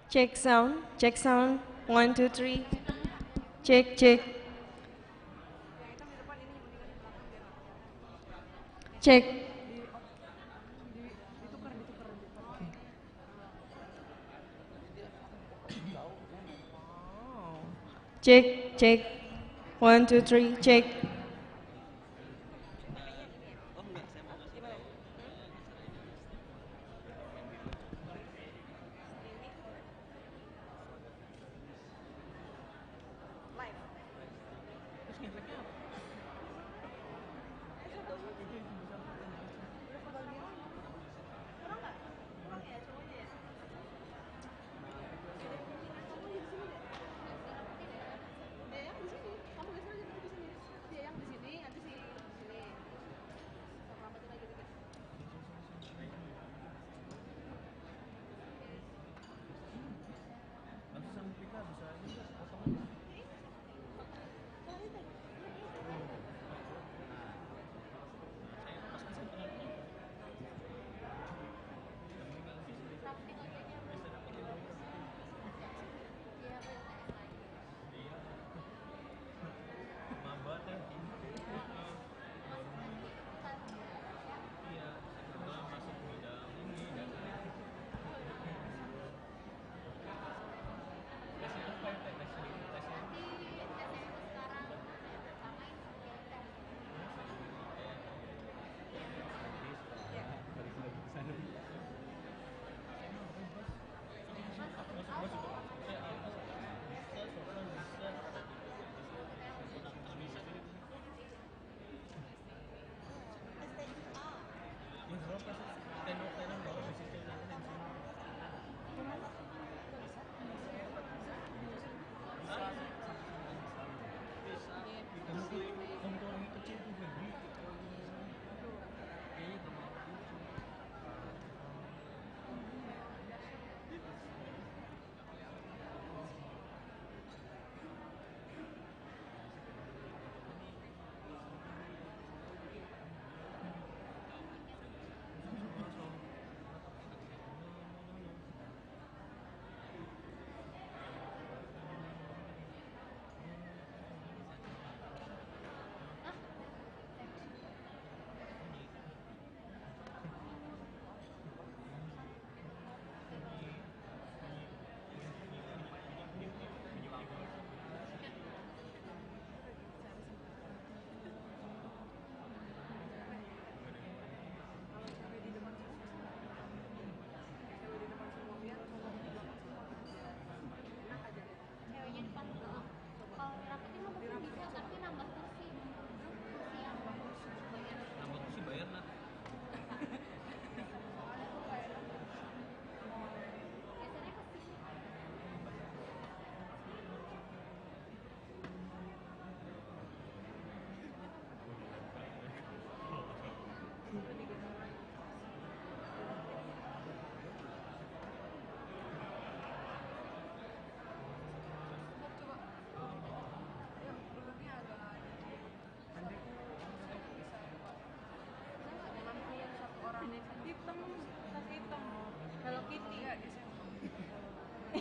Check sound, check sound. 1, 2, 3. Check, check. Check. Check, check. 1, 2, 3. Check.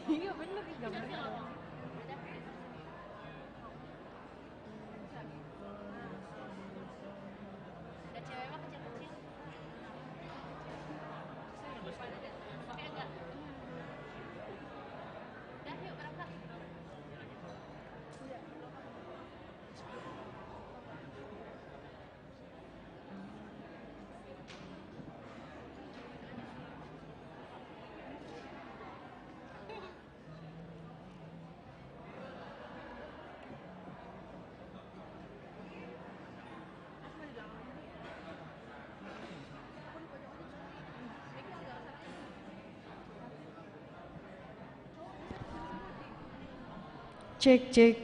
Iya bener gambarnya. Ada cewek mah kecil-kecil. Oke enggak? Udah yuk berangkat. Check, check.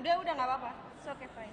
Udah nggak apa-apa. It's okay, fine.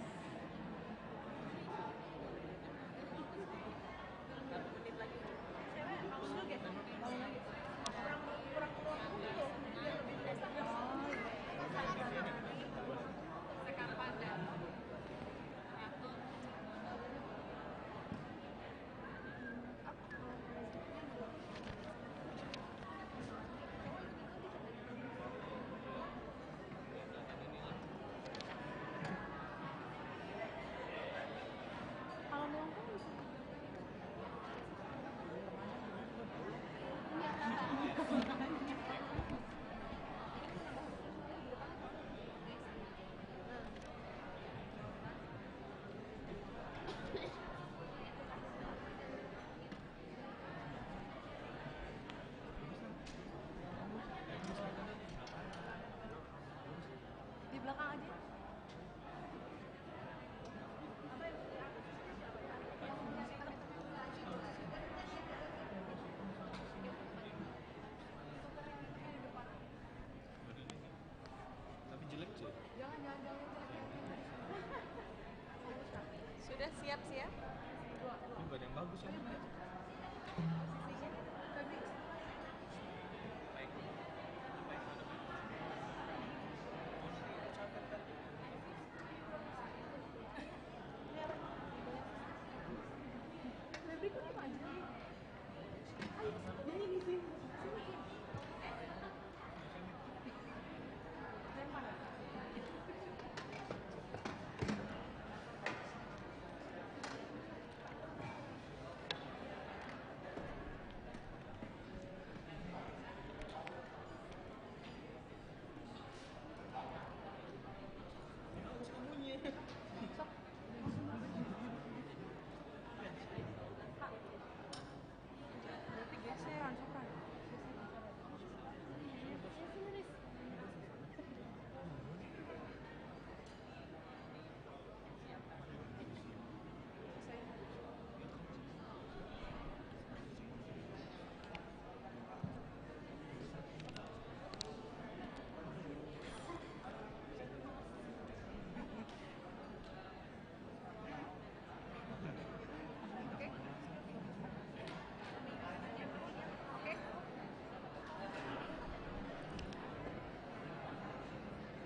Di belakang aja. Tapi jelek cuy. Jangan. Sudah siap-siap? Ini buat yang bagus ya.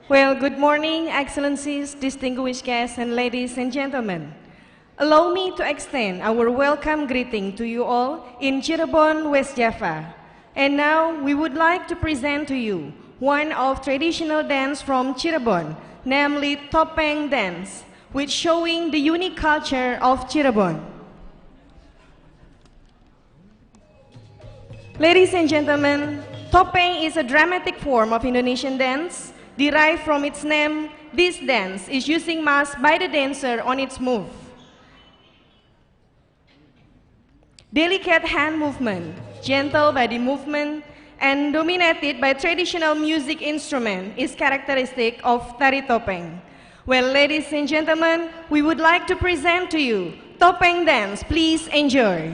Well, good morning, Excellencies, distinguished guests, and ladies and gentlemen. Allow me to extend our welcome greeting to you all in Cirebon, West Java. And now we would like to present to you one of traditional dance from Cirebon, namely Topeng Dance, which showing the unique culture of Cirebon. Ladies and gentlemen, Topeng is a dramatic form of Indonesian dance. Derived from its name, this dance is using mask by the dancer on its move. Delicate hand movement, gentle body movement, and dominated by traditional music instrument is characteristic of Tari Topeng. Well, ladies and gentlemen, we would like to present to you Topeng Dance. Please enjoy.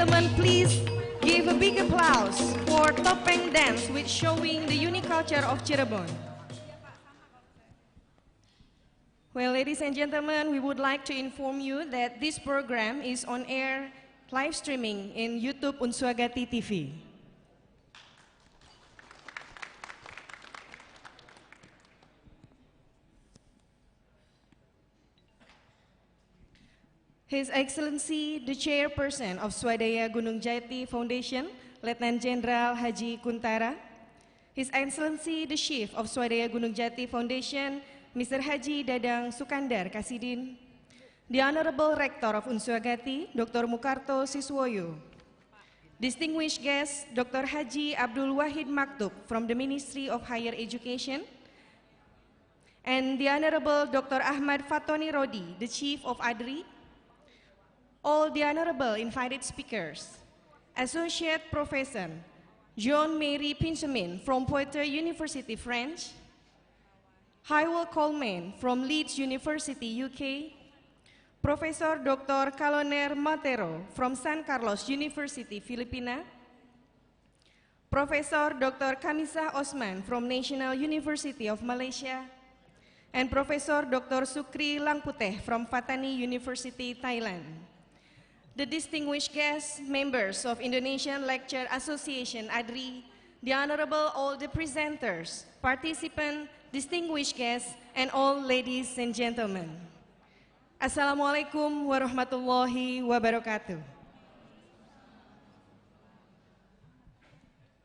gentlemen, please give a big applause for Topeng Dance, which showing the unique culture of Cirebon. Well, ladies and gentlemen, we would like to inform you that this program is on air live streaming in YouTube Unswagati TV. His Excellency, the Chairperson of Swadaya Gunung Jati Foundation, Lieutenant General Haji Kuntara. His Excellency, the Chief of Swadaya Gunung Jati Foundation, Mr. Haji Dadang Sukandar Kasidin. The Honorable Rector of Unswagati, Dr. Mukarto Siswoyo. Distinguished guests, Dr. Haji Abdul Wahid Maktub from the Ministry of Higher Education. And the Honorable Dr. Ahmad Fatoni Rodi, the Chief of ADRI. All the honorable invited speakers, Associate Professor Jean-Marie Pinchemin from Poitiers University, French, Hywel Coleman from Leeds University, UK, Professor Dr. Kaloner Matero from San Carlos University, Filipina, Professor Dr. Kamisa Osman from National University of Malaysia, and Professor Dr. Sukri Langputeh from Fatani University, Thailand. The distinguished guests, members of Indonesian Lecture Association ADRI, the honorable all the presenters, participants, distinguished guests, and all ladies and gentlemen. Assalamualaikum warahmatullahi wabarakatuh.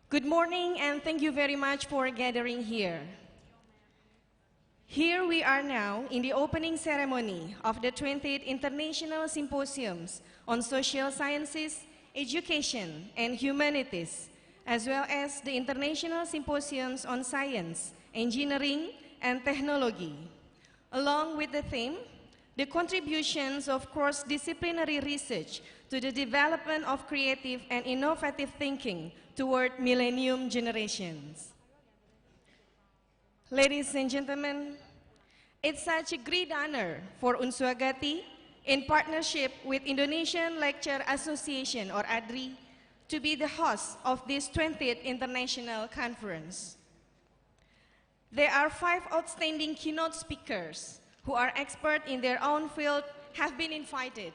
Good morning and thank you very much for gathering here. Here we are now in the opening ceremony of the 20th International Symposiums on Social Sciences, Education, and Humanities, as well as the International Symposiums on Science, Engineering, and Technology, along with the theme, the contributions of cross-disciplinary research to the development of creative and innovative thinking toward millennium generations. Ladies and gentlemen, it's such a great honor for Unswagati, in partnership with Indonesian Lecture Association or ADRI, to be the host of this 20th International Conference. There are 5 outstanding keynote speakers who are expert in their own field have been invited,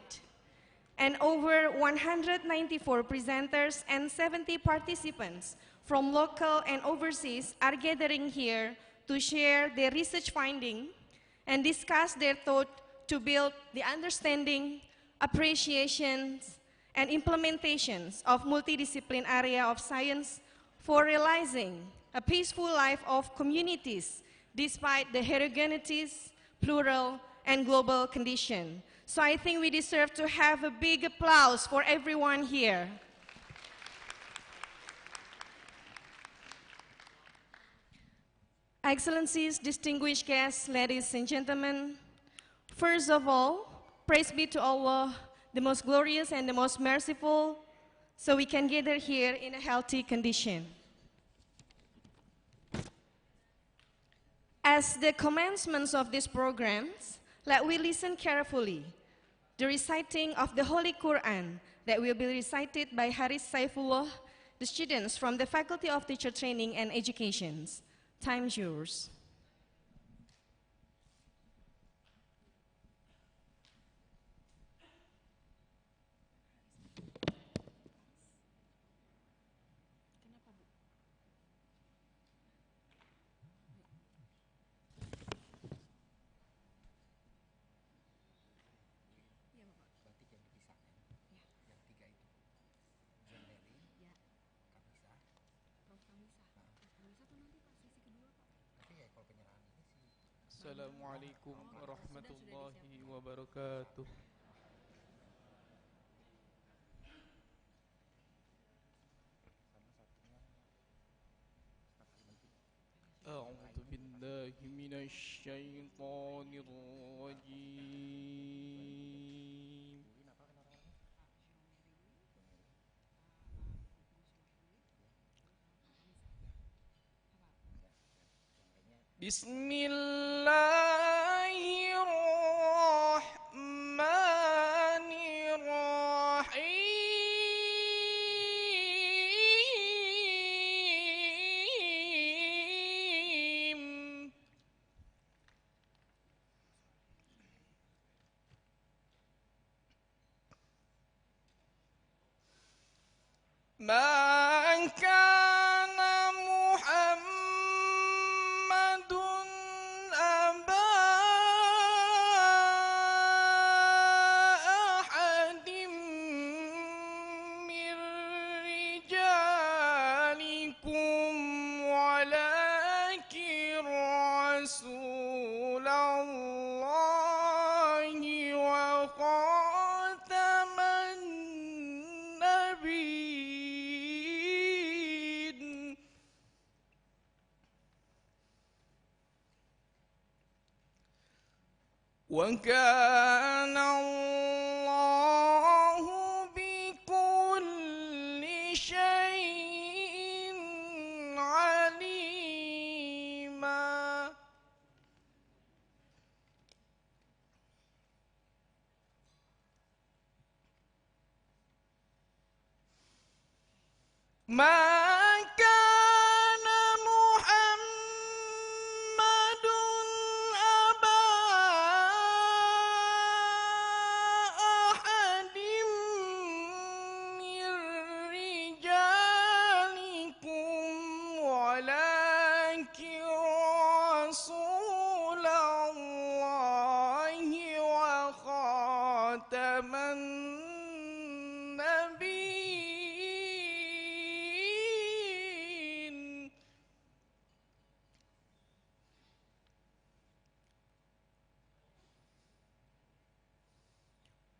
and over 194 presenters and 70 participants from local and overseas are gathering here to share their research finding and discuss their thought to build the understanding, appreciations, and implementations of multidisciplinary area of science for realizing a peaceful life of communities despite the heterogeneities, plural, and global condition. So I think we deserve to have a big applause for everyone here. Excellencies, distinguished guests, ladies and gentlemen, first of all, praise be to Allah, the most glorious and the most merciful, so we can gather here in a healthy condition. As the commencements of these programs, let we listen carefully. The reciting of the Holy Quran that will be recited by Haris Saifullah, the students from the Faculty of Teacher Training and Education. Time's yours. Assalamualaikum warahmatullahi wabarakatuh. A'udzu billahi minasy syaithanir rajim. Bismillahirrahmanirrahim. وكان الله بكل شيء عليما. ما كان محمد أبا أحد من رجالكم ولكن رسول الله وخاتم النبيين.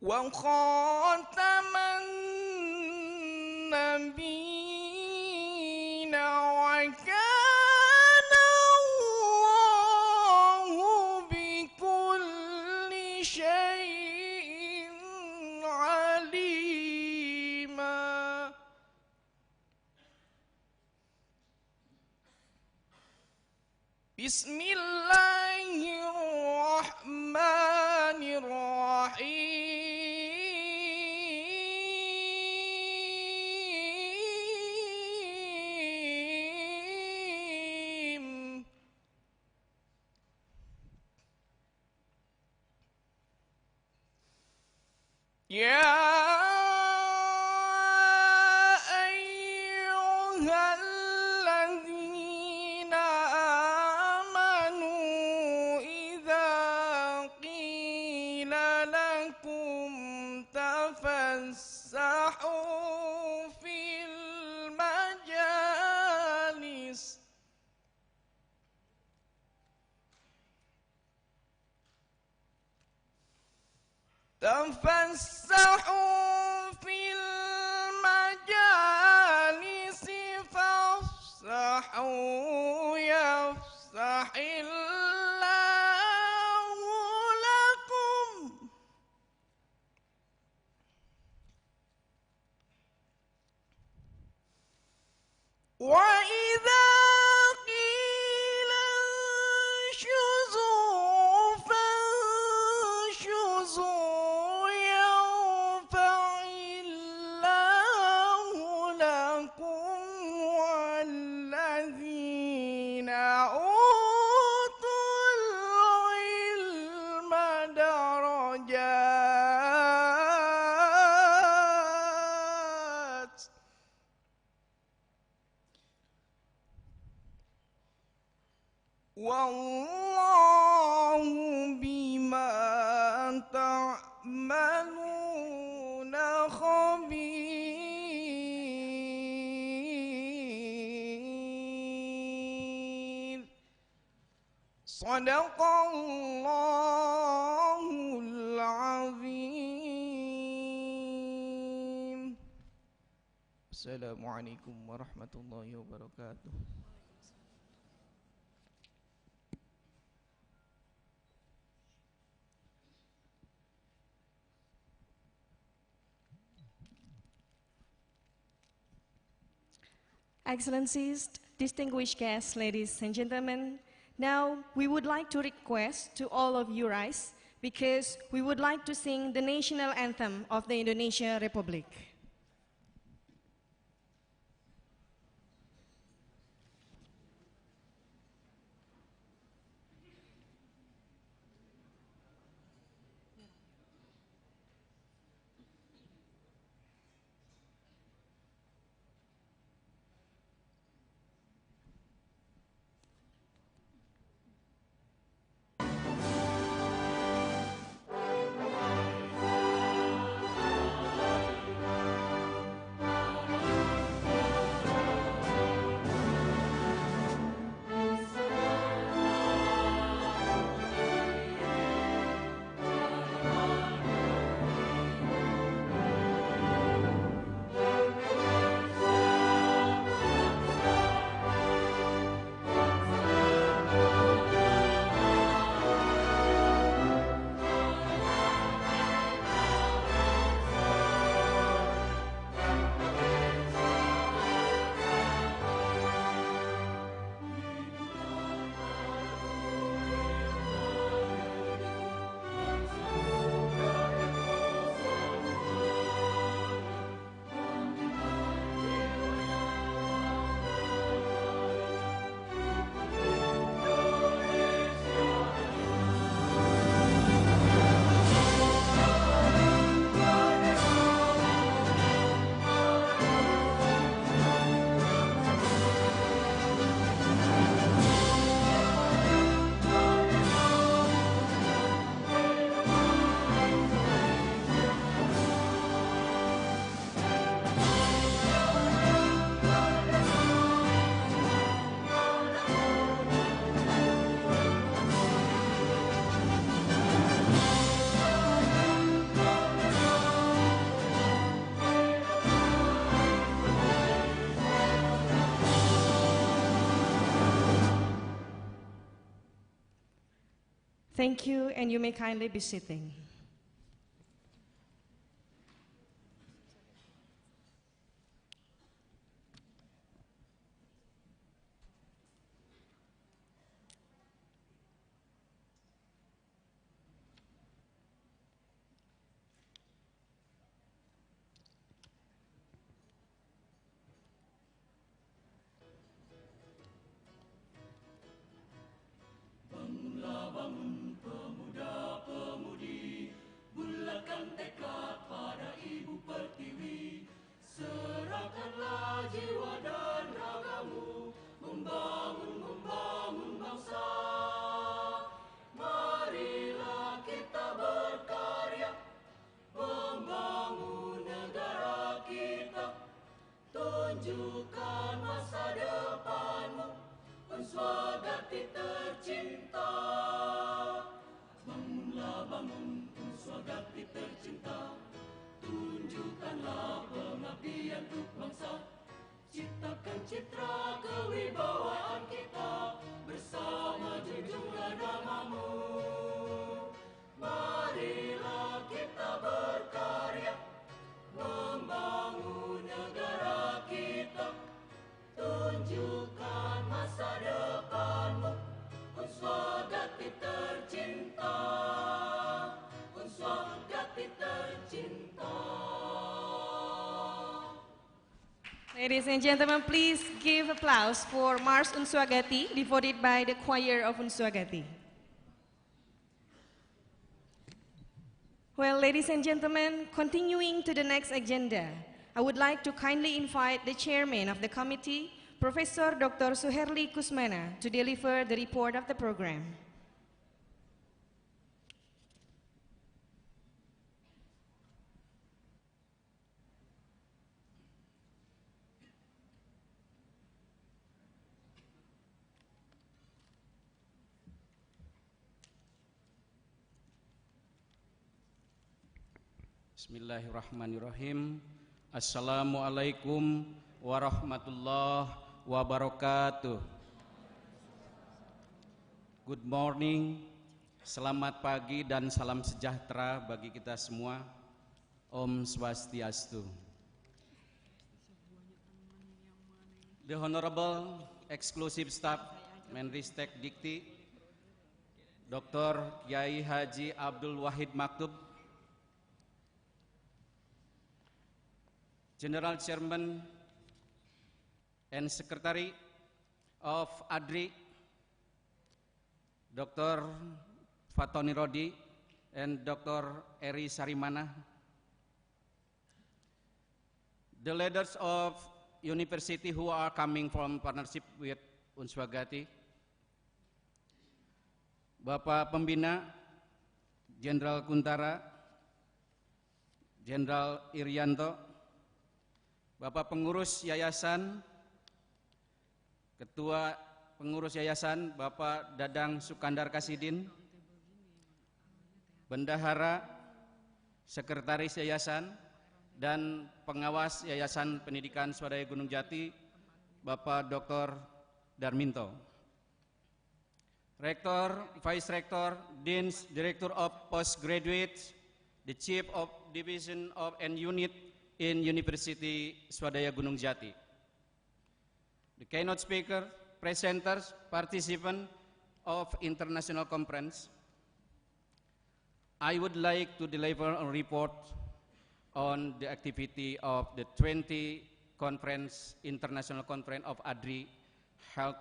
وخاتم النبيين وكان الله بكل شيء عليما. بسم الله الرحمن الرحيم. يا أيها الذين آمنوا إذا قيل لكم تفسحوا في المجالس فافسحوا يفسح الله لكم. وإذا قيل انشزوا فانشزوا يرفع الله لكم والذين أوتوا العلم درجات. والله بما تعملون خبير. صدق الله العظيم. السلام عليكم ورحمة الله وبركاته. Excellencies, distinguished guests, ladies and gentlemen, now we would like to request to all of you rise because we would like to sing the national anthem of the Indonesia Republic. Thank you, and you may kindly be sitting. Tunjukkan masa depanmu, Unswagati tercinta. Bangunlah bangun, Unswagati tercinta. Tunjukkanlah pengabdian untuk bangsa. Ciptakan citra kewibawaan kita, bersama junjunglah namamu. Marilah kita berkarya, membangun negara kita. Tunjukkan masa depanmu, Unswagati tercinta. Unswagati tercinta. Ladies and gentlemen, please give applause for Mars Unswagati, devoted by the choir of Unswagati. Well, ladies and gentlemen, continuing to the next agenda, I would like to kindly invite the chairman of the committee, Professor Dr. Suherli Kusmana, to deliver the report of the program. Bismillahirrahmanirrahim. Assalamualaikum warahmatullahi wabarakatuh. Good morning, selamat pagi dan salam sejahtera bagi kita semua. Om Swastiastu. The Honorable Exclusive Staff Menristek Dikti Dr. Kiai Haji Abdul Wahid Maktub, General Chairman and Secretary of ADRI, Dr. Fatoni Rodi and Dr. Eri Sarimana, the leaders of university who are coming from partnership with Unswagati, Bapak Pembina, Jenderal Kuntara, Jenderal Irianto, Bapak Pengurus Yayasan, Ketua Pengurus Yayasan Bapak Dadang Sukandar Kasidin, Bendahara, Sekretaris Yayasan, dan Pengawas Yayasan Pendidikan Swadaya Gunung Jati, Bapak Dr. Darminto, Rektor, Vice Rektor, Deans, Director of Postgraduate, the Chief of Division of and Unit in University Swadaya Gunung Jati, the keynote speaker, presenters, participants of international conference. I would like to deliver a report on the activity of the 20 conference, international conference of ADRI held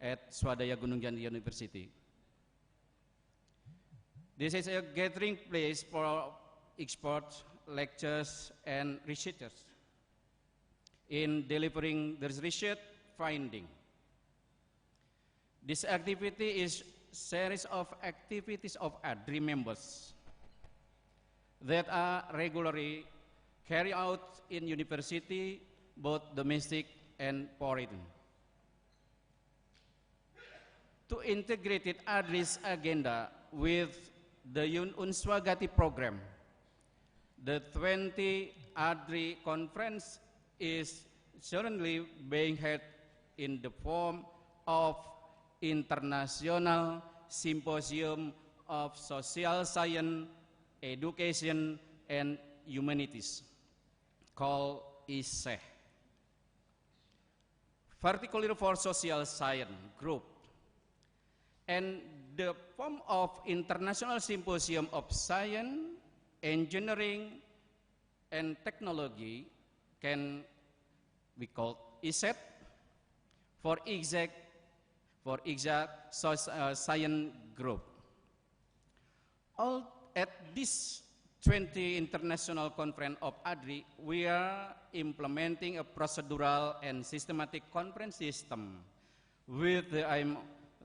at Swadaya Gunung Jati University. This is a gathering place for experts, lectures, and researchers in delivering the research finding. This activity is series of activities of ADRI members that are regularly carried out in university, both domestic and foreign. To integrate ADRI's agenda with the Unswagati program, the 20 ADRI conference is currently being held in the form of International Symposium of Social Science, Education, and Humanities, called ISEH. Particularly for Social Science group, and the form of International Symposium of Science, Engineering, and Technology can be called ISET for exact science group. All at this 20 International Conference of ADRI, we are implementing a procedural and systematic conference system with the aim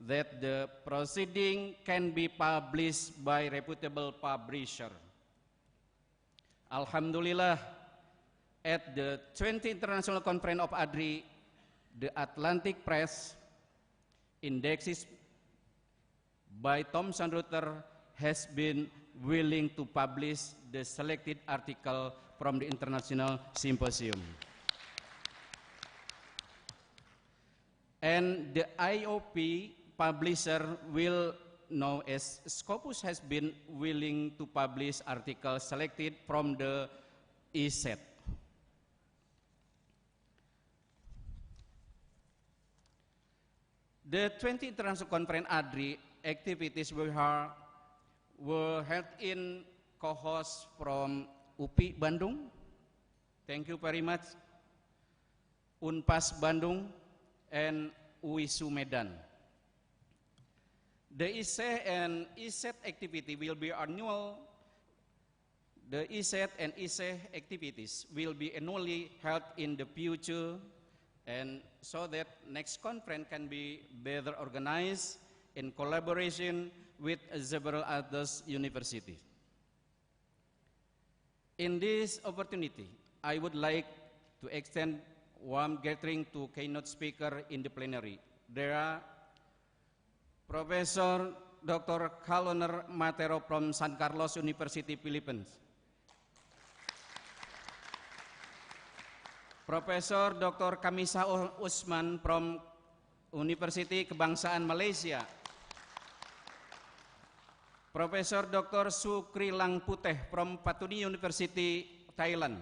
that the proceeding can be published by reputable publisher. Alhamdulillah, at the 20 International Conference of ADRI, the Atlantic Press, indexed by Thomson Reuters, has been willing to publish the selected article from the International Symposium. And the IOP publisher will know as Scopus has been willing to publish articles selected from the ESET. The 20 International Conference ADRI activities were held in co-host from UPI Bandung, thank you very much, Unpas Bandung, and UISU Medan. The ISEH and ISET activity will be annual. The ISET and ISEH activities will be annually held in the future, and so that next conference can be better organized in collaboration with several other universities. In this opportunity, I would like to extend warm greeting to keynote speaker in the plenary. There are Professor Dr. Kaloner Matero from San Carlos University, Philippines. Professor Dr. Kamisa Usman from University Kebangsaan Malaysia. Professor Dr. Sukri Langputeh from Patuni University, Thailand.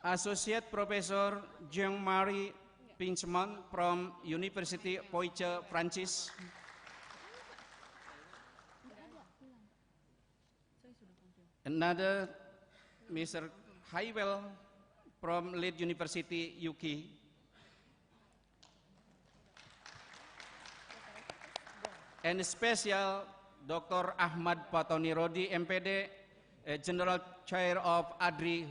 Associate Professor Jean-Marie Pinchman from University Poitiers, France. Another Mr. Highwell from Leeds University, UK. And special Dr. Ahmad Patoni Rodi, MPD, General Chair of ADRI.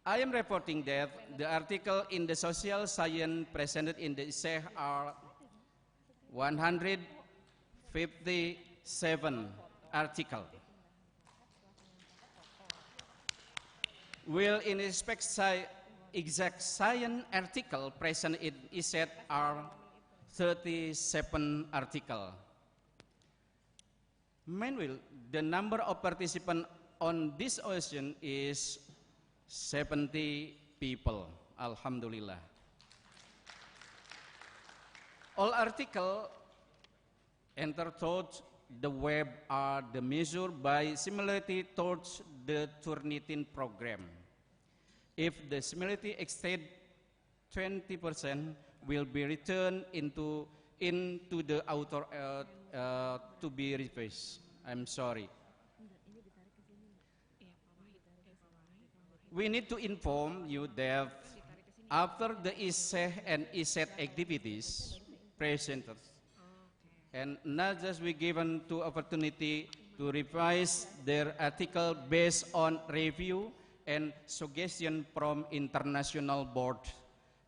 I am reporting that the article in the Social Science presented in the ISEH are 157 articles. Will in respect exact science article present in ISET are 37 articles. Meanwhile, the number of participants on this occasion is 70 people. Alhamdulillah. All articles entered towards the web are the measure by similarity towards the Turnitin program. If the similarity exceeds 20%, will be returned into the author to be replaced. I'm sorry. We need to inform you that after the ISEH and ISET activities presented, and not just we given to opportunity to revise their article based on review and suggestion from international board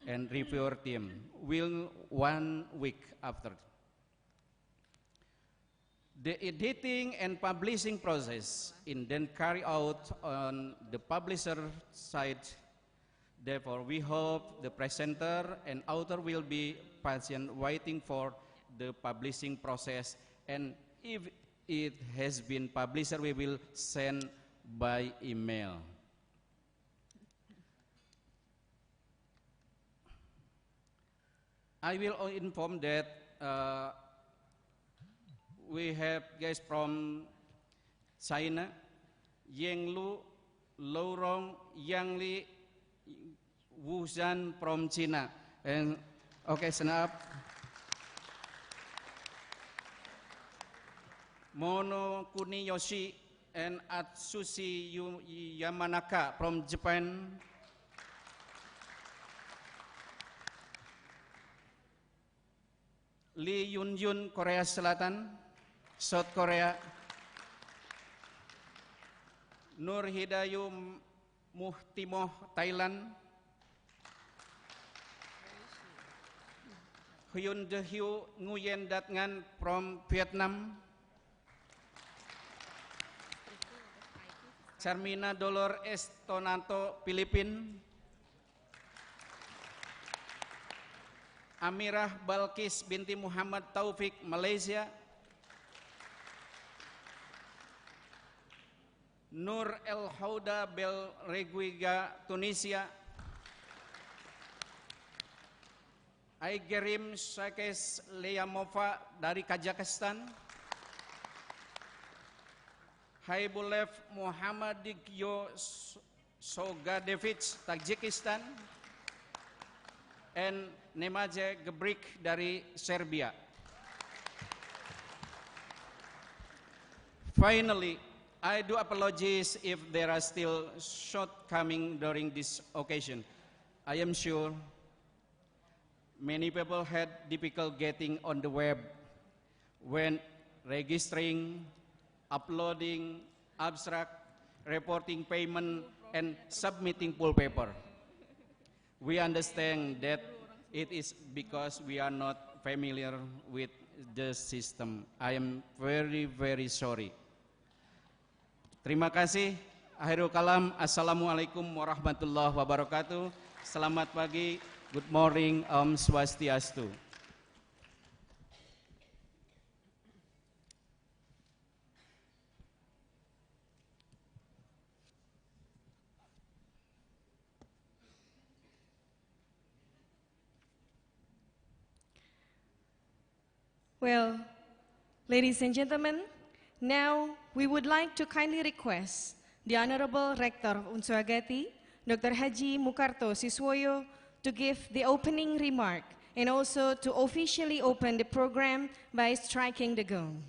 and reviewer team will 1 week after. The editing and publishing process is then carried out on the publisher side. Therefore, we hope the presenter and author will be patient waiting for the publishing process, and if it has been published, we will send by email. I will inform that we have guys from China, Yenglu, Lourong, Yangli, Wuzhan from China. And okay, stand up. Mono Kuniyoshi and Atsushi Yamanaka from Japan. Lee Yun Yun, Korea Selatan, South Korea. Nur Hidayu Muhtimoh, Thailand. Hyun Dehyu Nguyen Dat Ngan from Vietnam. Charmina Dolor Estonato, Filipina. Amirah Balkis binti Muhammad Taufik, Malaysia. Nur El Houda Bel Reguiga, Tunisia. Aigerim Shakes Leamova dari Kazakhstan. Haibulev Muhammadikyo Sogadevich, Tajikistan. And Nemaje Gebrik dari Serbia. Finally, I do apologize if there are still shortcomings during this occasion. I am sure many people had difficulty getting on the web when registering, uploading abstract, reporting payment, and submitting full paper. We understand that it is because we are not familiar with the system. I am very, very sorry. Terima kasih. Akhirul kalam. Assalamualaikum warahmatullahi wabarakatuh. Selamat pagi. Good morning. Om Swastiastu. Well, ladies and gentlemen, now we would like to kindly request the Honorable Rector of Unswagati, Dr. Haji Mukarto Siswoyo, to give the opening remark and also to officially open the program by striking the gong.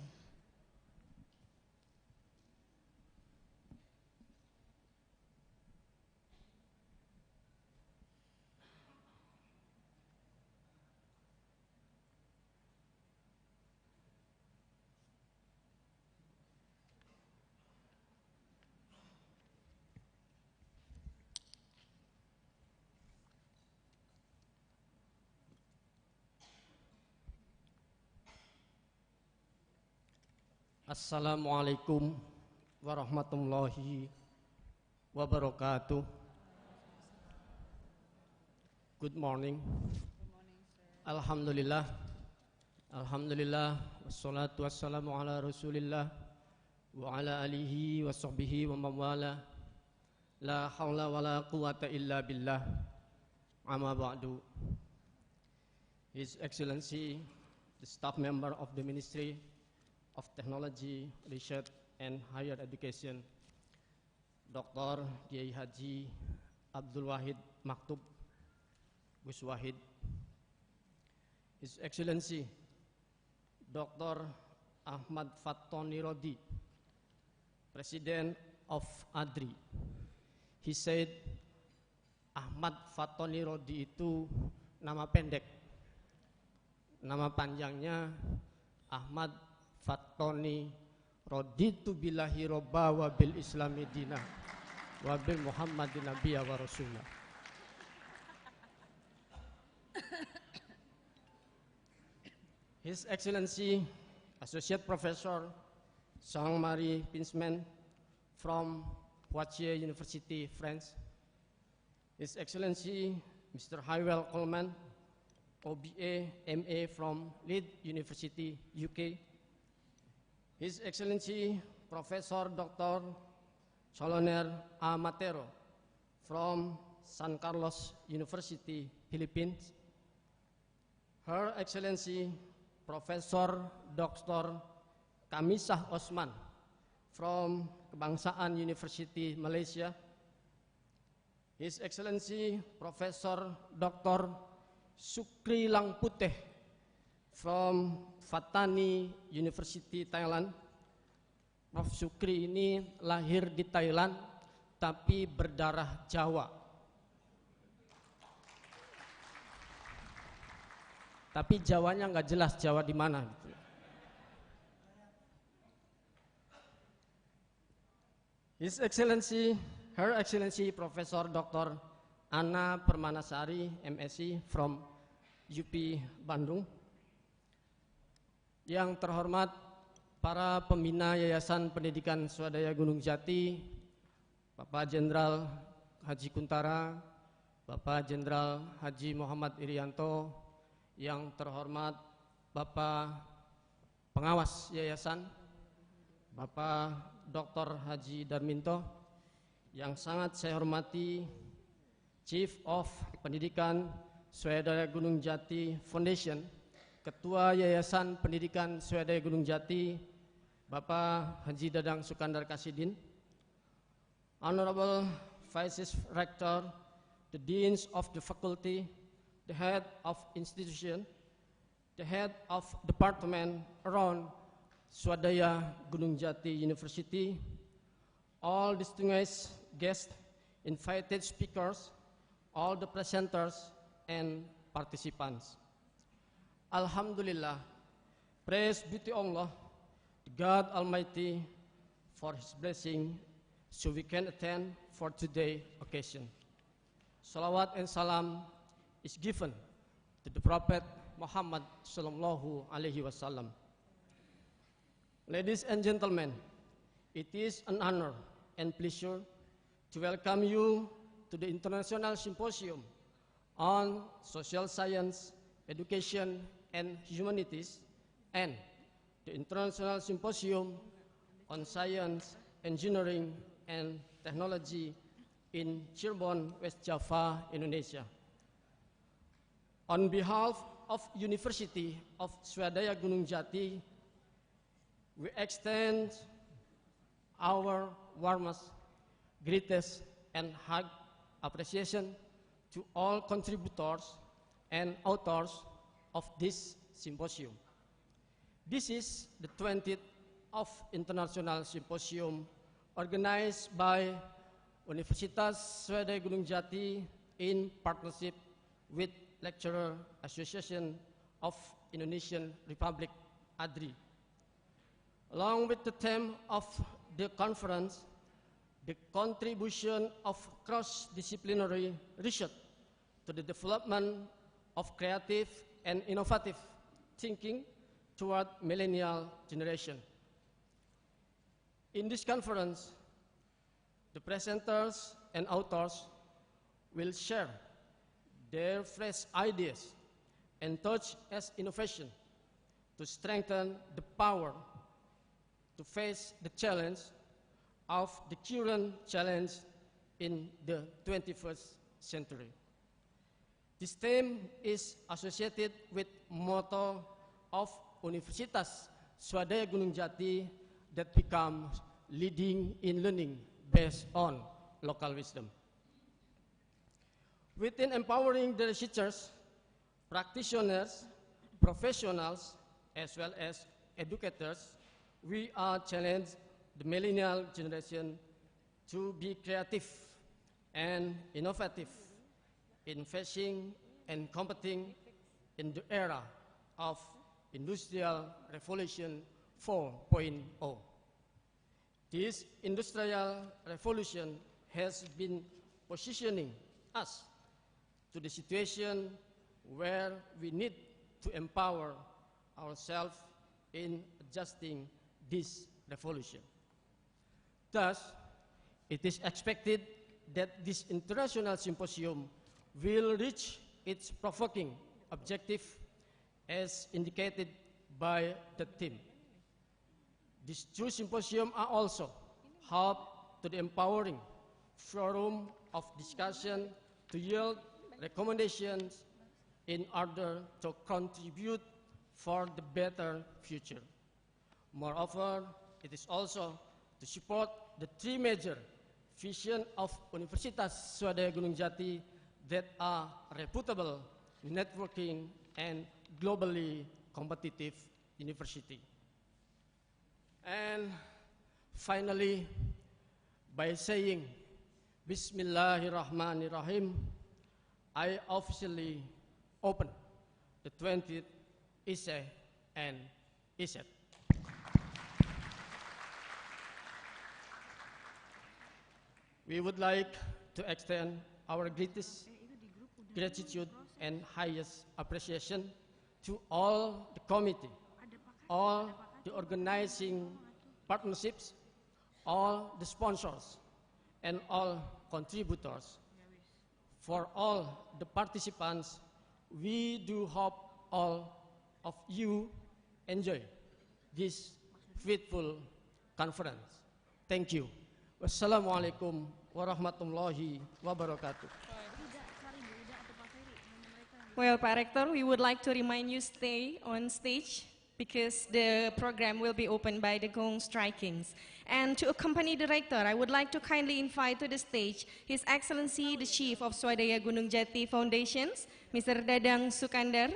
Assalamualaikum warahmatullahi wabarakatuh. Good morning. Alhamdulillah. Alhamdulillah. Wassalatu wassalamu ala rasulillah wa ala alihi wa sahbihi wa mawala. La hawla wa la quwata illa billah. Amma ba'du. His Excellency, the staff member of the Ministry of Technology, Research and Higher Education, Dr. Kiai Haji Abdul Wahid Maktub Gus Wahid, His Excellency Dr. Ahmad Fattoni Rodi, President of ADRI. He said Ahmad Fattoni Rodi itu nama pendek, nama panjangnya Ahmad Fattoni Raditu billahi robba wa bil islami dina wa bil muhammadin nabiyya wa rasulah. His Excellency Associate Professor Jean-Marie Pinsman from Poitiers University, France. His Excellency Mr. Hywel Coleman, OBA, MA from Leeds University, UK. His Excellency Professor Dr. Soloner A. Matero from San Carlos University, Philippines. Her Excellency Profesor Dr. Kamisah Osman from Kebangsaan University Malaysia, His Excellency Profesor Dr. Sukri Langputeh from Fatani University Thailand. Prof. Sukri ini lahir di Thailand tapi berdarah Jawa. Tapi Jawanya nggak jelas Jawa di mana. Gitu. His Excellency, Her Excellency Profesor Dr. Ana Permanasari, MSc from UP Bandung. Yang terhormat para pembina Yayasan Pendidikan Swadaya Gunung Jati, Bapak Jenderal Haji Kuntara, Bapak Jenderal Haji Muhammad Irianto, yang terhormat Bapak Pengawas Yayasan, Bapak Dr. Haji Darminto, yang sangat saya hormati Chief of Pendidikan Swadaya Gunung Jati Foundation, Ketua Yayasan Pendidikan Swadaya Gunung Jati, Bapak Haji Dadang Sukandar Kasidin, Honorable Vice Rector, the Deans of the Faculty, the Head of Institution, the Head of Department around Swadaya Gunung Jati University, all distinguished guests, invited speakers, all the presenters and participants. Alhamdulillah, praise be to Allah, God Almighty, for His blessing, so we can attend for today's occasion. Salawat and salam is given to the Prophet Muhammad sallallahu alaihi wasallam. Ladies and gentlemen, it is an honor and pleasure to welcome you to the International Symposium on Social Science, Education and Humanities and the International Symposium on Science, Engineering and Technology in Cirebon, West Java, Indonesia. On behalf of University of Swadaya Gunung Jati, we extend our warmest, greatest and high appreciation to all contributors and authors of this symposium. This is the 20th of International Symposium organized by Universitas Swadaya Gunung Jati in partnership with Lecturer Association of Indonesian Republic, ADRI. Along with the theme of the conference, the contribution of cross-disciplinary research to the development of creative and innovative thinking toward millennial generation. In this conference, the presenters and authors will share their fresh ideas and touch as innovation to strengthen the power to face the challenge of the current challenge in the 21st century. This theme is associated with motto of Universitas Swadaya Gunung Jati that becomes leading in learning based on local wisdom. Within empowering the researchers, practitioners, professionals, as well as educators, we are challenged the millennial generation to be creative and innovative in facing and competing in the era of Industrial Revolution 4.0. This industrial revolution has been positioning us to the situation where we need to empower ourselves in adjusting this revolution. Thus, it is expected that this international symposium will reach its provoking objective as indicated by the theme. These two symposiums are also hub to the empowering forum of discussion to yield recommendations in order to contribute for the better future. Moreover, it is also to support the three major visions of Universitas Swadaya Gunung Jati that are reputable, networking, and globally competitive university. And finally, by saying Bismillahirrahmanirrahim, I officially open the 20th ISE and ISET. We would like to extend our greatest gratitude and highest appreciation to all the committee, all the organizing partnerships, all the sponsors, and all contributors. For all the participants, we do hope all of you enjoy this fruitful conference. Thank you. Wassalamualaikum warahmatullahi wabarakatuh. Well, Pak Rektor, we would like to remind you stay on stage because the program will be opened by the gong strikings. And to accompany the Rector, I would like to kindly invite to the stage His Excellency, the Chief of Swadaya Gunung Jati Foundations, Mr. Dadang Sukandar,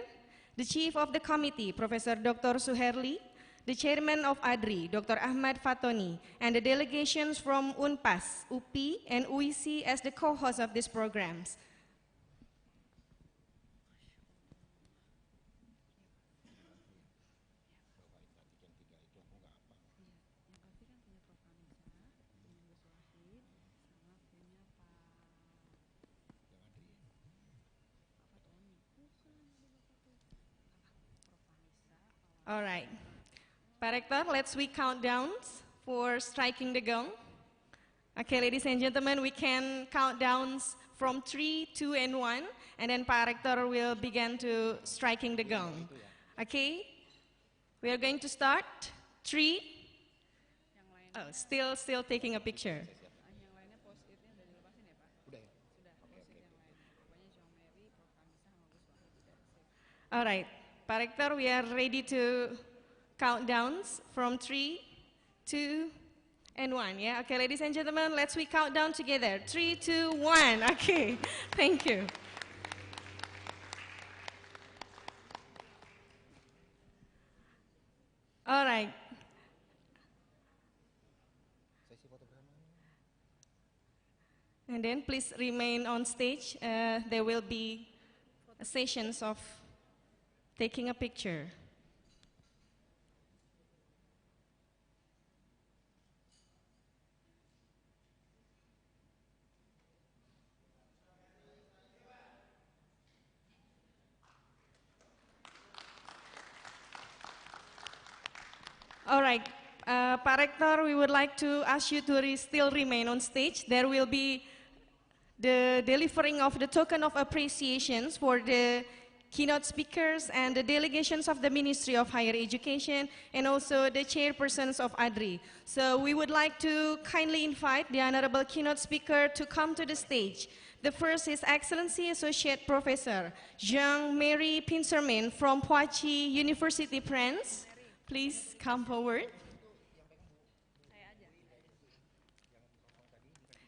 the Chief of the Committee, Professor Dr. Suherli, the Chairman of ADRI, Dr. Ahmad Fatoni, and the delegations from UNPAS, UPI, and UIC as the co-hosts of these programs. All right. Pak Rektor, let's we count downs for striking the gong. Okay, ladies and gentlemen, we can count downs from 3, 2, and 1, and then Pak Rektor will begin to striking the gong. Okay, we are going to start. 3. Oh, still taking a picture. All right, Pak Rektor, we are ready to count downs from 3, 2, and 1. Yeah, okay, ladies and gentlemen, let's we count down together. 3, 2, 1. Okay, thank you. All right. And then please remain on stage. There will be sessions of taking a picture. All right, Pak Rektor, we would like to ask you to still remain on stage. There will be the delivering of the token of appreciations for the keynote speakers and the delegations of the Ministry of Higher Education and also the chairpersons of ADRI. So we would like to kindly invite the Honorable Keynote Speaker to come to the stage. The first is Excellency Associate Professor Jean-Marie Pincermin from Poitiers University, France. Please come forward.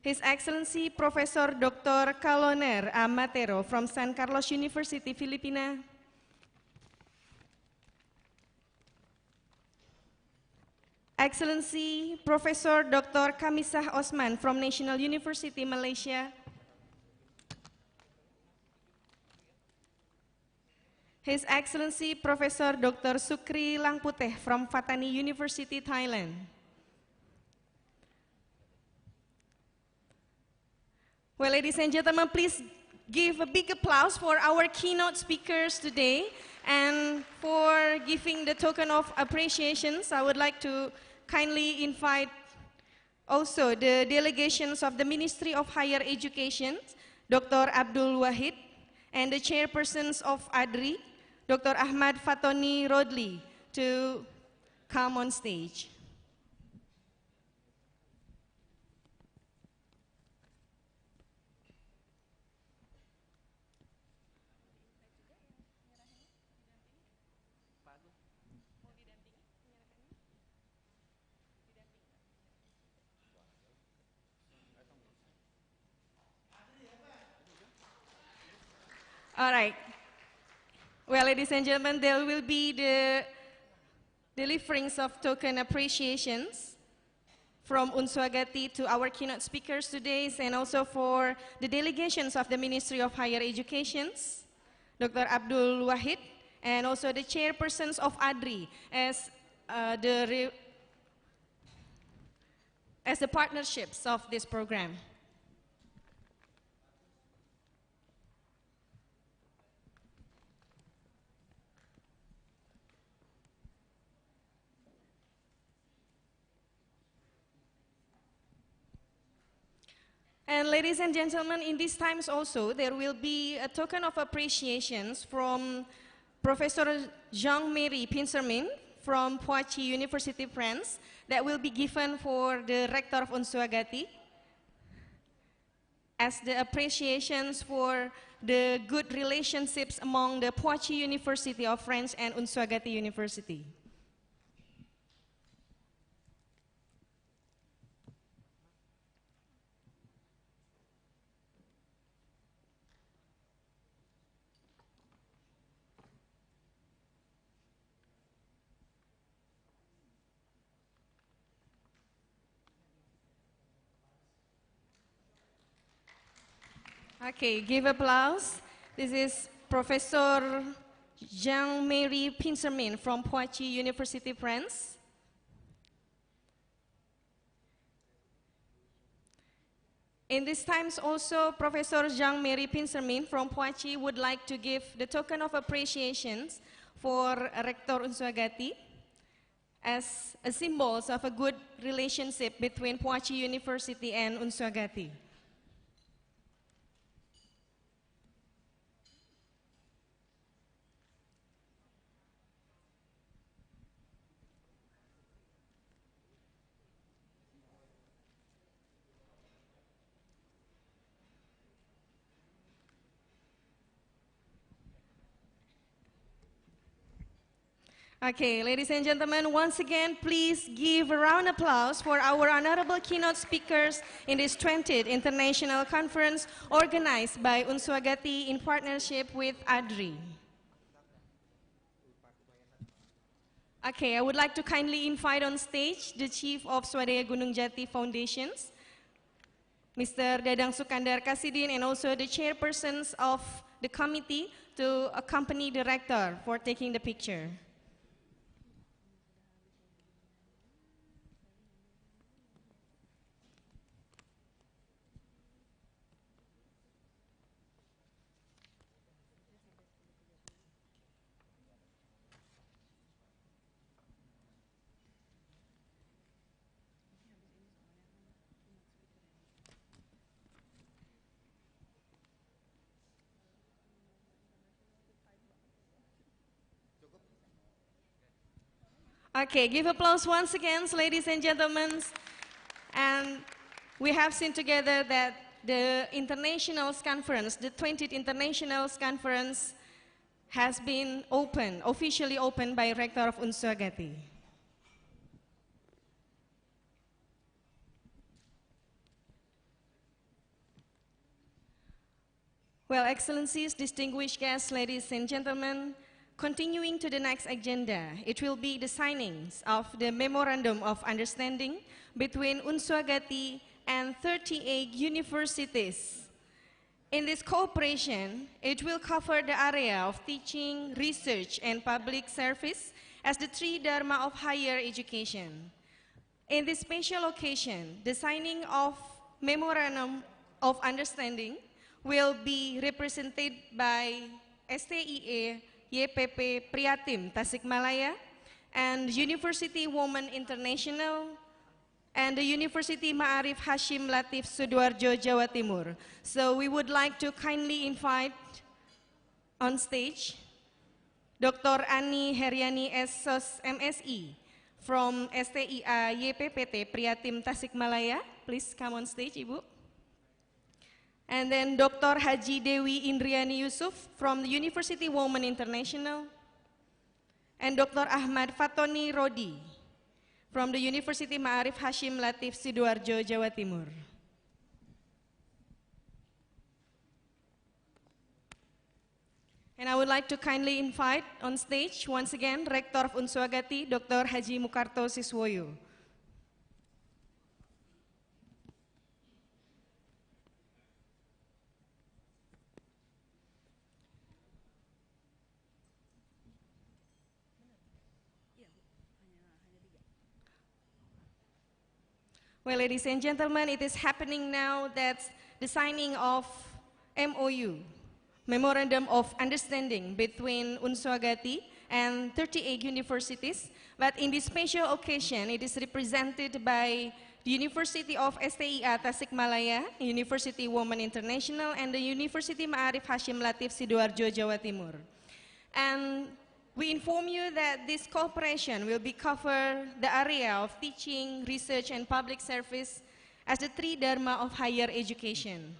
His Excellency Professor Dr. Caloner Amatero from San Carlos University, Filipina. Excellency Professor Dr. Kamisah Osman from National University, Malaysia. His Excellency Professor Dr. Sukri Langputeh from Fatani University, Thailand. Well, ladies and gentlemen, please give a big applause for our keynote speakers today. And for giving the token of appreciations, I would like to kindly invite also the delegations of the Ministry of Higher Education, Dr. Abdul Wahid, and the chairpersons of ADRI, Dr. Ahmad Fatoni Rodli, to come on stage. All right. Well, ladies and gentlemen, there will be the deliverings of token appreciations from Unswagati to our keynote speakers today, and also for the delegations of the Ministry of Higher Education, Dr. Abdul Wahid, and also the chairpersons of ADRI as the partnerships of this program. And ladies and gentlemen, in these times also, there will be a token of appreciations from Professor Jean-Marie Pincermin from Poitiers University, France, that will be given for the rector of Unswagati as the appreciations for the good relationships among the Poitiers University of France and Unswagati University. Okay, give applause. This is Professor Jean-Marie Pincermin from Poitiers University, France. In these times also, Professor Jean-Marie Pincermin from Poitiers would like to give the token of appreciations for Rector Unswagati as a symbol of a good relationship between Poitiers University and Unswagati. Okay, ladies and gentlemen, once again, please give a round of applause for our honorable keynote speakers in this 20th International Conference organized by Unswagati in partnership with ADRI. Okay, I would like to kindly invite on stage the Chief of Swadaya Gunung Jati Foundations, Mr. Dadang Sukandar Kasidin, and also the chairpersons of the committee to accompany the rector for taking the picture. Okay, give applause once again, ladies and gentlemen. And we have seen together that the International Conference, the 20th International Conference, has been opened, officially opened by Rector of Unswagati. Well, Excellencies, distinguished guests, ladies and gentlemen, continuing to the next agenda, it will be the signings of the Memorandum of Understanding between Unswagati and 38 universities. In this cooperation, it will cover the area of teaching, research, and public service as the three dharma of higher education. In this special occasion, the signing of Memorandum of Understanding will be represented by STIE YPP Prihatim Tasikmalaya and University Women International and the University Ma'arif Hashim Latif Sidoarjo, Jawa Timur. So we would like to kindly invite on stage Dr. Ani Heriani SOS MSI from STIA YPPT Prihatim Tasikmalaya. Please come on stage, Ibu. And then Dr. Haji Dewi Indriani Yusuf from the University Women International. And Dr. Ahmad Fatoni Rodi from the University Ma'arif Hashim Latif Sidoarjo, Jawa Timur. And I would like to kindly invite on stage once again Rector of Unswagati, Dr. Haji Mukarto Siswoyo. Well, ladies and gentlemen, it is happening now. That's the signing of MOU, Memorandum of Understanding between Unswagati and 38 universities. But in this special occasion, it is represented by the University of STIA Tasikmalaya, University Women International, and the University Ma'arif Hashim Latif Sidoarjo, Jawa Timur. And we inform you that this cooperation will be cover the area of teaching, research, and public service as the three dharma of higher education.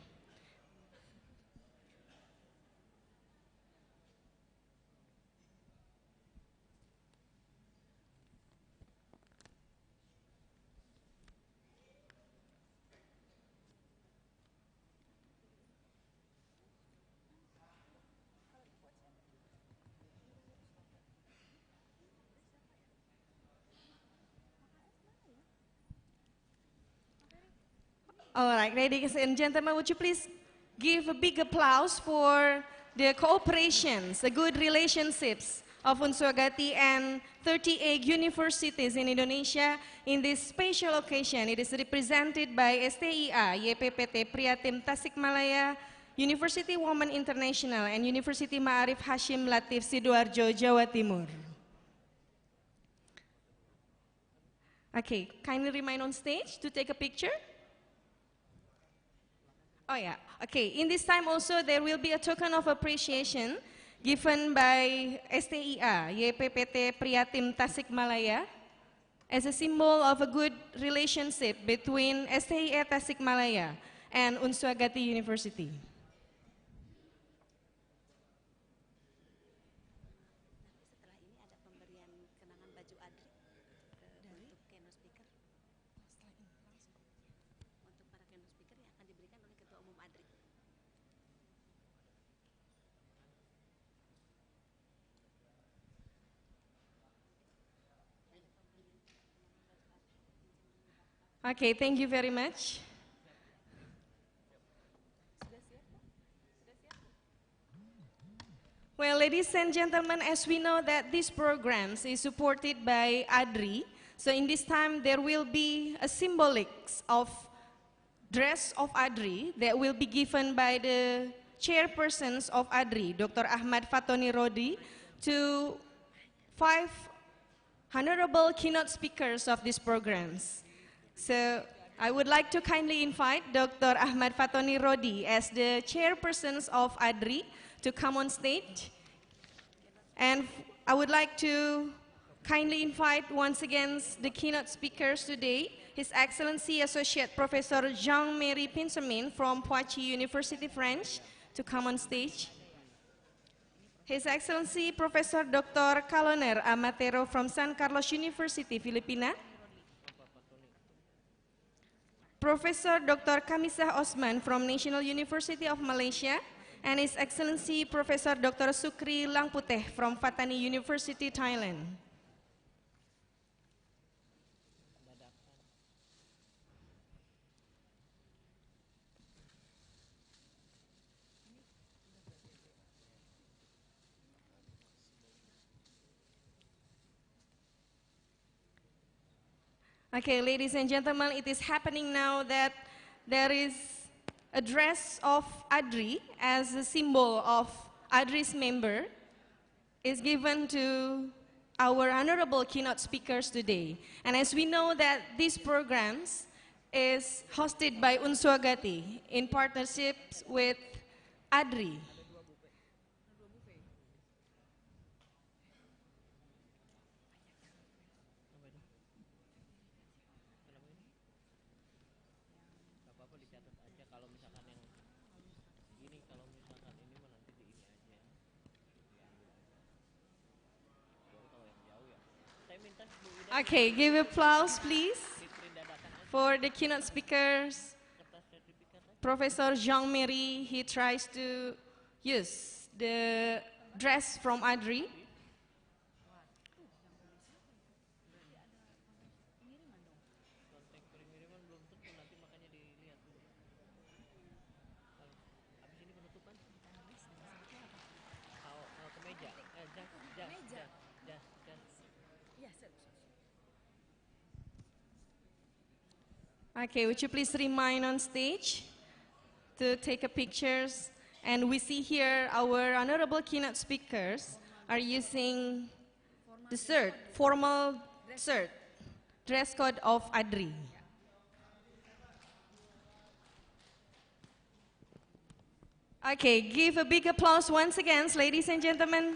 All right, ladies and gentlemen, would you please give a big applause for the cooperations, the good relationships of Unswagati and 38 universities in Indonesia in this special occasion. It is represented by STIA, YPPT Prihatim Tasikmalaya, University Women International, and University Ma'arif Hashim Latif Sidoarjo, Jawa Timur. Okay, kindly remain on stage to take a picture. Oh yeah, okay. In this time also there will be a token of appreciation given by STIA, YPPT Prihatim Tasikmalaya, as a symbol of a good relationship between STIA Tasikmalaya and Unswagati University. Setelah ini ada pemberian kenangan baju ADRI untuk keynote speaker. Untuk para keynote speaker yang akan diberikan oleh Ketua Umum ADRI. Okay, thank you very much. Well, ladies and gentlemen, as we know that this program is supported by ADRI, so in this time there will be a symbolics of dress of ADRI that will be given by the chairpersons of ADRI, Dr. Ahmad Fatoni Rodi, to 5 honorable keynote speakers of these programs. So I would like to kindly invite Dr. Ahmad Fatoni Rodi as the chairpersons of ADRI to come on stage. And I would like to kindly invite once again the keynote speakers today, His Excellency Associate Professor Jean-Marie Pinsemin from Poitiers University, French, to come on stage. His Excellency Professor Dr. Kaloner Amatero from San Carlos University, Filipina. Professor Dr. Kamisah Osman from National University of Malaysia, and His Excellency Professor Dr. Sukri Langputeh from Fatani University, Thailand. Okay, ladies and gentlemen, it is happening now that there is a dress of ADRI as a symbol of ADRI's member is given to our honorable keynote speakers today. And as we know that these programs is hosted by Unswagati in partnerships with ADRI. Okay, give applause please for the keynote speakers. Professor Jean-Marie, he tries to use the dress from ADRI. Okay, would you please remain on stage to take a pictures? And we see here our honorable keynote speakers are using the shirt, formal shirt, dress code of ADRI. Okay, give a big applause once again, ladies and gentlemen.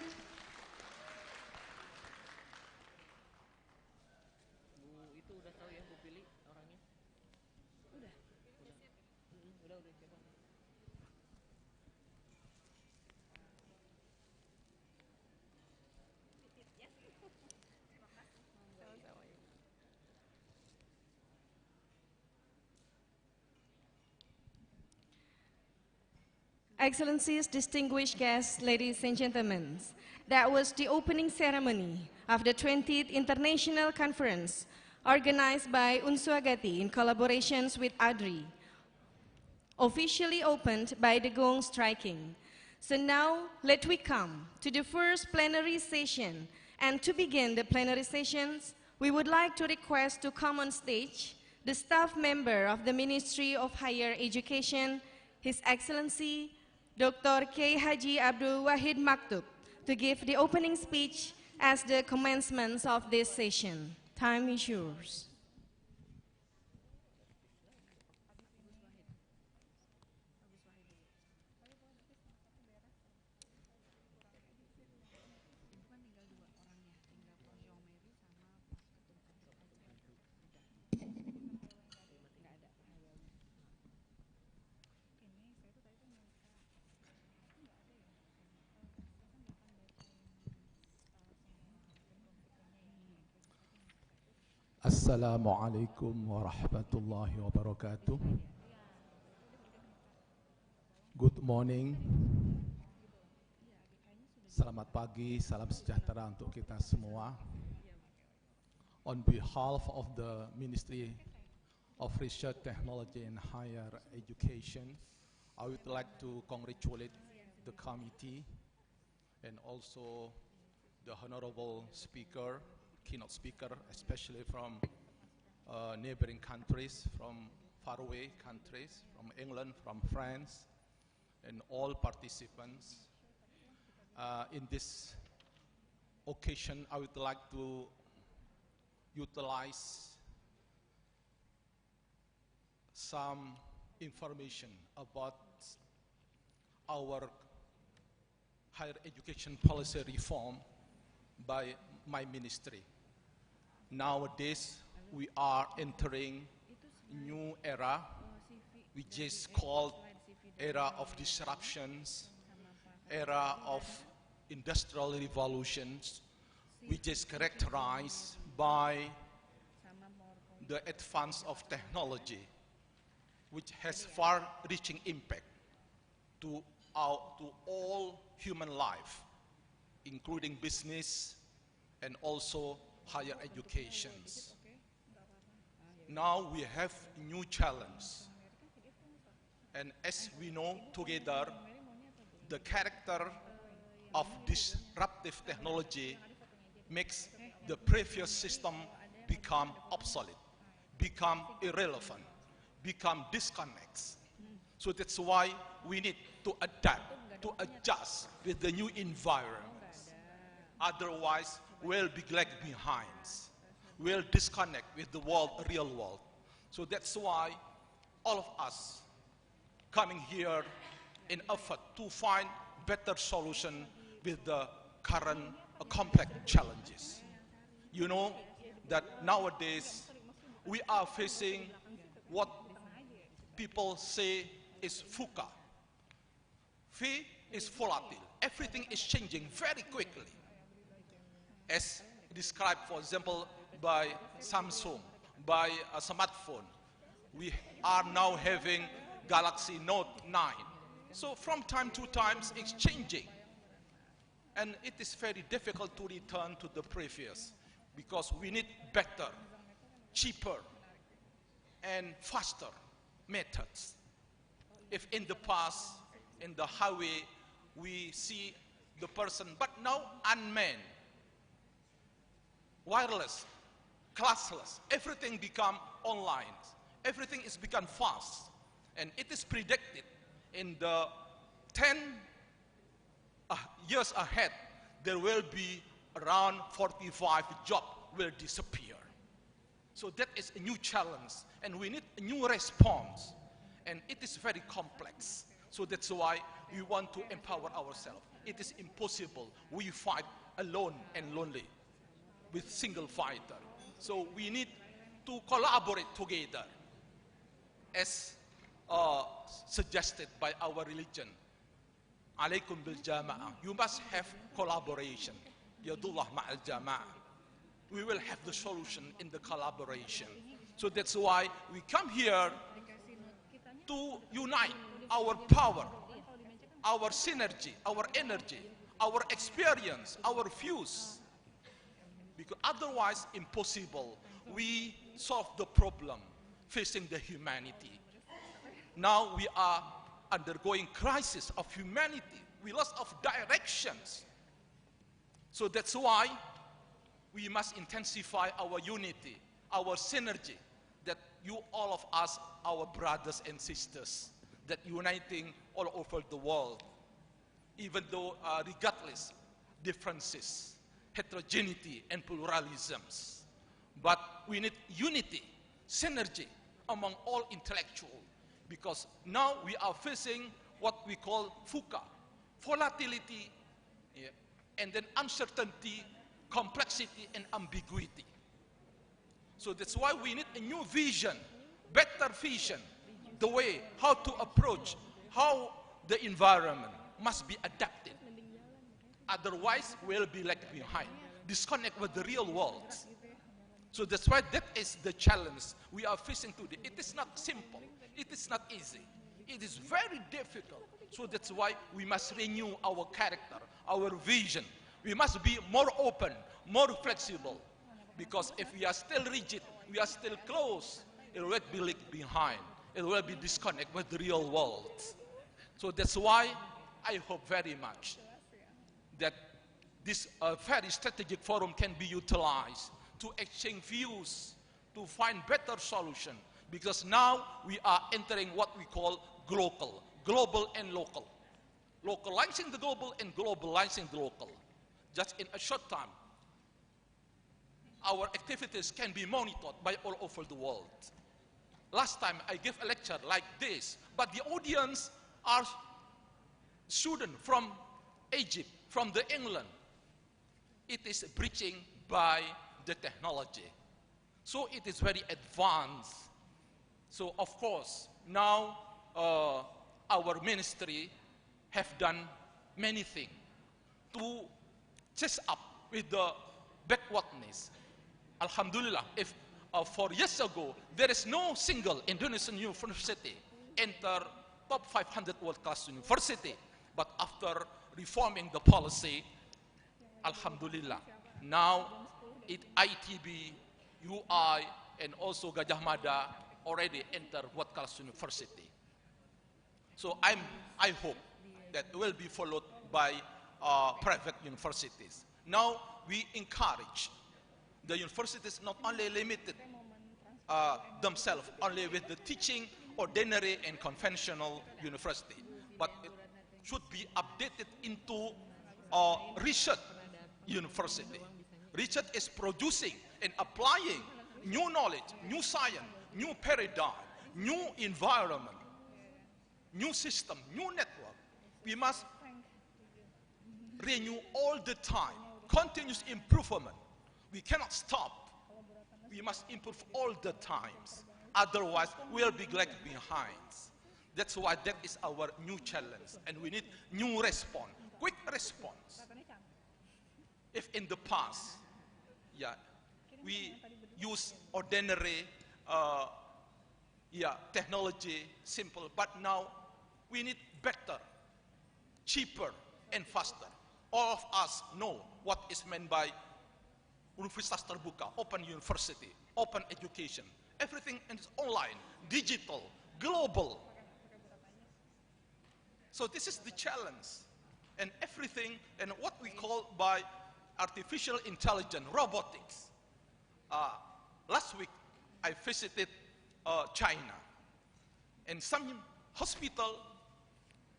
Excellencies, distinguished guests, ladies and gentlemen, that was the opening ceremony of the 20th International Conference organized by Unswagati in collaborations with ADRI, officially opened by the gong striking. So now, let we come to the first plenary session. And to begin the plenary sessions, we would like to request to come on stage the staff member of the Ministry of Higher Education, His Excellency, Dr. K. Haji Abdul Wahid Maktub, to give the opening speech as the commencement of this session. Time is yours. Assalamualaikum warahmatullahi wabarakatuh. Good morning. Selamat pagi, salam sejahtera untuk kita semua. On behalf of the Ministry of Research, Technology and Higher Education, I would like to congratulate the committee and also the honorable speaker, keynote speaker, especially from neighboring countries, from faraway countries, from England, from France, and all participants. In this occasion, I would like to utilize some information about our higher education policy reform by my ministry. Nowadays, we are entering a new era, which is called era of disruptions, era of industrial revolutions, which is characterized by the advance of technology, which has far-reaching impact to all human life, including business and also higher educations. Now we have new challenge, and as we know together, the character of disruptive technology makes the previous system become obsolete, become irrelevant, become disconnects. So that's why we need to adapt, to adjust with the new environment. Otherwise, we'll be lagged behind. We'll disconnect with the world, real world. So that's why all of us coming here in effort to find better solution with the current complex challenges. You know that nowadays we are facing what people say is VUCA. V is volatile. Everything is changing very quickly. As described, for example, by Samsung, by a smartphone. We are now having Galaxy Note 9. So from time to time, it's changing. And it is very difficult to return to the previous because we need better, cheaper, and faster methods. If in the past, in the highway, we see the person, but now unmanned, wireless, classless, everything become online. Everything is become fast. And it is predicted in the 10 years ahead, there will be around 45 jobs will disappear. So that is a new challenge, and we need a new response. And it is very complex. So that's why we want to empower ourselves. It is impossible. We fight alone and lonely with single fighter. So we need to collaborate together as suggested by our religion. Alaikum bil jama'ah. You must have collaboration. Yadullah ma'al jama'ah. We will have the solution in the collaboration. So that's why we come here to unite our power, our synergy, our energy, our experience, our views. Because otherwise, impossible. We solve the problem facing the humanity. Now we are undergoing crisis of humanity. We lost of directions. So that's why we must intensify our unity, our synergy, that you all of us, our brothers and sisters, that uniting all over the world, even though regardless differences, heterogeneity and pluralisms. But we need unity, synergy among all intellectuals, because now we are facing what we call VUCA, volatility, yeah, and then uncertainty, complexity, and ambiguity. So that's why we need a new vision, better vision, the way how to approach, how the environment must be adapted. Otherwise, we'll be left behind, disconnect with the real world. So that's why that is the challenge we are facing today. It is not simple. It is not easy. It is very difficult. So that's why we must renew our character, our vision. We must be more open, more flexible. Because if we are still rigid, we are still close, it will be left behind. It will be disconnect with the real world. So that's why I hope very much that this very strategic forum can be utilized to exchange views, to find better solution. Because now we are entering what we call global and local. Localizing the global and globalizing the local. Just in a short time, our activities can be monitored by all over the world. Last time I gave a lecture like this, but the audience are students from Egypt, from the England. It is bridging by the technology. So it is very advanced. So of course, now our ministry have done many things to chase up with the backwardness. Alhamdulillah, if 4 years ago, there is no single Indonesian university enter top 500 world-class university. But after reforming the policy, Alhamdulillah, now ITB, UI, and also Gajah Mada already enter world-class university. So I hope that will be followed by private universities. Now we encourage the universities not only limited themselves only with the teaching, ordinary and conventional university, but it should be updated into research university. Research is producing and applying new knowledge, new science, new paradigm, new environment, new system, new network. We must renew all the time, continuous improvement. We cannot stop. We must improve all the times. Otherwise, we'll be left behind. That's why that is our new challenge. And we need new response, quick response. If in the past, we use ordinary technology, simple, but now we need better, cheaper, and faster. all of us know what is meant by universitas terbuka, open university, open education. Everything is online, digital, global. So this is the challenge. And everything, and what we call by artificial intelligence, robotics. Last week, I visited China. In some hospital,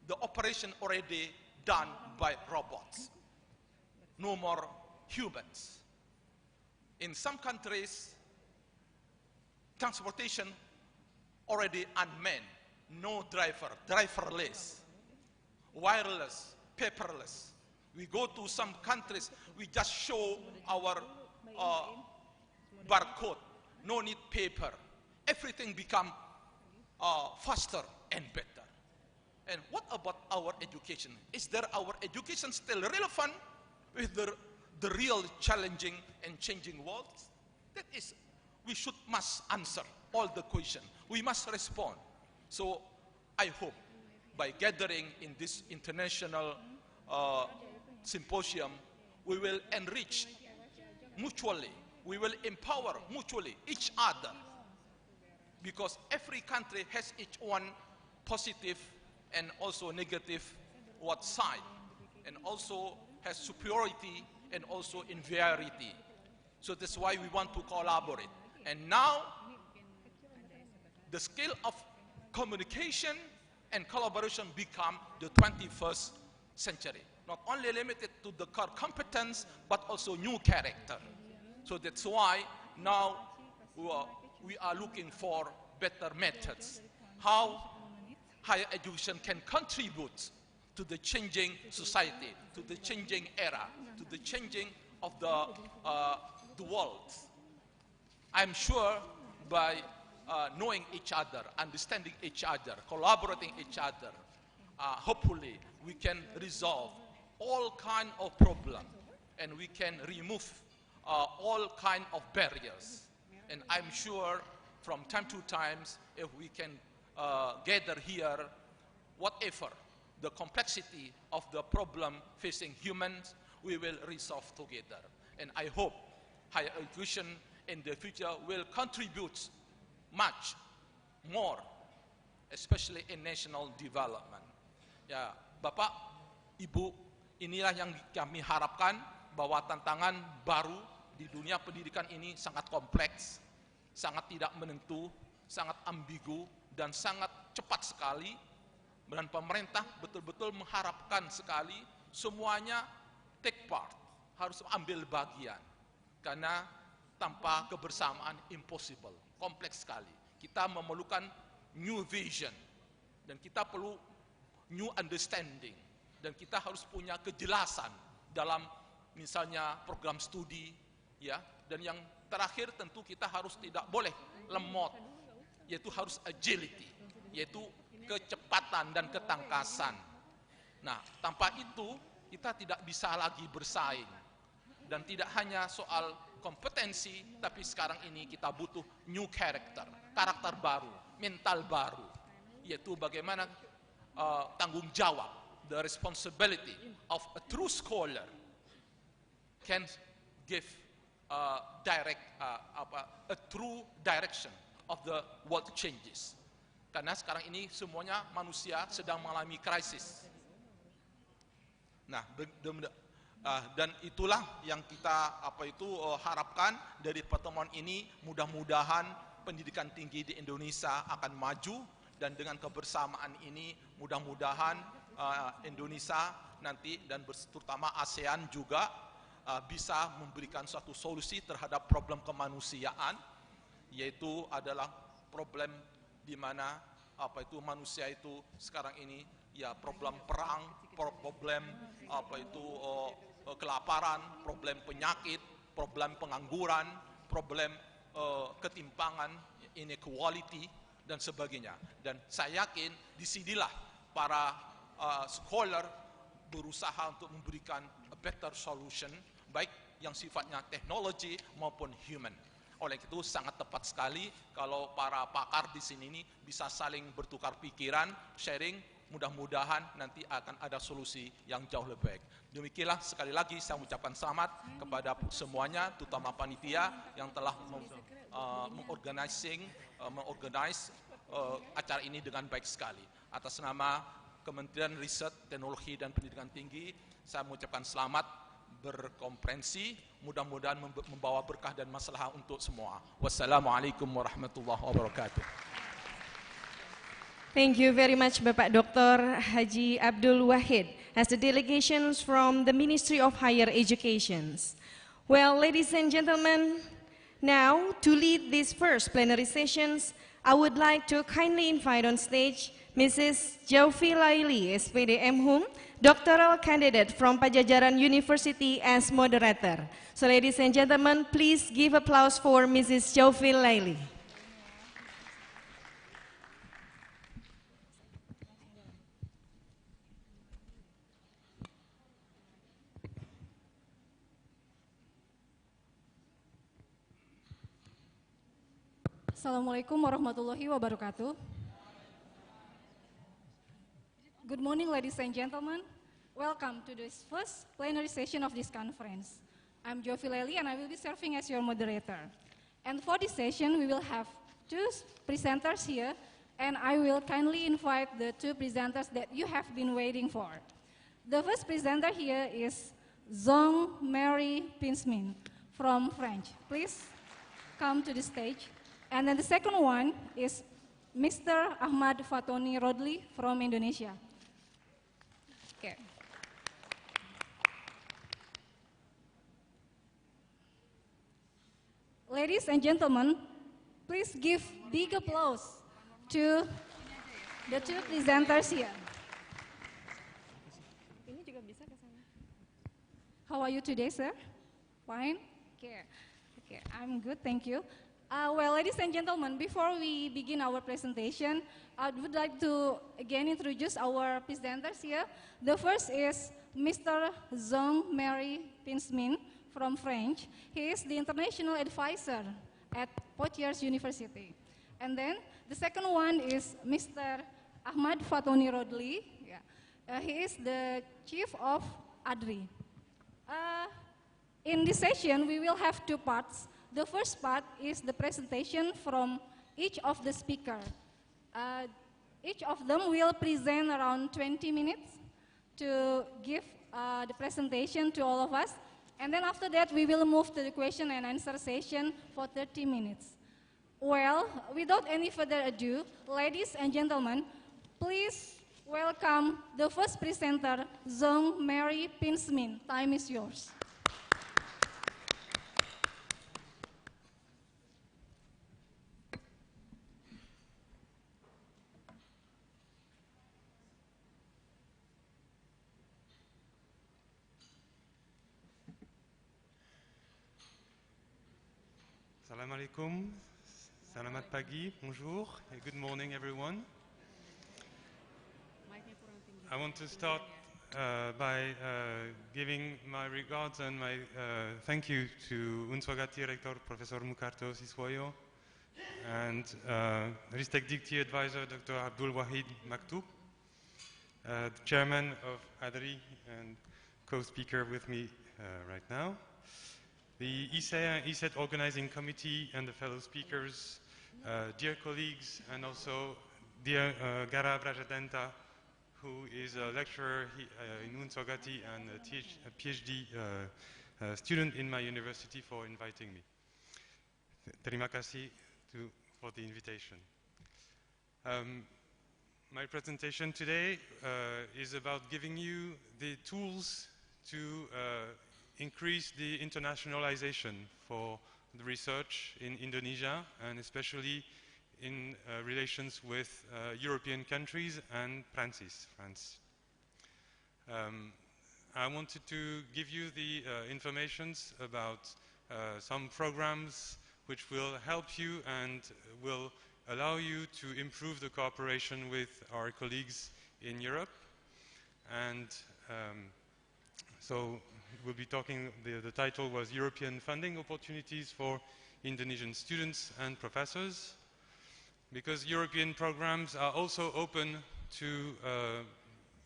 the operation already done by robots. No more humans. In some countries, transportation already unmanned. No driver, driverless, wireless, paperless. We go to some countries, we just show our barcode. No need paper. Everything become faster and better. And what about our education? Is there our education still relevant with the real challenging and changing world? That is, we must answer all the questions. We must respond. So I hope by gathering in this international symposium, we will enrich mutually. We will empower mutually each other. Because every country has its own positive and also negative side, and also has superiority and also inferiority. So that's why we want to collaborate. And now, the skill of communication and collaboration become the 21st century. Not only limited to the core competence, but also new character. So that's why now we are looking for better methods. How higher education can contribute to the changing society, to the changing era, to the changing of the world. I'm sure by knowing each other, understanding each other, collaborating each other, hopefully we can resolve all kind of problems, and we can remove all kind of barriers. And I'm sure from time to time, if we can gather here, whatever the complexity of the problem facing humans, we will resolve together. And I hope higher education in the future will contribute much more, especially in national development. Ya, Bapak, Ibu, inilah yang kami harapkan, bahwa tantangan baru di dunia pendidikan ini sangat kompleks, sangat tidak menentu, sangat ambigu, dan sangat cepat sekali. Dan pemerintah betul-betul mengharapkan sekali semuanya take part, harus ambil bagian. Karena tanpa kebersamaan impossible, kompleks sekali. Kita memerlukan new vision, dan kita perlu new understanding, dan kita harus punya kejelasan dalam misalnya program studi, ya. Dan yang terakhir tentu kita harus tidak boleh lemot, yaitu harus agility, yaitu kecepatan dan ketangkasan. Nah, tanpa itu kita tidak bisa lagi bersaing. Dan tidak hanya soal kompetensi, tapi sekarang ini kita butuh new character, karakter baru, mental baru, yaitu bagaimana tanggung jawab, the responsibility of a true scholar can give a true direction of the world changes. Karena sekarang ini semuanya manusia sedang mengalami krisis. Nah, dan itulah yang kita harapkan dari pertemuan ini. Mudah-mudahan pendidikan tinggi di Indonesia akan maju, dan dengan kebersamaan ini mudah-mudahan Indonesia nanti dan terutama ASEAN juga bisa memberikan suatu solusi terhadap problem kemanusiaan, yaitu adalah problem di mana manusia itu sekarang ini ya problem perang, problem kelaparan, problem penyakit, problem pengangguran, problem ketimpangan, inequality, dan sebagainya. Dan saya yakin disinilah para scholar berusaha untuk memberikan a better solution, baik yang sifatnya teknologi maupun human. Oleh itu sangat tepat sekali kalau para pakar di sini ini bisa saling bertukar pikiran, sharing, mudah-mudahan nanti akan ada solusi yang jauh lebih baik. Demikianlah sekali lagi saya mengucapkan selamat kepada semuanya, terutama panitia yang telah mengorganize acara ini dengan baik sekali. Atas nama Kementerian Riset, Teknologi dan Pendidikan Tinggi, saya mengucapkan selamat berkonferensi, mudah-mudahan membawa berkah dan masalah untuk semua. Wassalamualaikum warahmatullahi wabarakatuh. Thank you very much, Bapak Dr. Haji Abdul Wahid, as the delegations from the Ministry of Higher Education. Well, ladies and gentlemen, now to lead these first plenary sessions, I would like to kindly invite on stage Mrs. Jaufi Laili, SPD M.Hum, doctoral candidate from Pajajaran University as moderator. So ladies and gentlemen, please give applause for Mrs. Jaufi Laili. Assalamualaikum warahmatullahi wabarakatuh. Good morning, ladies and gentlemen. Welcome to this first plenary session of this conference. I'm Jovi Lely and I will be serving as your moderator. And for this session, we will have two presenters here and I will kindly invite the two presenters that you have been waiting for. The first presenter here is Zong Mary Pinsmin from French. Please come to the stage. And then the second one is Mr. Ahmad Fatoni Rodli from Indonesia. Okay. Ladies and gentlemen, please give big applause to the two presenters here. How are you today, sir? Fine? Okay, I'm good, thank you. Well, ladies and gentlemen, before we begin our presentation, I would like to again introduce our presenters here. The first is Mr. Zong Mary Pinsmin from French. He is the international advisor at Poitiers University. And then the second one is Mr. Ahmad Fatoni Rodli. Yeah. He is the chief of ADRI. In this session, we will have two parts. The first part is the presentation from each of the speakers. Each of them will present around 20 minutes to give the presentation to all of us. And then after that, we will move to the question and answer session for 30 minutes. Well, without any further ado, ladies and gentlemen, please welcome the first presenter, Zong Mary Pinsmin. Time is yours. Assalamu alaikum, selamat pagi, bonjour, and good morning everyone. I want to start by giving my regards and my thank you to Unswagati Rector Professor Mukarto Siswayo and Ristek Dikti Advisor Dr. Abdul Wahid Maktoub, the Chairman of ADRI and co-speaker with me right now. The ESET Organizing Committee and the fellow speakers, dear colleagues, and also dear Gara Brajadenta, who is a lecturer in Unswagati and a PhD student in my university, for inviting me. Terima kasih for the invitation. My presentation today is about giving you the tools to increase the internationalization for the research in Indonesia, and especially in relations with European countries and France. I wanted to give you the informations about some programs which will help you and will allow you to improve the cooperation with our colleagues in Europe. And so we'll be talking, the title was European Funding Opportunities for Indonesian Students and Professors, because European programs are also open to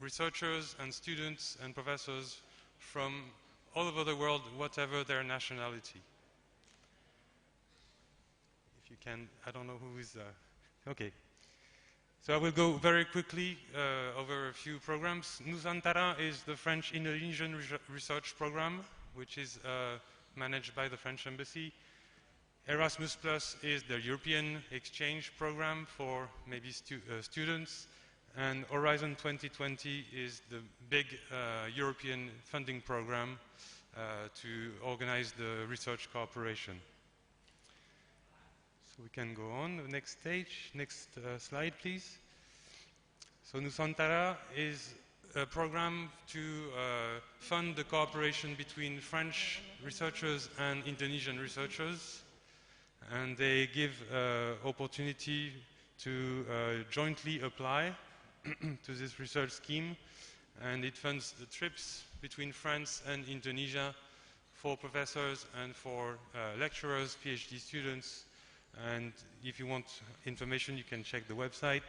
researchers and students and professors from all over the world, whatever their nationality. If you can, I don't know who is, okay. So I will go very quickly over a few programs. Nusantara is the French-Indonesian research program, which is managed by the French Embassy. Erasmus Plus is the European exchange program for maybe students. And Horizon 2020 is the big European funding program to organize the research cooperation. So we can go on the next stage. Next slide, please. So Nusantara is a program to fund the cooperation between French researchers and Indonesian researchers. And they give opportunity to jointly apply to this research scheme. And it funds the trips between France and Indonesia for professors and for lecturers, PhD students. And if you want information, you can check the website.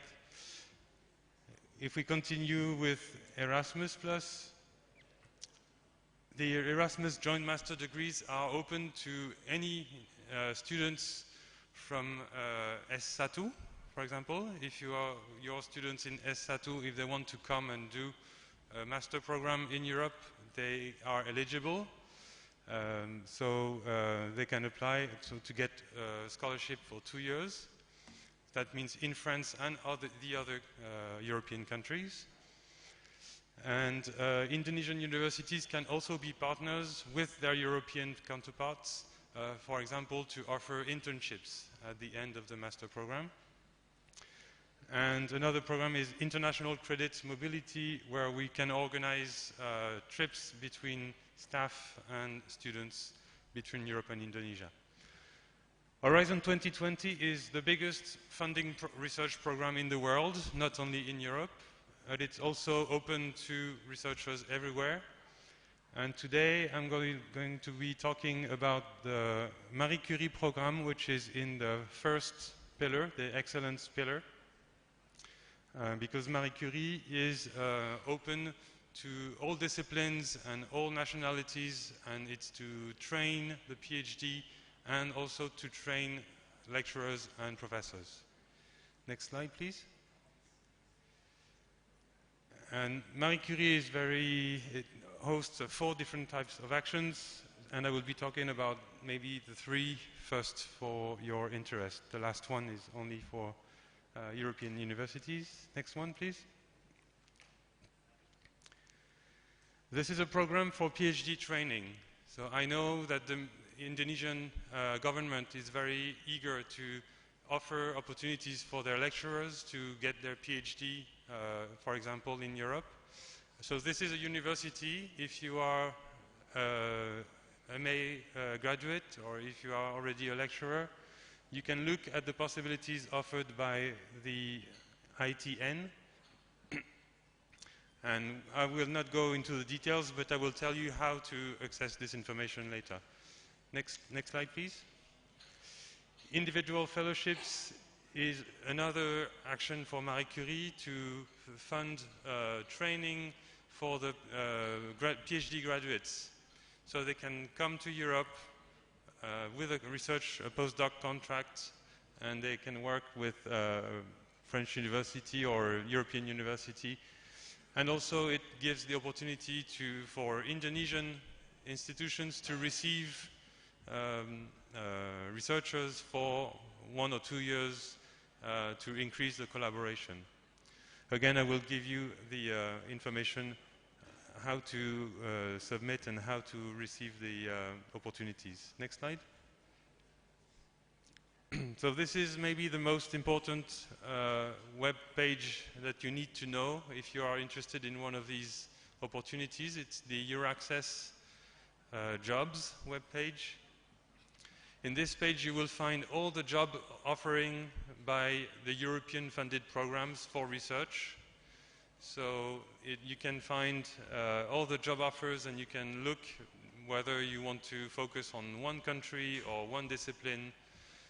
If we continue with Erasmus Plus, the Erasmus Joint Master Degrees are open to any students from S1, for example. If you are your students in S1, if they want to come and do a master program in Europe, they are eligible. So they can apply to get a scholarship for 2 years. That means in France and the other European countries. And Indonesian universities can also be partners with their European counterparts, for example, to offer internships at the end of the master program. And another program is International Credit Mobility, where we can organize trips between staff and students between Europe and Indonesia. Horizon 2020 is the biggest funding research program in the world, not only in Europe, but it's also open to researchers everywhere. And today I'm going to be talking about the Marie Curie program, which is in the first pillar, the excellence pillar. Because Marie Curie is open to all disciplines and all nationalities, and it's to train the PhD and also to train lecturers and professors. Next slide, please. And Marie Curie it hosts 4 different types of actions, and I will be talking about maybe the 3 first for your interest. The last one is only for European universities. Next one, please. This is a program for PhD training. So I know that the Indonesian government is very eager to offer opportunities for their lecturers to get their PhD, for example, in Europe. So this is a university. If you are a MA graduate, or if you are already a lecturer, you can look at the possibilities offered by the ITN. And I will not go into the details, but I will tell you how to access this information later. Next slide, please. Individual fellowships is another action for Marie Curie to fund training for the PhD graduates. So they can come to Europe with a postdoc contract, and they can work with French university or European university. And also it gives the opportunity for Indonesian institutions to receive researchers for 1 or 2 years to increase the collaboration. Again, I will give you the information how to submit and how to receive the opportunities. Next slide. So this is maybe the most important web page that you need to know if you are interested in one of these opportunities. It's the Euraccess jobs web page. In this page you will find all the job offering by the European funded programs for research. So you can find all the job offers, and you can look whether you want to focus on one country or one discipline.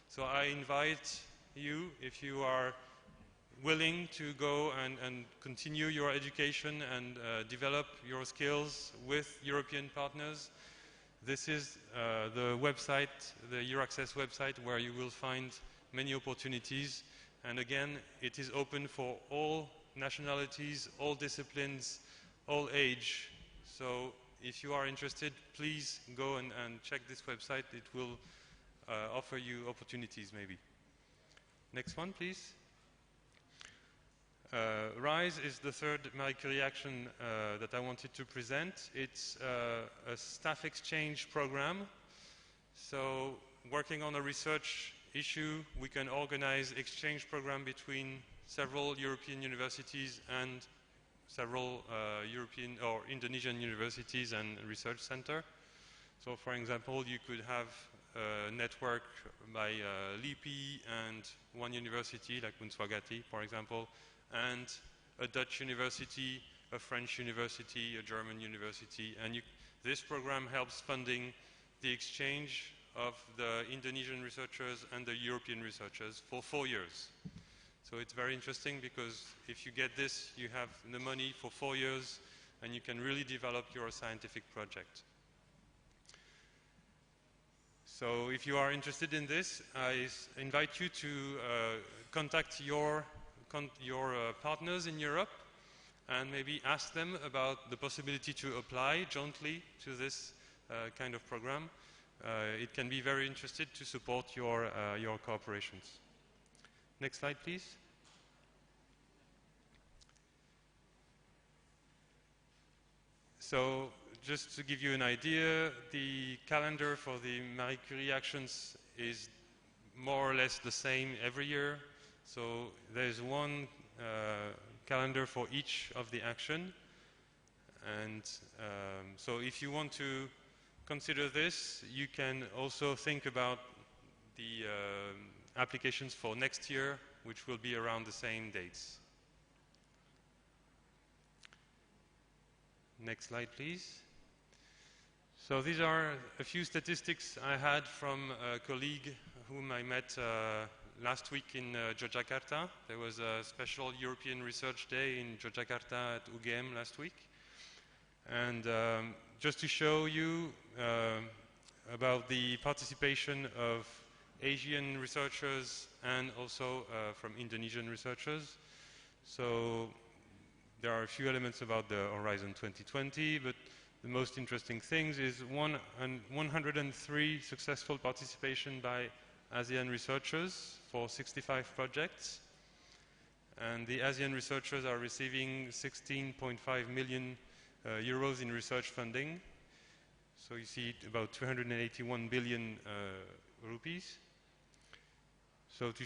So I invite you, if you are willing to go and continue your education and develop your skills with European partners, this is the website, the Euraccess website, where you will find many opportunities. And again, it is open for all nationalities, all disciplines, all age. So if you are interested, please go and check this website. It will offer you opportunities maybe. Next one, please. RISE is the third Marie Curie action that I wanted to present. It's a staff exchange program. So working on a research issue, we can organize exchange program between several European universities and several European or Indonesian universities and research center. So for example, you could have a network by LIPI and one university like Unswagati, for example, and a Dutch university, a French university, a German university. And this program helps funding the exchange of the Indonesian researchers and the European researchers for 4 years. So it's very interesting because if you get this, you have the money for 4 years and you can really develop your scientific project. So if you are interested in this, I invite you to contact your partners in Europe and maybe ask them about the possibility to apply jointly to this kind of program. It can be very interested to support your cooperations. Next slide, please. So just to give you an idea, the calendar for the Marie Curie actions is more or less the same every year. So there's one calendar for each of the action. And so if you want to consider this, you can also think about the applications for next year, which will be around the same dates. Next slide, please. So these are a few statistics I had from a colleague whom I met last week in Yogyakarta. There was a special European Research Day in Yogyakarta at UGM last week. And just to show you about the participation of Asian researchers and also from Indonesian researchers. So there are a few elements about the Horizon 2020, but the most interesting things is 103 successful participation by ASEAN researchers for 65 projects. And the ASEAN researchers are receiving 16.5 million euros in research funding. So you see about 281 billion rupees. So to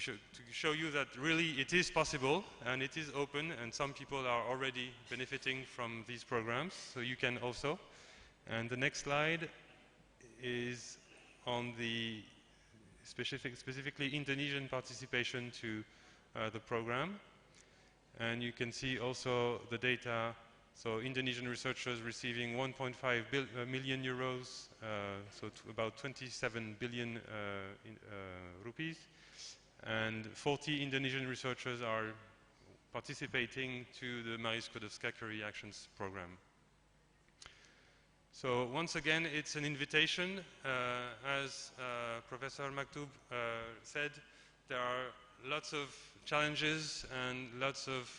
show you that really it is possible and it is open and some people are already benefiting from these programs, so you can also. And the next slide is on the specifically Indonesian participation to the program. And you can see also the data. So Indonesian researchers receiving 1.5 million euros, so about 27 billion rupees. And 40 Indonesian researchers are participating to the Marie Skłodowska-Curie Actions program. So once again, it's an invitation. As Professor Maktoub said, there are lots of challenges and lots of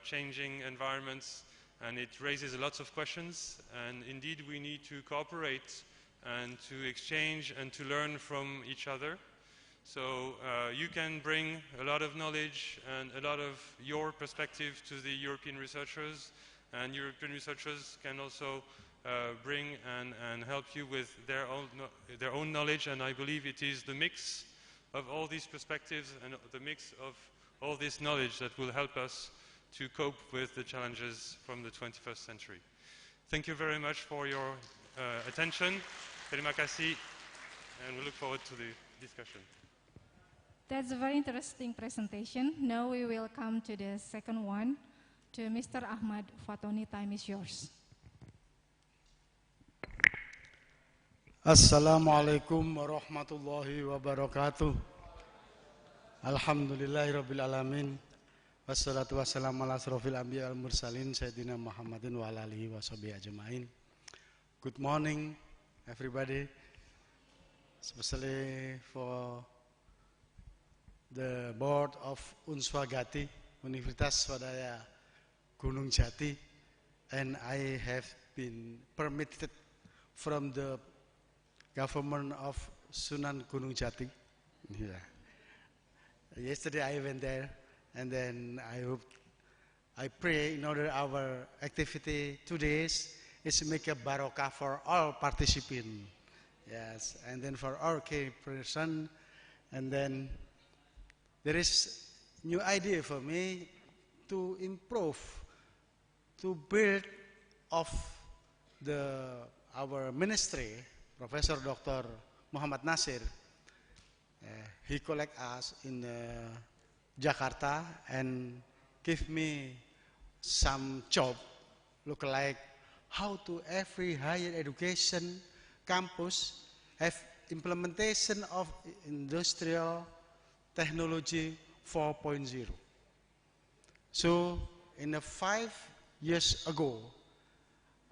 changing environments, and it raises lots of questions. And indeed, we need to cooperate and to exchange and to learn from each other. So you can bring a lot of knowledge and a lot of your perspective to the European researchers, and European researchers can also bring and help you with their own knowledge. And I believe it is the mix of all these perspectives and the mix of all this knowledge that will help us to cope with the challenges from the 21st century. Thank you very much for your attention. Terima kasih, and we look forward to the discussion. That's a very interesting presentation. Now we will come to the second one, to Mr. Ahmad Fatoni. Time is yours. Assalamualaikum warahmatullahi wabarakatuh. Alhamdulillahirabbil alamin. Wassalatu wassalamu ala asrofil anbiya wal mursalin Sayyidina Muhammadin wa ala alihi wa sahbihi ajma'in. Good morning everybody, especially for the board of Unswagati, Universitas Swadaya Gunung Jati, and I have been permitted from the government of Sunan Gunung Jati. Yeah. Yesterday I went there, and then I pray in order our activity 2 days is to make a barakah for all participants. Yes, and then for our key person, and then there is new idea for me to improve, to build of our ministry, Professor Dr. Muhammad Nasir. He collect us in Jakarta and give me some job, look like how to every higher education campus have implementation of industrial technology 4.0. So in 5 years ago,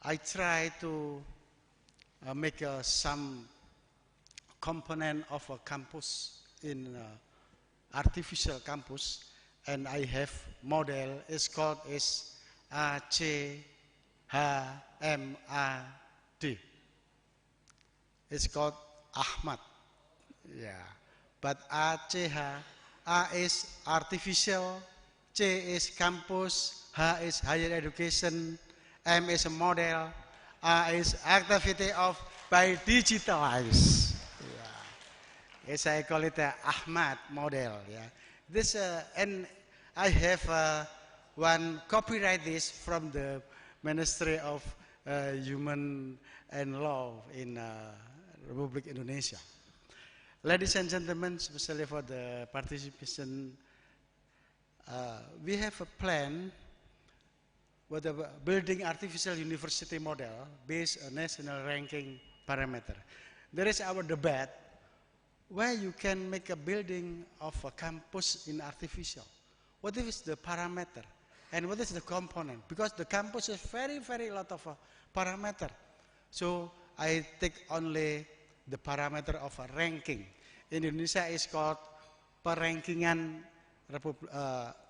I tried to make some component of a campus in artificial campus, and I have model. It's called ACHMAD. It's called Ahmad. Yeah, but ACH, A is artificial, C is campus, H is higher education, M is a model, A is activity of by digitalize. Yeah. As I call it Ahmad model. Yeah. This and I have one copyright this from the Ministry of Human and Law in Republic Indonesia. Ladies and gentlemen, especially for the participation, we have a plan with a building artificial university model based on national ranking parameter. There is our debate where you can make a building of a campus in artificial. What is the parameter and what is the component? Because the campus is very lot of parameter. So I take only the parameter of a ranking. In Indonesia is called perankingan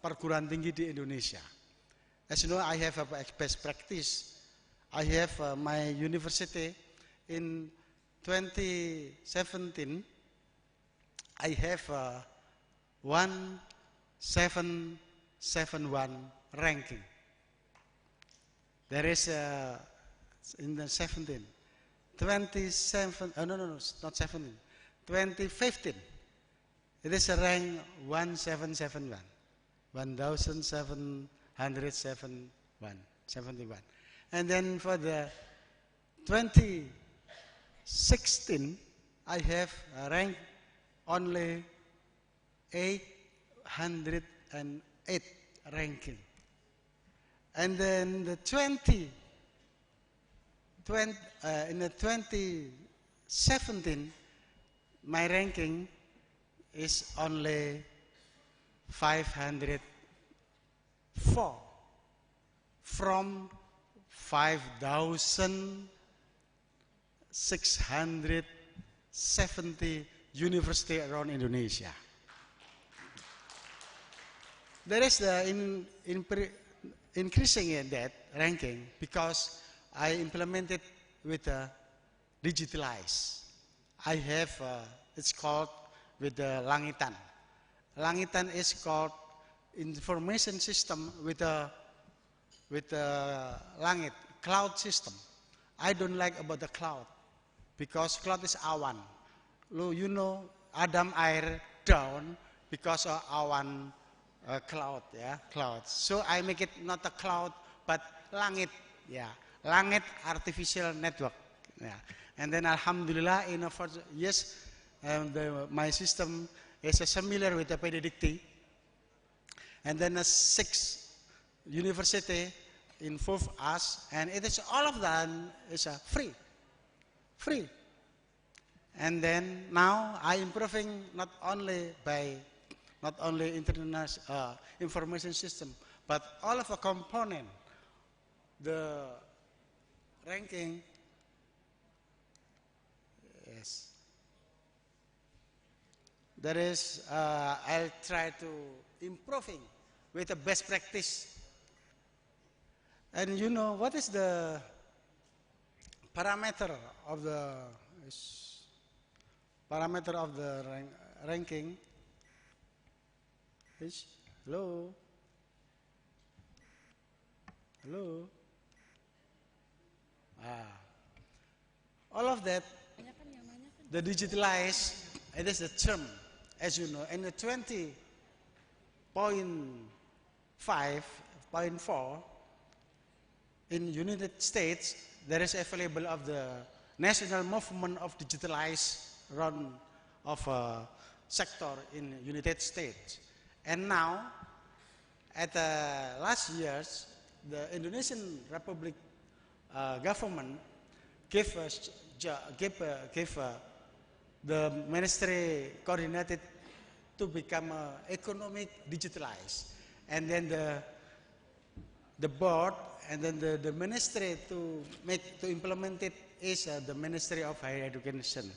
perguruan tinggi di Indonesia. As you know, I have a best practice. I have my university in 2017. I have 1771 ranking. There is in the 17, 27, no, not 17, 2015. It is a rank 1771, 1771. And then for the 2016, I have a rank only 808 ranking. And then the in the 2017, my ranking is only 504 from 5,670 university around Indonesia. There is the increasing in that ranking because I implemented with digitalize. I have it's called with the Langitan. Langitan is called information system with the Langit cloud system. I don't like about the cloud because cloud is awan. You know, Adam air down because of awan cloud, yeah, cloud. So I make it not a cloud but langit, yeah, langit artificial network, yeah. And then Alhamdulillah in a 4 years, my system is similar with the pedidicty. And then 6 university involve us, and it is all of them is free. And then now I improving not only by not only internet information system, but all of the component, the ranking, yes. That is, I'll try to improving with the best practice. And you know, what is the parameter of the ranking? Hello? Hello? All of that, the digitalized, it is the term, as you know, and the 20.5.4 in United States, there is available of the national movement of digitalized run of a sector in United States. And now, at last year's, the Indonesian Republic government gave the ministry coordinated to become economic digitalized, and then the board and then the ministry to implement it is the Ministry of Higher Education.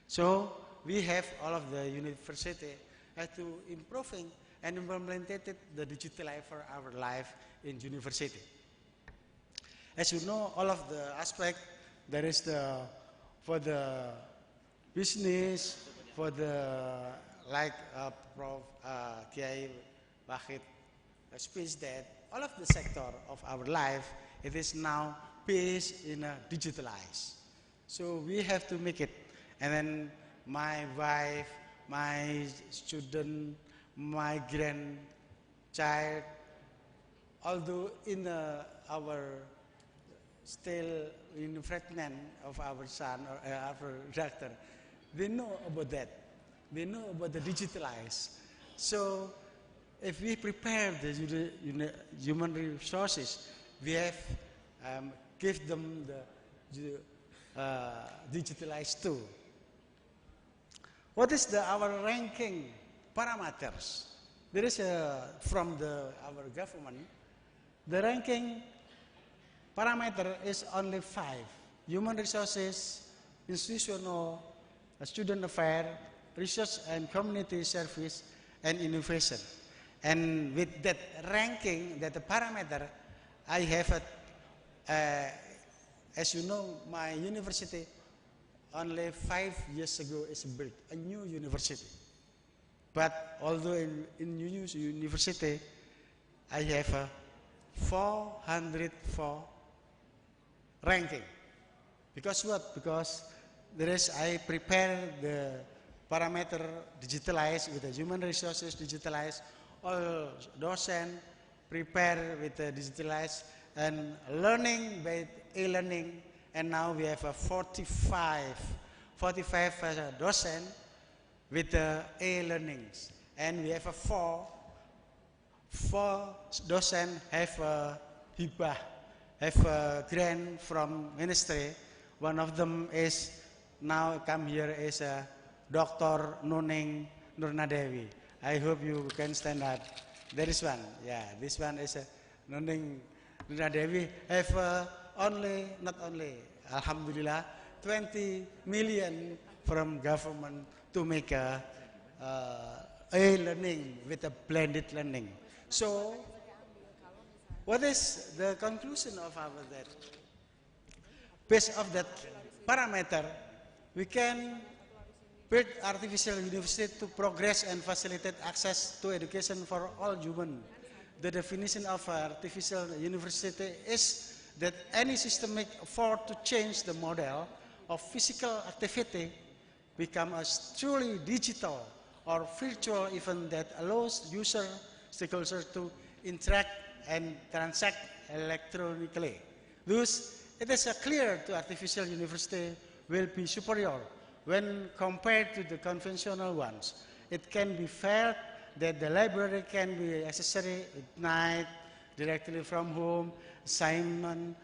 So we have all of the university have to improving and implemented the digitalize for our life in university. As you know, all of the aspect, there is for the business, for the like Prof. Kiai Wahid speech that all of the sector of our life, it is now based in a digitalized. So we have to make it. And then my wife, my student, my grandchild, although in our still in pregnant of our son or our doctor, they know about that. They know about the digitalized. So if we prepare the human resources, we have give them the digitalized too. What is our ranking parameters? There is from our government, the ranking parameter is only 5: human resources, institutional, student affairs, research and community service, and innovation. And with that ranking, that parameter, I have as you know, my university only 5 years ago is built, a new university. But although in new university, I have 404 ranking. Because what? Because I prepare the parameter digitalized with the human resources digitalized, all docent prepare with the digitalized, and learning by e-learning, and now we have a 45 docent with the e-learnings, and we have a four docent have a hibah, have a grant from ministry. One of them is now come here is Dr. Nuning Nurnadewi. I hope you can stand up. There is one. Yeah, this one is Nuning Nurnadewi. Have not only, alhamdulillah, 20 million from government to make e-learning with a blended learning. So, what is the conclusion of that? Based on that parameter, we can build artificial university to progress and facilitate access to education for all human. The definition of artificial university is that any systemic effort to change the model of physical activity become a truly digital or virtual event that allows stakeholders to interact and transact electronically. Thus, it is clear to artificial university will be superior when compared to the conventional ones. It can be felt that the library can be accessible at night, directly from home, assignments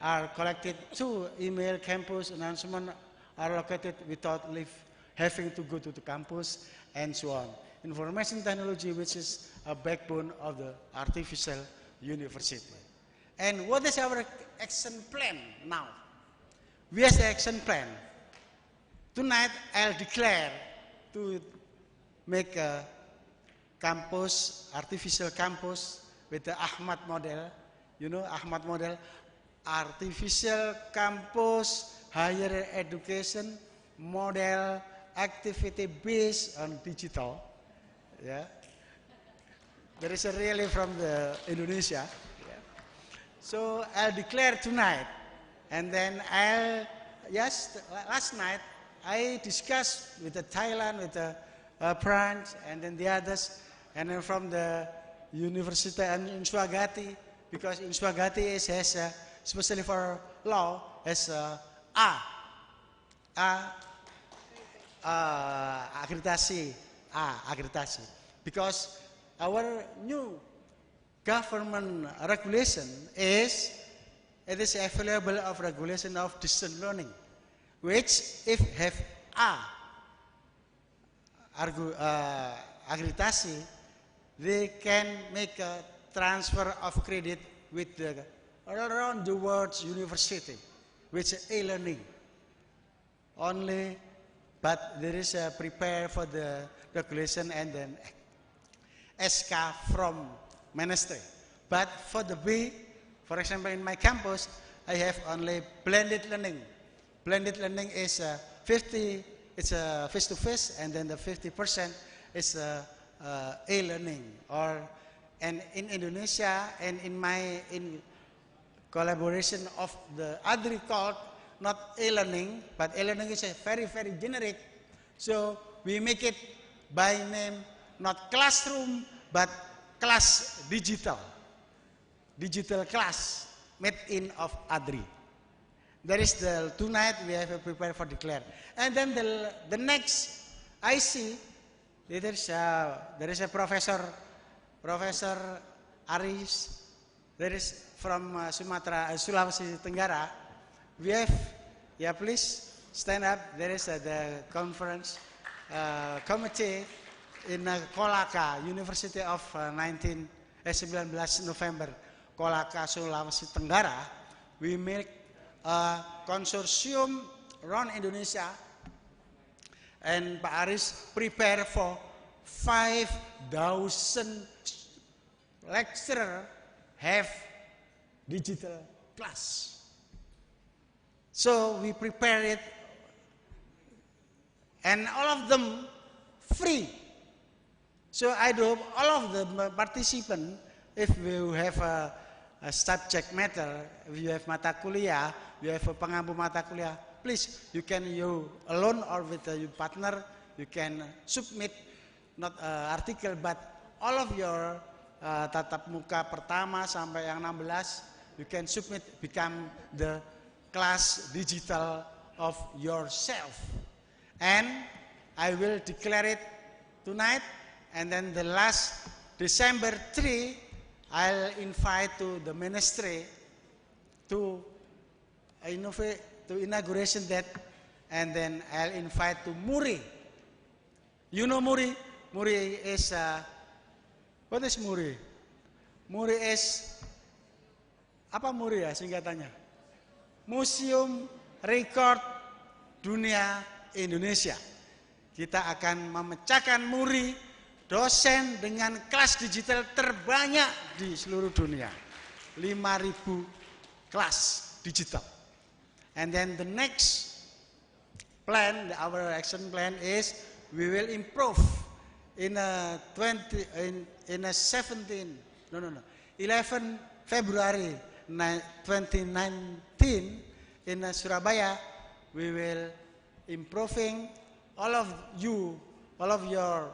are collected to email, campus announcements are located without having to go to the campus, and so on. information technology, which is a backbone of the artificial university. And what is our action plan now? We have the action plan. Tonight, I'll declare to make a campus, artificial campus with the Ahmad model. You know Ahmad model? Artificial campus, higher education, model, activity based on digital. Yeah. There is a really from the Indonesia. Yeah. So I'll declare tonight. And then last night, I discussed with the Thailand, with the France, and then the others, and then from the University in Swagati, because in Swagati has especially for law, has accreditation, because our new government regulation is available of regulation of distance learning, which if have accreditation, they can make a transfer of credit with the around the world university, which is e-learning only, but there is a prepare for the regulation and then SK from ministry. But for the B, for example, in my campus, I have only blended learning. Blended learning is 50, it's a face-to-face, and then the 50% is e-learning. And in Indonesia, and in collaboration of the ADRI called not e-learning, but e-learning is a very, very generic. So we make it by name, not classroom, but class digital. Digital class made in of ADRI. That is the tonight we have prepared for declare. And then the next I see there is a professor Aris. There is from Sumatera, Sulawesi Tenggara. We have, please stand up. There is the conference committee in Kolaka, University of 19 November, Kolaka, Sulawesi Tenggara. We make a consortium around Indonesia, and Pak Aris prepare for 5,000 lecturer have digital class. So we prepare it, and all of them free. So I do all of the participants, if you have a subject matter, if you have mata kuliah, you have a pengampu mata kuliah, please, you can you alone or with your partner, you can submit not article, but all of your tatap muka pertama sampai yang 16, you can submit, become the class digital of yourself. And I will declare it tonight, and then the last December 3, I'll invite to the ministry to inauguration that, and then I'll invite to Muri. You know Muri? Muri is what is Muri? Muri is apa Muri ya singkatannya? Museum Rekor Dunia Indonesia. Kita akan memecahkan Muri, dosen dengan kelas digital terbanyak di seluruh dunia. 5.000 kelas digital. And then the next plan, our action plan is we will improve in 11 February 2019 in Surabaya. We will improving all of your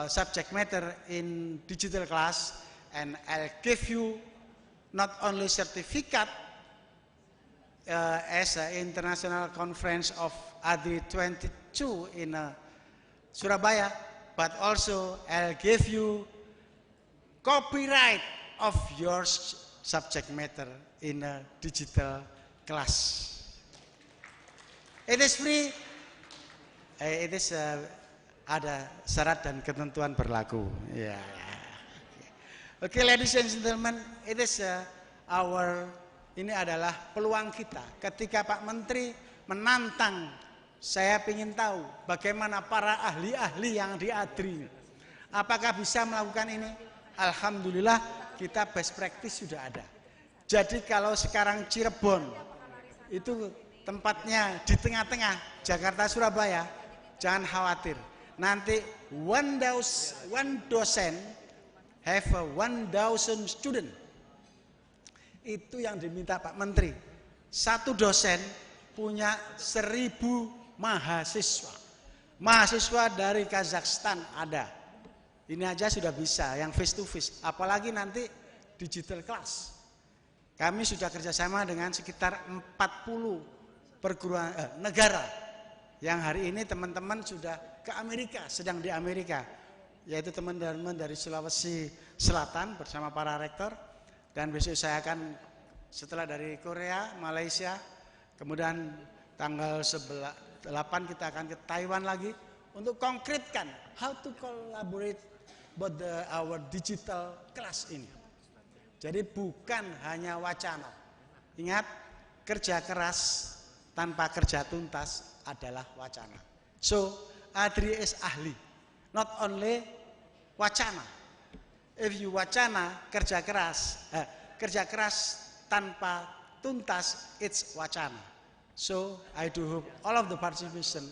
subject matter in digital class, and I'll give you not only certificate as an international conference of ADRI 22 in Surabaya, but also I'll give you copyright of your subject matter in a digital class. It is free. It is ada syarat dan ketentuan berlaku. Ya. Oke, ladies and gentlemen, it is ini adalah peluang kita ketika Pak Menteri menantang. Saya ingin tahu bagaimana para ahli-ahli yang di ADRI, apakah bisa melakukan ini? Alhamdulillah kita best practice sudah ada. Jadi kalau sekarang Cirebon itu tempatnya di tengah-tengah Jakarta Surabaya, jangan khawatir. Nanti one dosen have 1,000 student. Itu yang diminta Pak Menteri. Satu dosen punya 1.000 mahasiswa. Mahasiswa dari Kazakhstan ada. Ini aja sudah bisa, yang face to face. Apalagi nanti digital class. Kami sudah kerjasama dengan sekitar 40 perguruan negara. Yang hari ini teman-teman sudah ke Amerika, sedang di Amerika. Yaitu teman-teman dari Sulawesi Selatan bersama para rektor. Dan besok saya akan setelah dari Korea, Malaysia, kemudian tanggal 8 kita akan ke Taiwan lagi untuk konkretkan how to collaborate about our digital class ini. Jadi bukan hanya wacana. Ingat, kerja keras tanpa kerja tuntas adalah wacana. So, ADRI is ahli, not only wacana. If you wacana, kerja keras tanpa tuntas, it's wacana. So, I do hope all of the participant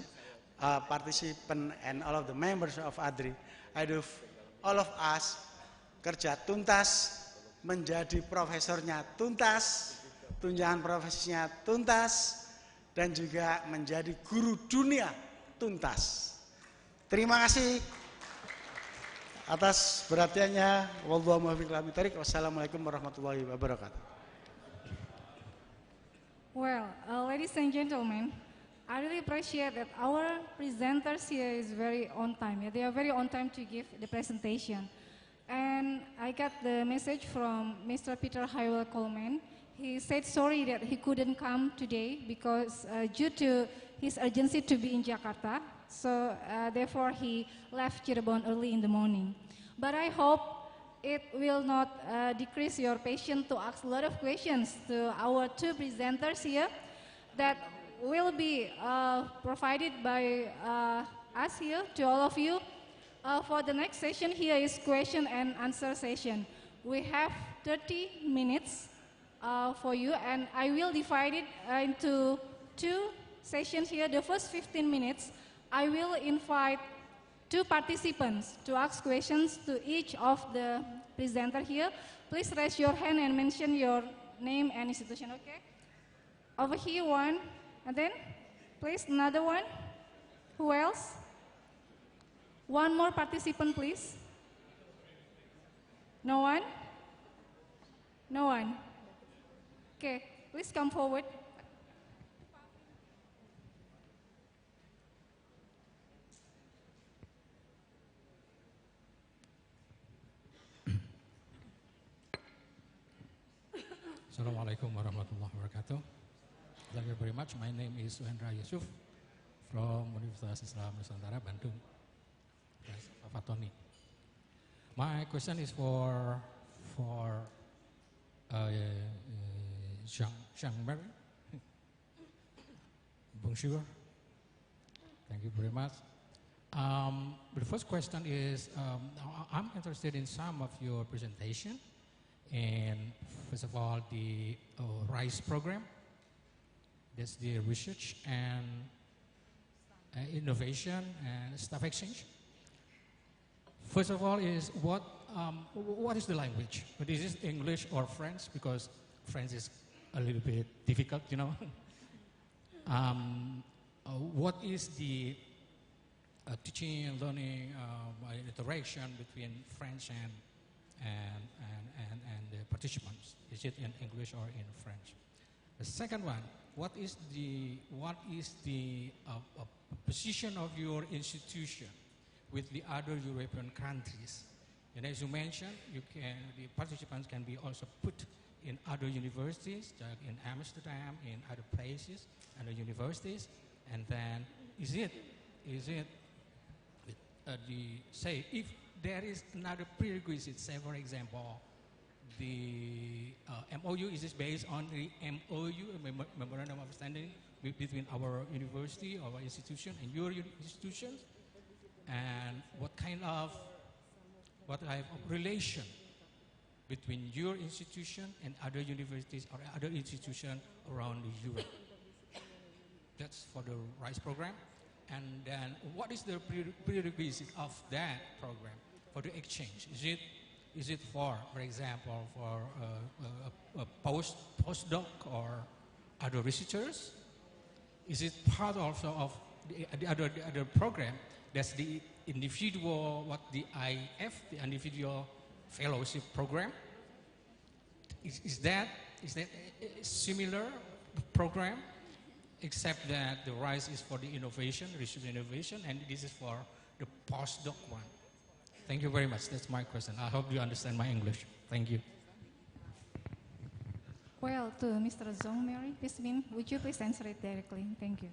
and all of the members of ADRI, I do all of us kerja tuntas, menjadi profesornya tuntas, tunjangan profesinya tuntas, dan juga menjadi guru dunia tuntas. Terima kasih atas perhatiannya. Wassalamualaikum warahmatullahi wabarakatuh. Well, ladies and gentlemen, I really appreciate that our presenters here is very on time. Yeah, they are very on time to give the presentation. And I got the message from Mr. Peter Hywel Coleman. He said sorry that he couldn't come today because due to his urgency to be in Jakarta, so therefore he left Cirebon early in the morning. But I hope it will not decrease your patience to ask a lot of questions to our two presenters here that will be provided by us here to all of you. For the next session here is question and answer session. We have 30 minutes for you, and I will divide it into two sessions here. The first 15 minutes, I will invite two participants to ask questions to each of the presenter here. Please raise your hand and mention your name and institution, okay? Over here one, and then please another one. Who else? One more participant, please. No one? No one? Okay, please come forward. Assalamualaikum warahmatullahi wabarakatuh. Thank you very much. My name is Suhendra Yusuf from Universitas Islam Nusantara, Bandung. Fatoni. My question is for Jean-Marie. Bonjour. Thank you very much. The first question is, I'm interested in some of your presentation. And first of all, the RISE program. That's the research and innovation and staff exchange. First of all, is what is the language? Is this English or French? Because French is a little bit difficult, you know. What is the teaching and learning interaction between French and the participants? Is it in English or in French? The second one, what is the position of your institution with the other European countries? And as you mentioned, the participants can be also put in other universities, like in Amsterdam, in other places, other universities. And then, is it with say if there is another prerequisite, say for example, the MOU is based on the MOU, Memorandum of Understanding between our university, our institution, and your institutions, and what type of relation between your institution and other universities or other institutions around Europe. That's for the RISE program. And then what is the prerequisite of that program for the exchange? Is it for example, for a postdoc or other researchers? Is it part also of the other program? That's the individual, the IF, the individual fellowship program. Is that a similar program, except that the RISE is for the innovation, research innovation, and this is for the postdoc one? Thank you very much. That's my question. I hope you understand my English. Thank you. Well, to Mr. Zong Mary Pismin, would you please answer it directly? Thank you.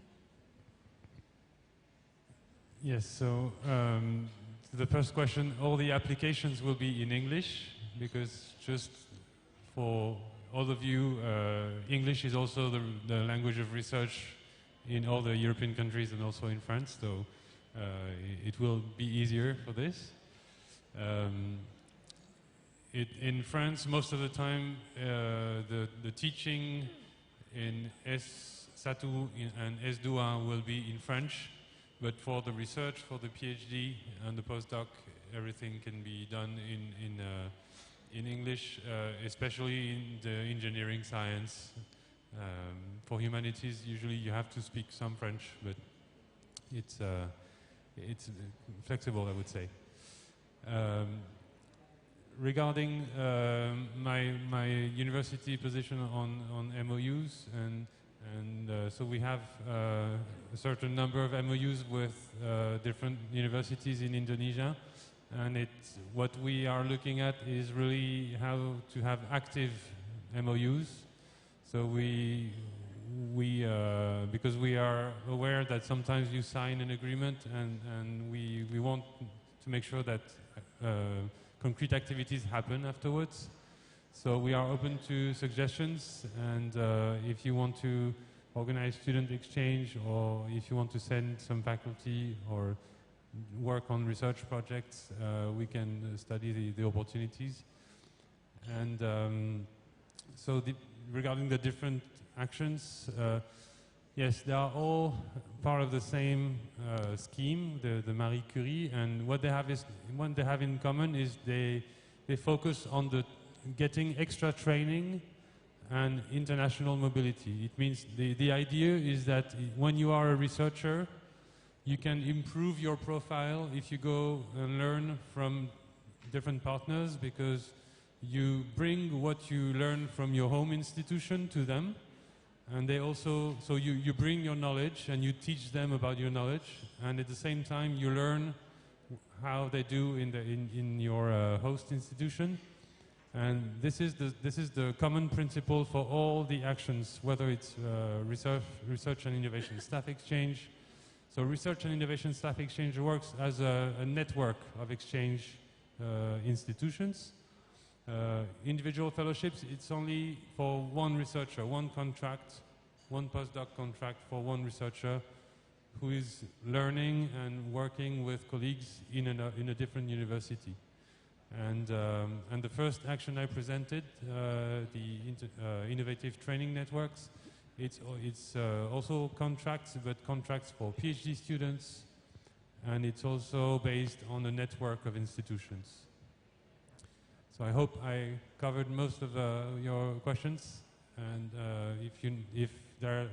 Yes, so the first question, all the applications will be in English, because just for all of you, English is also the language of research in all the European countries and also in France, so it will be easier for this. In France, most of the time, the teaching in S1 and S2 will be in French, but for the research, for the PhD and the postdoc, everything can be done in English, especially in the engineering science. For humanities, usually you have to speak some French, but it's flexible, I would say. Regarding my university position on MOUs, so we have a certain number of MOUs with different universities in Indonesia, and what we are looking at is really how to have active MOUs. So because we are aware that sometimes you sign an agreement and we want to make sure that concrete activities happen afterwards. So we are open to suggestions, and if you want to organize student exchange, or if you want to send some faculty or work on research projects, we can study the opportunities. And so regarding the different actions, yes, they are all part of the same scheme, the Marie Curie, and what they have in common is they focus on getting extra training and international mobility. It means the idea is that when you are a researcher, you can improve your profile if you go and learn from different partners, because you bring what you learn from your home institution to them. And they also, so you bring your knowledge and you teach them about your knowledge, and at the same time you learn how they do in your host institution. And this is the common principle for all the actions, whether it's research and innovation staff exchange. So research and innovation staff exchange works as a network of exchange institutions. Individual fellowships, it's only for one researcher, one contract, one postdoc contract for one researcher who is learning and working with colleagues in a different university. And the first action I presented, the innovative training networks, it's also contracts, but contracts for PhD students, and it's also based on a network of institutions. So I hope I covered most of your questions, and if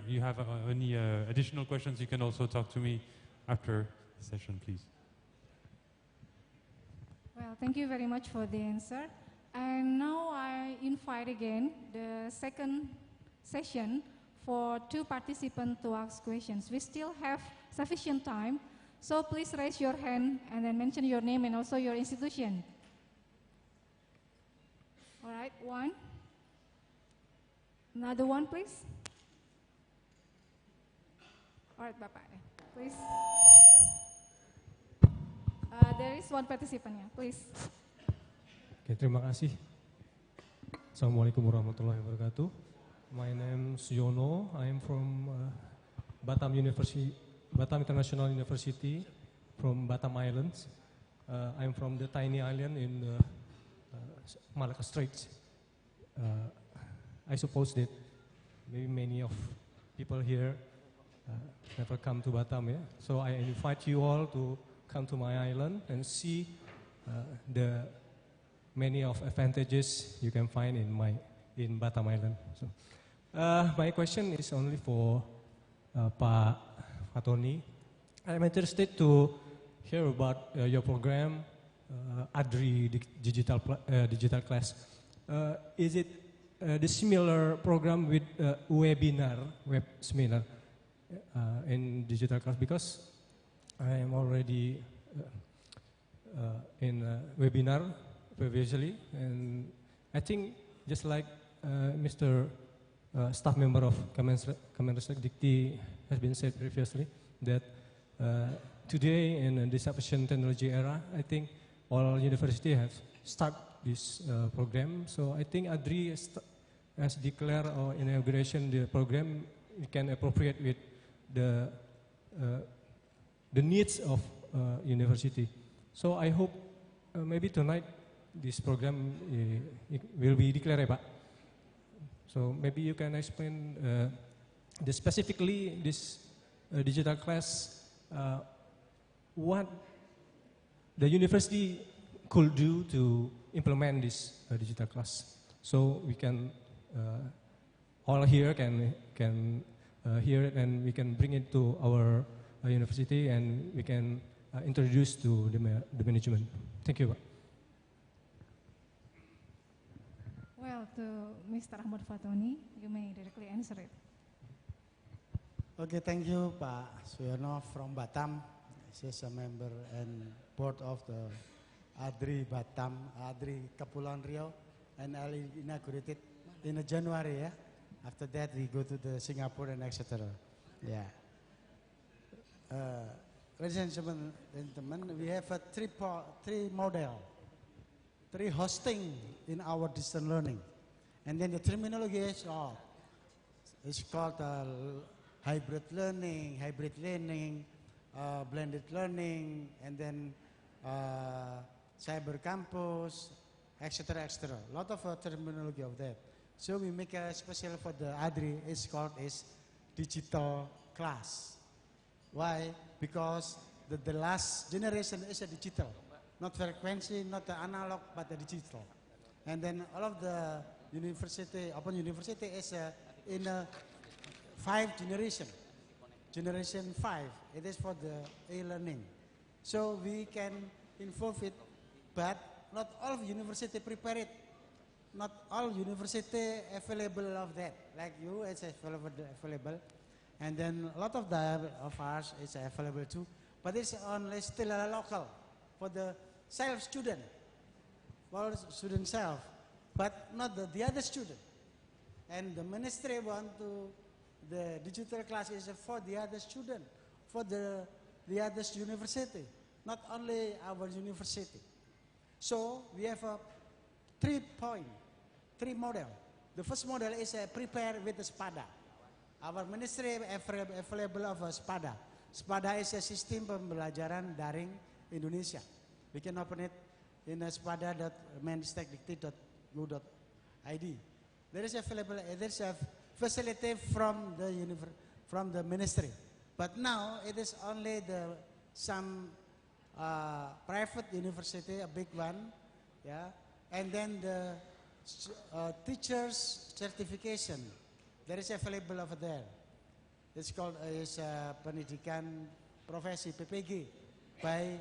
you have any additional questions, you can also talk to me after the session, please. Well, thank you very much for the answer. And now I invite again the second session for two participants to ask questions. We still have sufficient time, so please raise your hand and then mention your name and also your institution. All right, one. Another one, please. All right, bye-bye. Please. There is one participant here, please. Oke, terima kasih. Assalamualaikum warahmatullahi wabarakatuh. My name is Yono. I am from Batam University, Batam International University, from Batam Islands. I am from the tiny island in Malacca Straits. I suppose that maybe many of people here never come to Batam, yeah? So I invite you all to come to my island and see the many of advantages you can find in Batam Island. So, my question is only for Pak Fatoni. I'm interested to hear about your program, ADRI digital class. Is it the similar program with web seminar in digital class? Because I am already in a webinar previously, and I think just like Mr. Staff member of Kemenristek Dikti has been said previously, that today in the disruption technology era, I think all universities have start this program. So I think ADRI has declared or inauguration the program, it can appropriate with the needs of university. So I hope maybe tonight this program will be declared, Pak. So maybe you can explain specifically this digital class, what the university could do to implement this digital class. So we can all here can hear it, and we can bring it to our university, and we can introduce to the management. Thank you, Pak. Well, to Mr. Ahmad Fatoni, you may directly answer it. Okay, thank you, Pak Suyono from Batam. She is a member and board of the ADRI Batam, ADRI Kepulauan Riau, and I inaugurated in January. Yeah. After that, we go to the Singapore and etc. Yeah. Ladies and gentlemen, we have a three model, three hosting in our distance learning, and then the terminology is called hybrid learning, blended learning, and then cyber campus, etc., etc. A lot of terminology of that. So we make a special for the ADRI. It's called digital class. Why? Because the last generation is a digital, not frequency, not the analog, but the digital. And then all of the university, Open University is in a 5 generation. Generation 5, it is for the e-learning. So we can involve it, but not all of university prepare it. Not all university available of that. Like you, it's available. And then a lot of ours is available too. But it's only still local for the self-student. For student self, but not the other student. And the ministry want to, the digital class is for the other student, for the other university, not only our university. So we have a 3 model. The first model is prepare with the SPADA. Our ministry available of SPADA. SPADA is a system pembelajaran daring Indonesia. We can open it in spada.menstekdikti.go.id. There is a facility from the ministry, but now it is only some private university, a big one, yeah, and then the teachers certification. There is available over there. It's called pendidikan profesi PPG by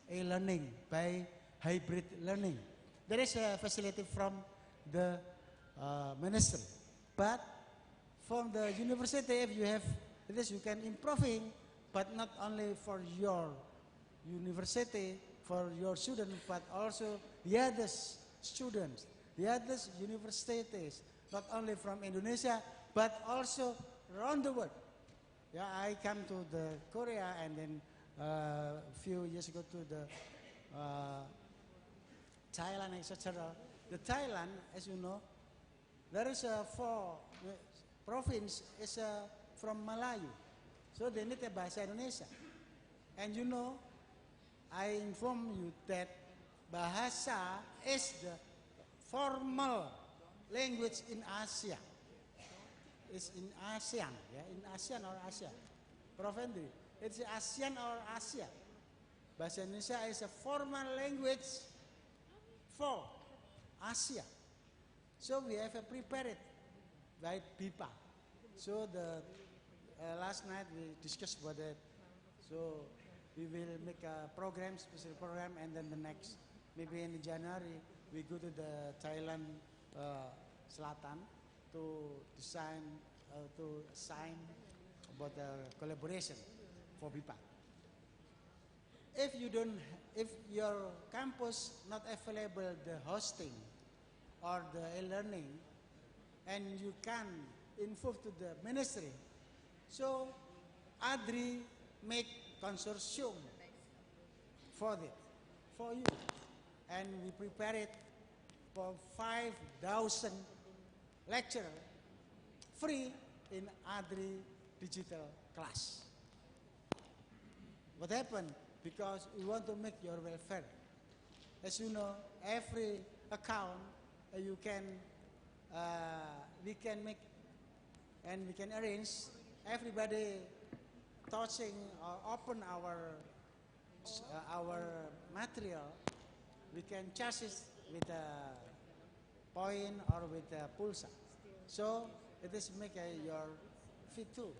e-learning, by hybrid learning. There is a facility from the ministry, but from the university, if you have this, you can improving, but not only for your university, for your student, but also the other students, the other universities, not only from Indonesia, but also around the world. Yeah, I come to the Korea and then few years ago to the Thailand, etc. The Thailand, as you know, there is a province is from Malayu, so they need a bahasa Indonesia. And you know, I inform you that bahasa is the formal language in Asia. It's in ASEAN, yeah, in ASEAN or Asia. Province, it's ASEAN or Asia. Bahasa Indonesia is a formal language for Asia. So we have prepared it by BIPA. So the last night we discussed about that. So we will make a program, special program, and then the next, maybe in January, we go to the Thailand Selatan to sign about the collaboration for BIPA. If your campus not available the hosting or the e-learning, and you can inform to the ministry, so ADRI make consortium for you, and we prepare it for 5,000 lecturer free in ADRI digital class. What happened? Because we want to make your welfare. As you know, every account we can make and we can arrange everybody touching or open our material. We can charge it with a point or with a pulsa. So it is make your fit too.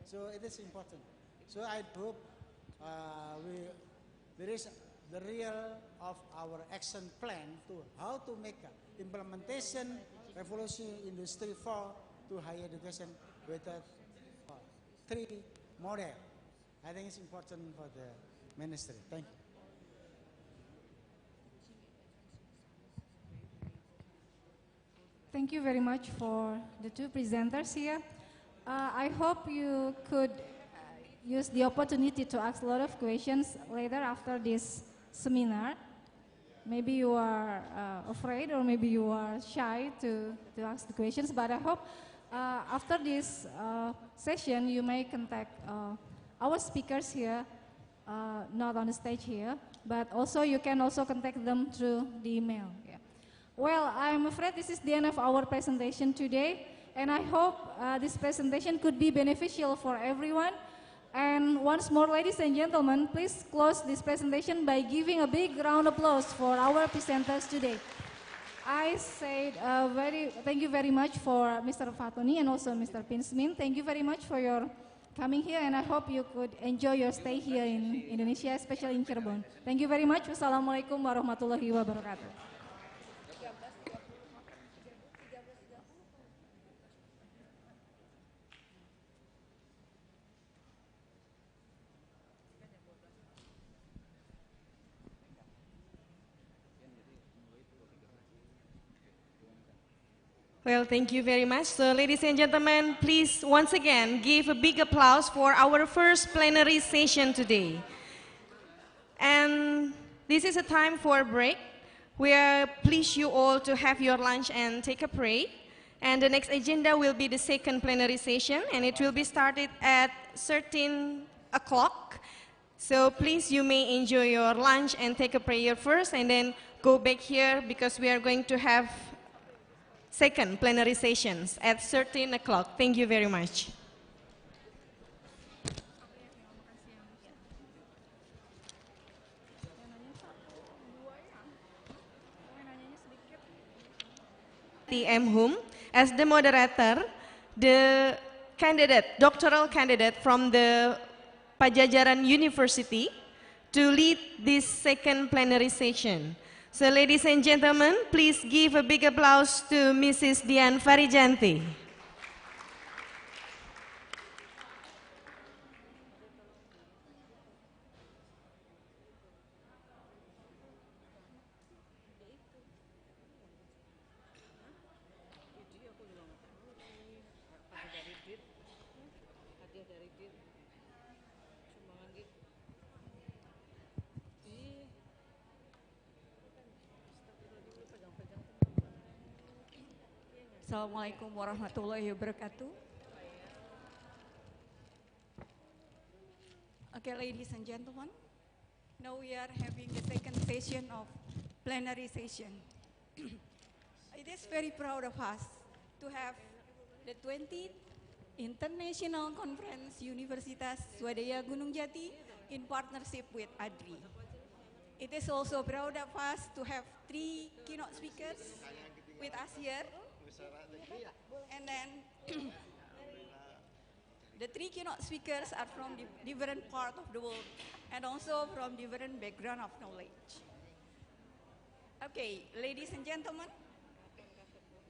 So it is important. So I hope there is the real of our action plan to how to make implementation revolution industry 4 to higher education with a 3 model. I think it's important for the ministry. Thank you. Thank you very much for the two presenters here. I hope you could use the opportunity to ask a lot of questions later after this seminar. Maybe you are afraid or maybe you are shy to ask the questions, but I hope after this session you may contact our speakers here, not on the stage here, but also you can also contact them through the email. Yeah. Well, I'm afraid this is the end of our presentation today, and I hope this presentation could be beneficial for everyone. And once more, ladies and gentlemen, please close this presentation by giving a big round of applause for our presenters today. I said thank you very much for Mr. Fatoni and also Mr. Pinsmin. Thank you very much for your coming here, and I hope you could enjoy your stay here in Indonesia, especially in Cirebon. Thank you very much. Wassalamualaikum warahmatullahi wabarakatuh. Well, thank you very much. So, ladies and gentlemen, please once again give a big applause for our first plenary session today. And this is a time for a break. We are pleased you all to have your lunch and take a break. And the next agenda will be the second plenary session, and it will be started at 13 o'clock. So please, you may enjoy your lunch and take a prayer first, and then go back here because we are going to have second plenary sessions at 13 o'clock. Thank you very much. M. Hum, as the moderator, the doctoral candidate from the Pajajaran University to lead this second plenary session. So, ladies and gentlemen, please give a big applause to Mrs. Dian Farijanti. Assalamualaikum warahmatullahi wabarakatuh. Okay, ladies and gentlemen, now we are having the second session of plenary session. It is very proud of us to have the 20th International Conference Universitas Swadaya Gunung Jati in partnership with ADRI. It is also proud of us to have 3 keynote speakers with us here. And then the 3 keynote speakers are from different part of the world and also from different background of knowledge. Okay, ladies and gentlemen,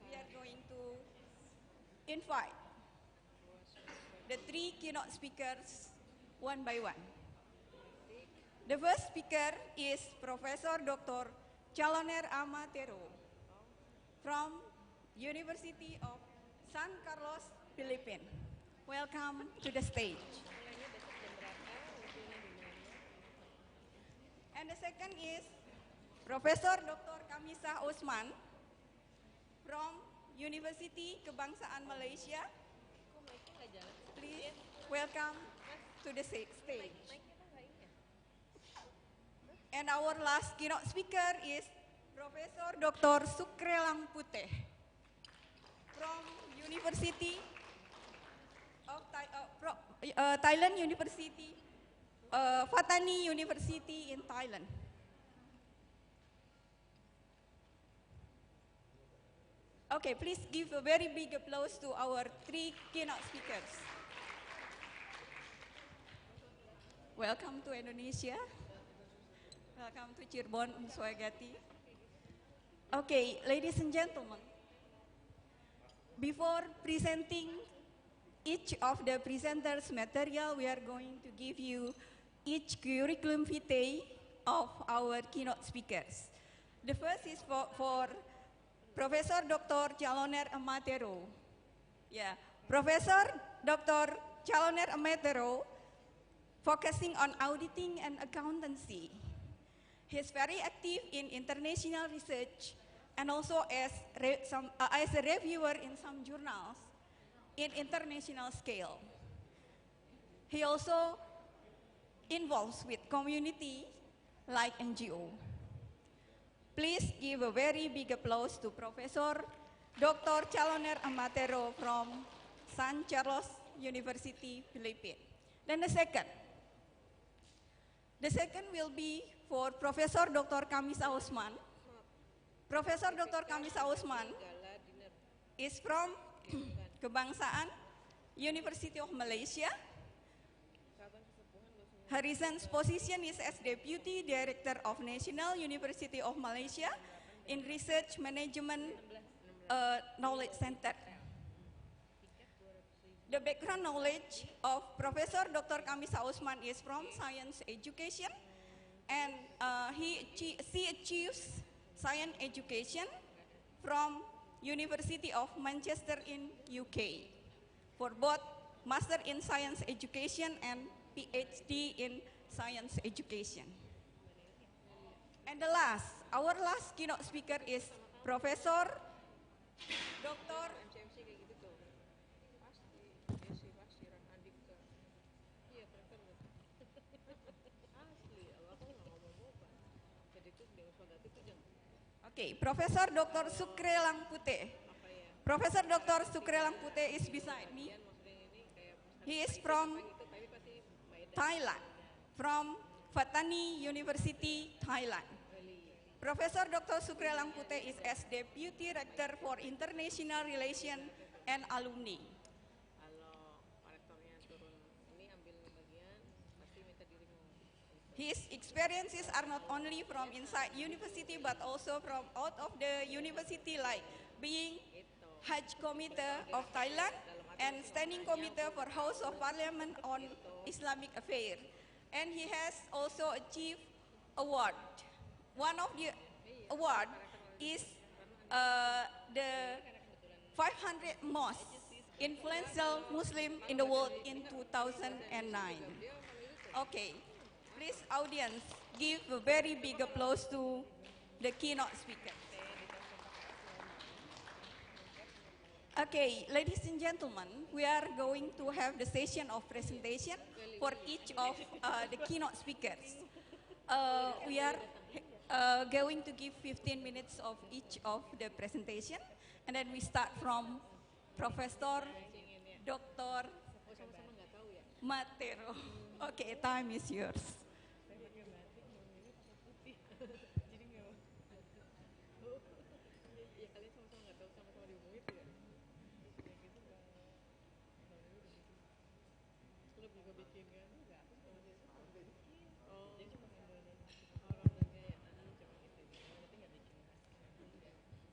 we are going to invite the 3 keynote speakers one by one. The first speaker is Professor Dr. Chaloner Amatero from University of San Carlos, Philippines. Welcome to the stage. And the second is Professor Dr. Kamisa Osman from University Kebangsaan Malaysia. Please welcome to the stage. And our last keynote speaker is Professor Dr. Sukrelang Puteh from University of Thailand University, Fatani University in Thailand. Okay, please give a very big applause to our 3 keynote speakers. Welcome to Indonesia. Welcome to Cirebon Unswagati. Okay, ladies and gentlemen, before presenting each of the presenters' material, we are going to give you each curriculum vitae of our keynote speakers. The first is for Professor Dr. Chaloner Amatero. Yeah, Professor Dr. Chaloner Amatero, focusing on auditing and accountancy. He is very active in international research and also as a reviewer in some journals in international scale. He also involves with community like NGO. Please give a very big applause to Professor Dr. Chaloner Amatero from San Carlos University, Philippines. Then the second will be for Professor Dr. Kamisa Osman. Professor Dr. Kamisa Osman is from Kebangsaan University of Malaysia. Her recent position is as Deputy Director of National University of Malaysia in Research Management Knowledge Center. The background knowledge of Professor Dr. Kamisa Osman is from science education, and she achieves science education from University of Manchester in UK for both Master in Science Education and PhD in Science Education. And our last keynote speaker is Professor Dr. Professor Dr. Sukrelang Puteh. Professor Dr. Sukrelang Puteh is beside me. He is from Thailand, from Fatani University, Thailand. Professor Dr. Sukrelang Puteh is as Deputy Rector for International Relations and Alumni. His experiences are not only from inside university but also from out of the university, like being Hajj Committee of Thailand and Standing Committee for House of Parliament on Islamic Affairs. And he has also achieved award. One of the award is the 500 most influential Muslim in the world in 2009. Okay. Please, audience, give a very big applause to the keynote speaker. Okay, ladies and gentlemen, we are going to have the session of presentation for each of the keynote speakers. We are going to give 15 minutes of each of the presentation, and then we start from Professor Dr. Matero. Okay, time is yours.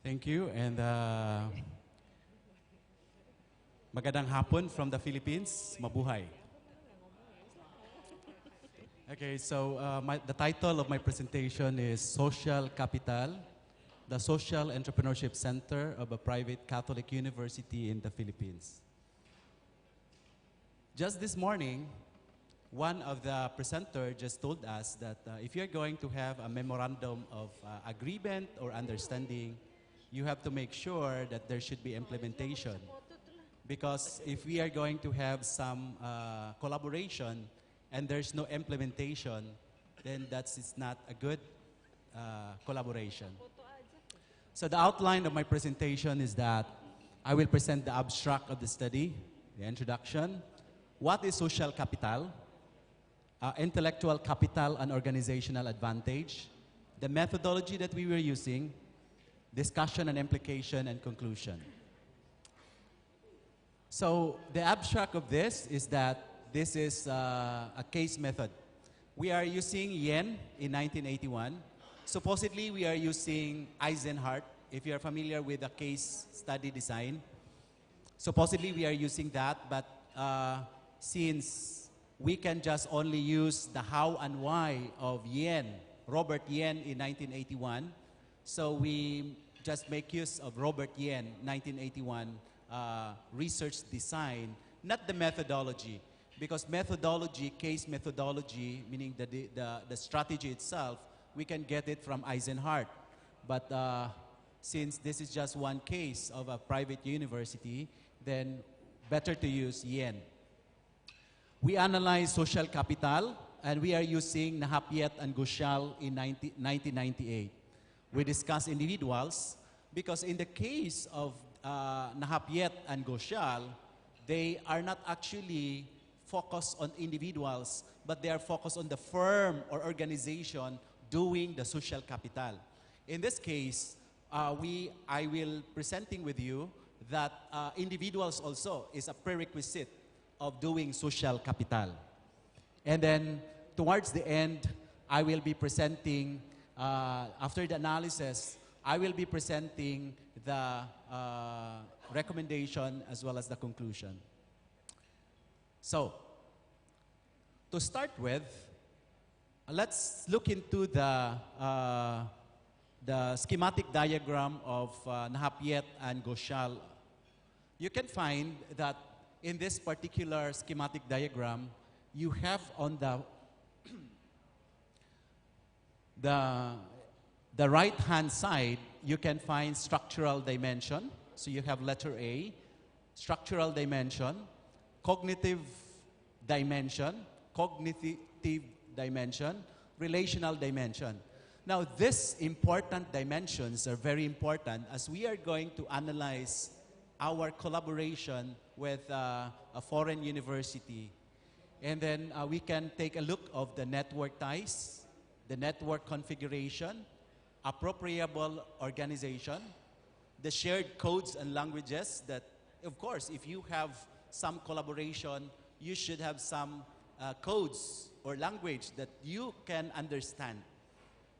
Thank you, and magandang hapon from the Philippines. Mabuhay. Okay, so the title of my presentation is Social Capital, the Social Entrepreneurship Center of a private Catholic university in the Philippines. Just this morning, one of the presenters just told us that if you're going to have a memorandum of agreement or understanding, you have to make sure that there should be implementation. Because if we are going to have some collaboration and there's no implementation, then it's not a good collaboration. So the outline of my presentation is that I will present the abstract of the study, the introduction, what is social capital, intellectual capital and organizational advantage, the methodology that we were using, discussion and implication, and conclusion. So the abstract of this is that this is a case method. We are using yen in 1981. Supposedly we are using Eisenhardt, if you are familiar with the case study design. Supposedly we are using that, but since we can just only use the how and why of yen, Robert Yen in 1981, so we just make use of Robert Yen, 1981, research design, not the methodology. Because methodology, case methodology, meaning the strategy itself, we can get it from Eisenhardt. But since this is just one case of a private university, then better to use Yen. We analyze social capital, and we are using Nahapiet and Ghoshal in 1998. We discuss individuals, because in the case of Nahapiet and Ghoshal, they are not actually focused on individuals, but they are focused on the firm or organization doing the social capital. In this case, I will presenting with you that individuals also is a prerequisite of doing social capital. And then towards the end, I will be presenting, after the analysis, I will be presenting the recommendation as well as the conclusion. So, to start with, let's look into the schematic diagram of Nahapiet and Ghoshal. You can find that in this particular schematic diagram, you have on the right-hand side, you can find structural dimension. So you have letter A, structural dimension, cognitive dimension, relational dimension. Now, these important dimensions are very important as we are going to analyze our collaboration with a foreign university. And then we can take a look of the network ties, the network configuration, appropriable organization, the shared codes and languages that, of course, if you have some collaboration, you should have some codes or language that you can understand.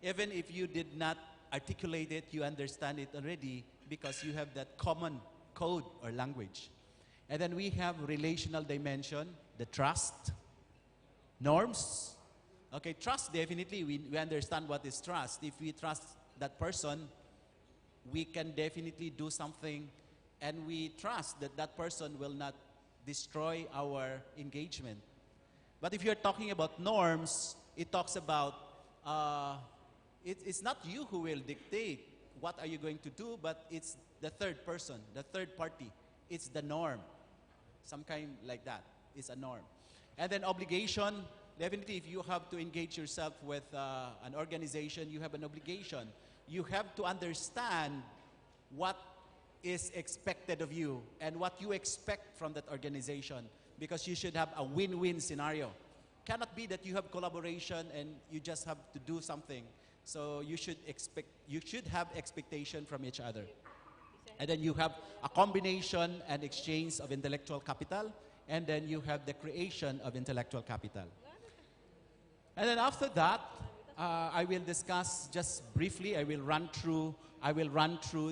Even if you did not articulate it, you understand it already because you have that common code or language. And then we have relational dimension, the trust, norms. Okay, trust, definitely, we understand what is trust. If we trust that person, we can definitely do something, and we trust that that person will not destroy our engagement. But if you're talking about norms, it talks about, it's not you who will dictate what are you going to do, but it's the third person, the third party. It's the norm. Some kind like that. It's a norm. And then obligation, definitely if you have to engage yourself with an organization, you have an obligation. You have to understand what is expected of you and what you expect from that organization, because you should have a win-win scenario. Cannot be that you have collaboration and you just have to do something. So you should have expectation from each other. And then you have a combination and exchange of intellectual capital, and then you have the creation of intellectual capital. And then after that, I will discuss just briefly, I will run through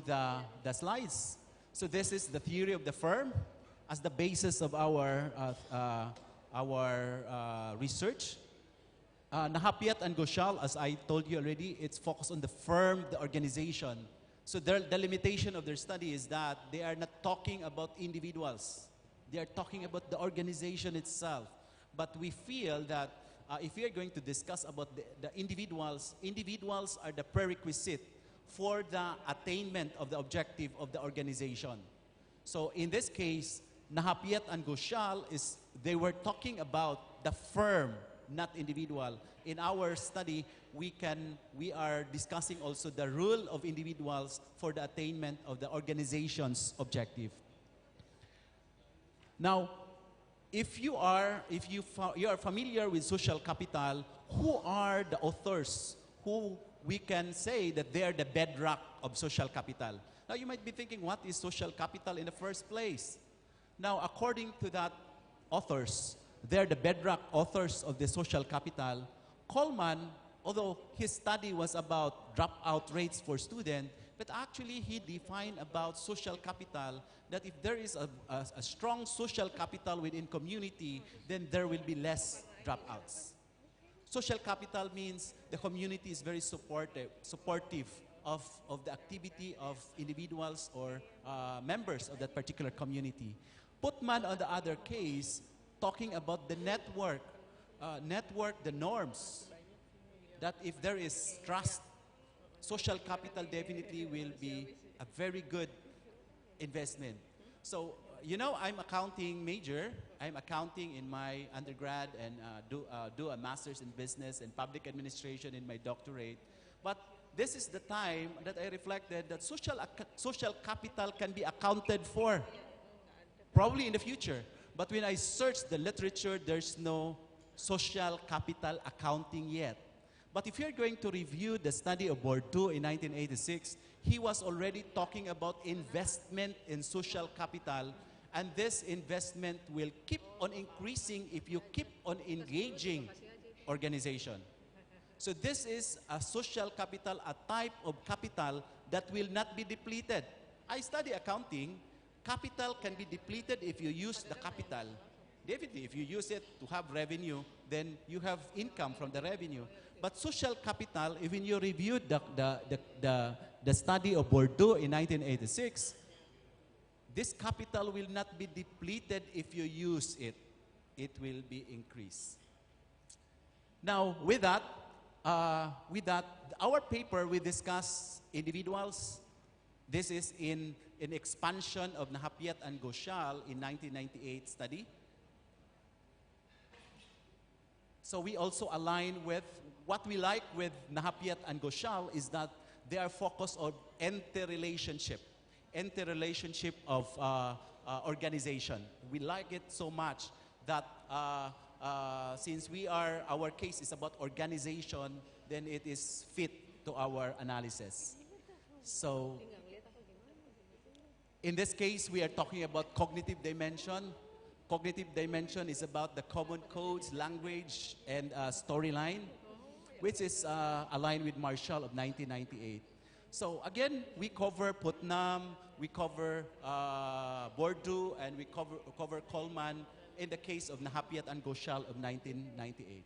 the slides. So this is the theory of the firm as the basis of our research. Nahapiat and Ghoshal, as I told you already, it's focused on the firm, the organization. So the limitation of their study is that they are not talking about individuals. They are talking about the organization itself. But we feel that if we are going to discuss about the individuals, individuals are the prerequisite for the attainment of the objective of the organization. So in this case, Nahapiat and Ghoshal, they were talking about the firm, not individual. In our study, we are discussing also the role of individuals for the attainment of the organization's objective. Now, if you are familiar with social capital, who are the authors who we can say that they are the bedrock of social capital? Now, you might be thinking, what is social capital in the first place? Now, according to that authors, they're the bedrock authors of the social capital. Coleman, although his study was about dropout rates for students, but actually he defined about social capital that if there is a strong social capital within community, then there will be less dropouts. Social capital means the community is very supportive of the activity of individuals or members of that particular community. Putman, on the other case, talking about the network, the norms, that if there is trust, social capital definitely will be a very good investment. So, you know, I'm accounting major. I'm accounting in my undergrad and do a master's in business and public administration in my doctorate. But this is the time that I reflected that social capital can be accounted for, probably in the future. But when I searched the literature, there's no social capital accounting yet. But if you're going to review the study of Bourdieu in 1986, he was already talking about investment in social capital, and this investment will keep on increasing if you keep on engaging organization. So this is a social capital, a type of capital that will not be depleted. I study accounting. Capital can be depleted if you use the capital. Definitely, if you use it to have revenue, then you have income from the revenue. But social capital, even you reviewed the study of Bourdieu in 1986, this capital will not be depleted if you use it. It will be increased. Now, with that, our paper, we discuss individuals. This is in an expansion of Nahapiat and Ghoshal in 1998 study. So we also align with what we like with Nahapiat and Ghoshal is that they are focused on interrelationship of organization. We like it so much that since our case is about organization, then it is fit to our analysis. So in this case, we are talking about cognitive dimension. Cognitive dimension is about the common codes, language, and storyline, which is aligned with Marshall of 1998. So again, we cover Putnam, we cover Bourdieu, and we cover Coleman in the case of Nahapiat and Ghoshal of 1998.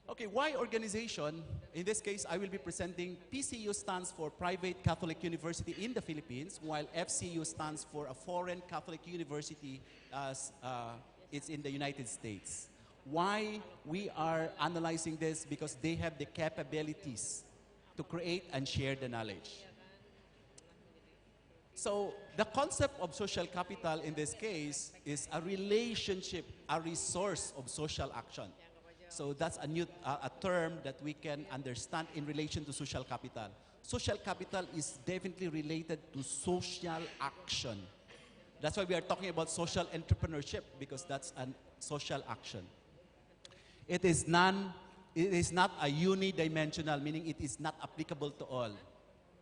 Okay, why organization? In this case, I will be presenting PCU stands for Private Catholic University in the Philippines, while FCU stands for a foreign Catholic university as it's in the United States. Why we are analyzing this? Because they have the capabilities to create and share the knowledge. So the concept of social capital in this case is a relationship, a resource of social action. So that's a new a term that we can understand in relation to social capital. Social capital is definitely related to social action. That's why we are talking about social entrepreneurship, because that's a social action. It is not a unidimensional, meaning it is not applicable to all.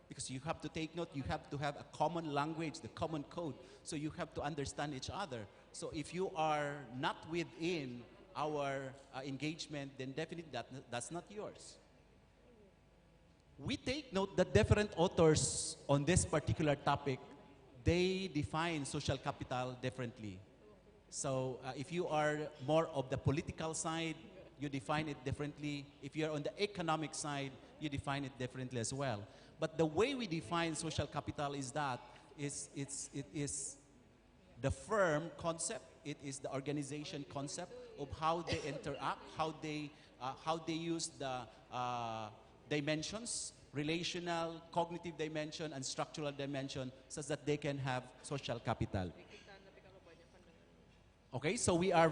Because you have to take note, you have to have a common language, the common code. So you have to understand each other. So if you are not within our engagement, then definitely that's not yours. We take note that different authors on this particular topic, they define social capital differently. So if you are more of the political side, you define it differently. If you're on the economic side, you define it differently as well. But the way we define social capital is that it is the firm concept, it is the organization concept of how they interact, how they use the dimensions, relational, cognitive dimension, and structural dimension, such that they can have social capital. Okay, so we are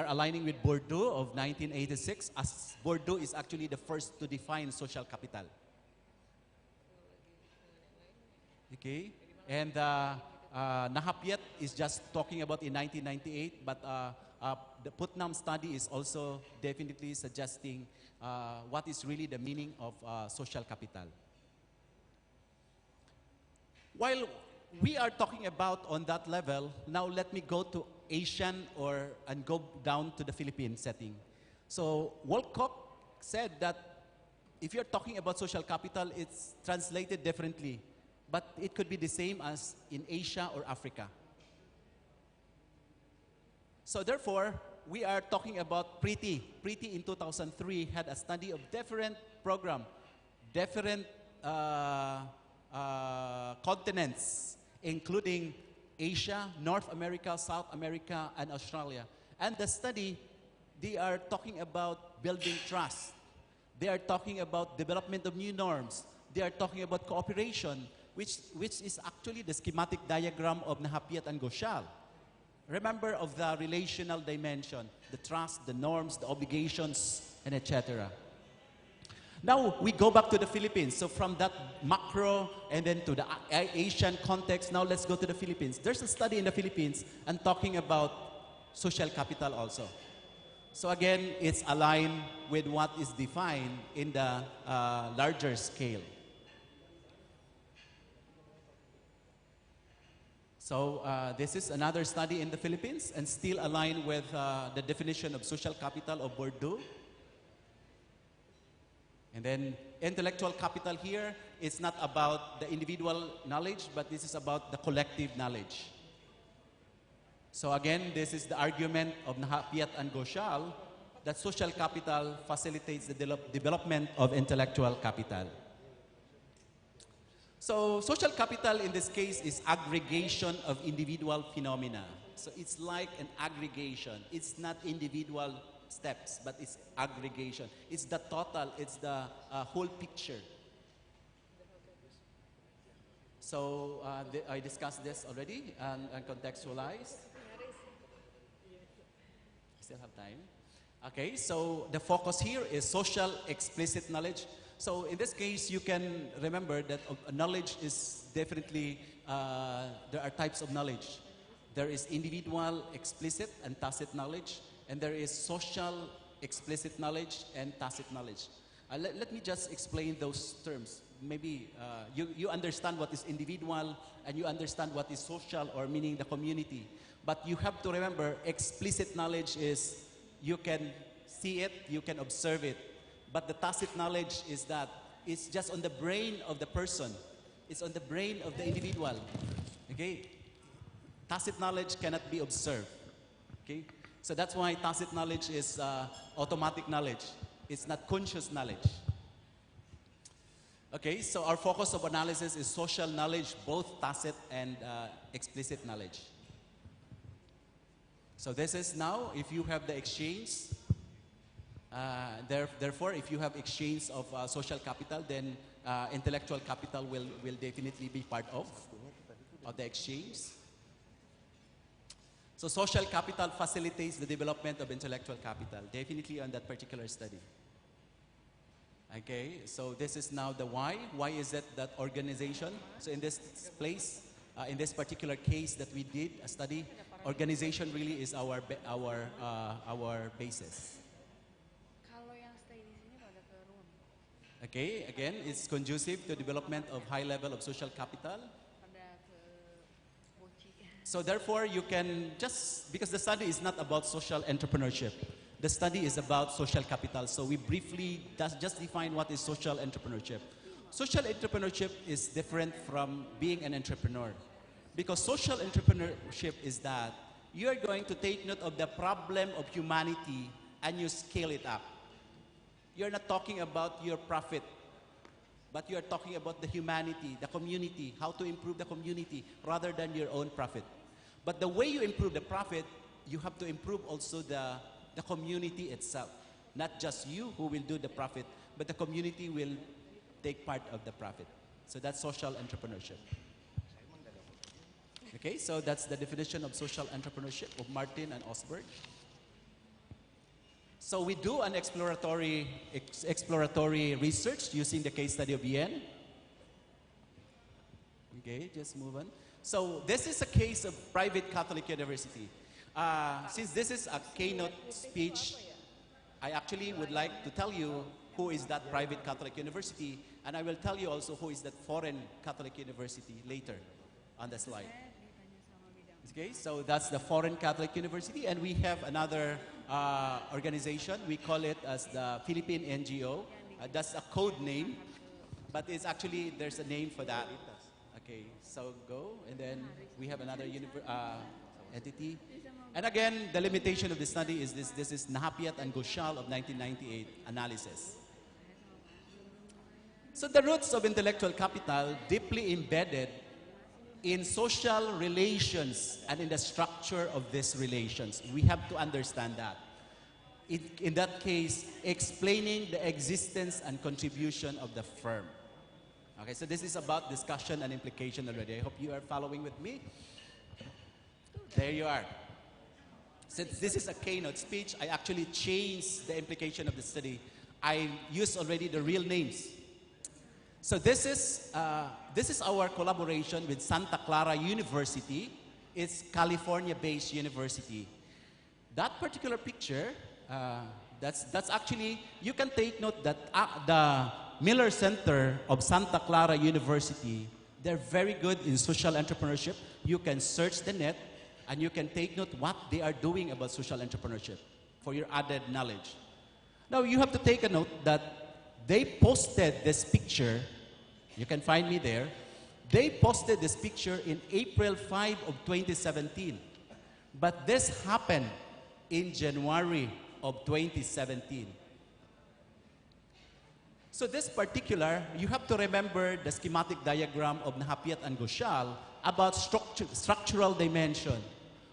aligning with Bordeaux of 1986, as Bordeaux is actually the first to define social capital. Okay, and Nahapiet is just talking about in 1998, but the Putnam study is also definitely suggesting what is really the meaning of social capital. While we are talking about on that level, now let me go to Asian and go down to the Philippine setting. So Wolcott said that if you're talking about social capital, it's translated differently, but it could be the same as in Asia or Africa. So therefore, we are talking about Preeti. Preeti in 2003 had a study of different program, different continents, including Asia, North America, South America, and Australia. And the study, they are talking about building trust. They are talking about development of new norms. They are talking about cooperation, which is actually the schematic diagram of Nahapiet and Ghoshal. Remember of the relational dimension, the trust, the norms, the obligations, and etc. Now, we go back to the Philippines. So from that macro and then to the Asian context, now let's go to the Philippines. There's a study in the Philippines and talking about social capital also. So again, it's aligned with what is defined in the larger scale. So this is another study in the Philippines and still aligned with the definition of social capital of Bordeaux. And then intellectual capital here is not about the individual knowledge, but this is about the collective knowledge. So again, this is the argument of Nahapiet and Ghoshal that social capital facilitates the development of intellectual capital. So social capital in this case is aggregation of individual phenomena. So it's like an aggregation. It's not individual steps, but it's aggregation. It's the total, it's the whole picture. So I discussed this already and contextualized. Still have time. Okay, so the focus here is social explicit knowledge. So in this case, you can remember that knowledge is definitely, there are types of knowledge. There is individual explicit and tacit knowledge, and there is social explicit knowledge and tacit knowledge. Let me just explain those terms. Maybe you understand what is individual and you understand what is social, or meaning the community. But you have to remember, explicit knowledge is you can see it, you can observe it. But the tacit knowledge is that it's just on the brain of the person. It's on the brain of the individual. Okay? Tacit knowledge cannot be observed. Okay? So that's why tacit knowledge is automatic knowledge. It's not conscious knowledge. Okay, so our focus of analysis is social knowledge, both tacit and explicit knowledge. So this is now, if you have the exchange, therefore, if you have exchange of social capital, then intellectual capital will definitely be part of. of the exchange. So social capital facilitates the development of intellectual capital, definitely on that particular study. Okay, so this is now the why. Why is it that organization? So in this place, in this particular case that we did a study, organization really is our basis. Okay, again, it's conducive to development of high level of social capital. So therefore, you can just, because the study is not about social entrepreneurship, the study is about social capital. So we briefly just define what is social entrepreneurship. Social entrepreneurship is different from being an entrepreneur. Because social entrepreneurship is that you are going to take note of the problem of humanity and you scale it up. You're not talking about your profit, but you're talking about the humanity, the community, how to improve the community rather than your own profit. But the way you improve the profit, you have to improve also the community itself. Not just you who will do the profit, but the community will take part of the profit. So that's social entrepreneurship. Okay, so that's the definition of social entrepreneurship of Martin and Osberg. So we do an exploratory research using the case study of Yen. Okay, just move on. So this is a case of private Catholic university. Since this is a keynote speech, I actually would like to tell you who is that private Catholic university, and I will tell you also who is that foreign Catholic university later on the slide. Okay, so that's the foreign Catholic university, and we have another organization. We call it as the Philippine NGO. That's a code name, but it's actually, there's a name for that. Okay, so go, and then we have another entity. And again, the limitation of the study is this. This is Nahapiat and Goshal of 1998 analysis. So the roots of intellectual capital deeply embedded in social relations and in the structure of these relations. We have to understand that. In that case, explaining the existence and contribution of the firm. Okay, so this is about discussion and implication already. I hope you are following with me. There you are. Since this is a keynote speech, I actually changed the implication of the study. I used already the real names. So this is our collaboration with Santa Clara University. It's California-based university. That particular picture, that's actually, you can take note that the Miller Center of Santa Clara University, they're very good in social entrepreneurship. You can search the net and you can take note what they are doing about social entrepreneurship for your added knowledge. Now you have to take a note that they posted this picture, you can find me there, they posted this picture in April 5 of 2017. But this happened in January of 2017. So this particular, you have to remember the schematic diagram of Nahapiat and Goshal about structural dimension.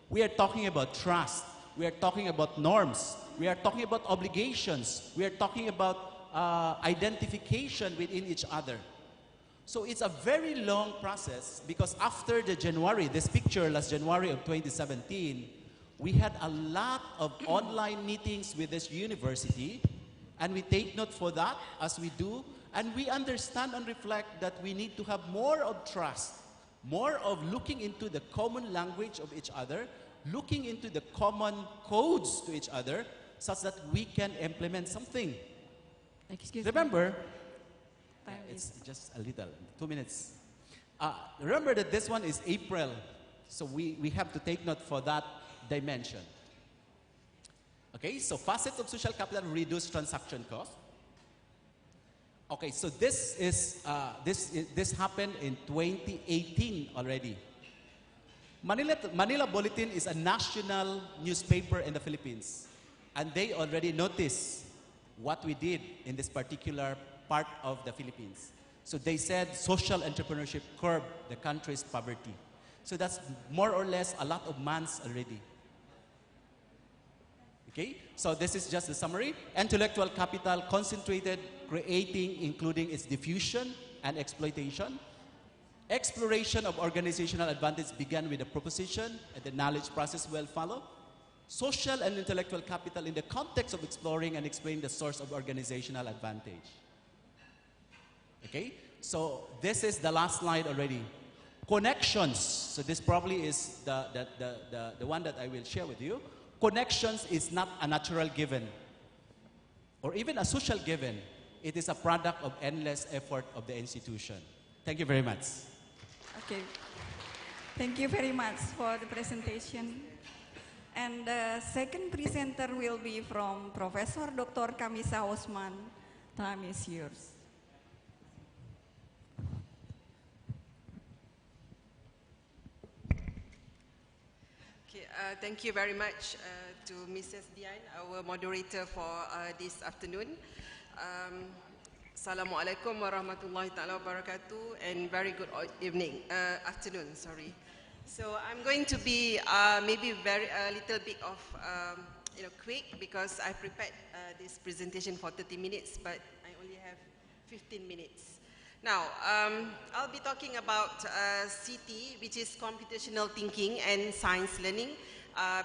We are talking about trust. We are talking about norms. We are talking about obligations. We are talking about identification within each other. So it's a very long process because after the January, this picture last January of 2017, we had a lot of online meetings with this university, and we take note for that as we do, and we understand and reflect that we need to have more of trust, more of looking into the common language of each other, looking into the common codes to each other, such that we can implement something. Excuse Remember, me. it's just a little, 2 minutes. Remember that this one is April, so we have to take note for that dimension. Okay, so facets of social capital reduce transaction cost. Okay, so this happened in 2018 already. Manila Bulletin is a national newspaper in the Philippines, and they already noticed what we did in this particular part of the Philippines. So they said social entrepreneurship curbed the country's poverty. So that's more or less a lot of months already. Okay, so this is just the summary. Intellectual capital concentrated, creating, including its diffusion and exploitation. Exploration of organizational advantage began with a proposition, and the knowledge process will follow. Social and intellectual capital in the context of exploring and explaining the source of organizational advantage. Okay, so this is the last slide already. Connections, so this probably is the one that I will share with you. Connections is not a natural given or even a social given. It is a product of endless effort of the institution. Thank you very much. Okay. Thank you very much for the presentation. And the second presenter will be from Professor Dr. Kamisa Osman. Time is yours. Okay, thank you very much to Mrs. Dian, our moderator for this afternoon. Assalamualaikum warahmatullahi ta'ala wabarakatuh, and very good afternoon, sorry. So I'm going to be maybe a little bit of quick, because I prepared this presentation for 30 minutes, but I only have 15 minutes. Now, I'll be talking about CT, which is computational thinking and science learning,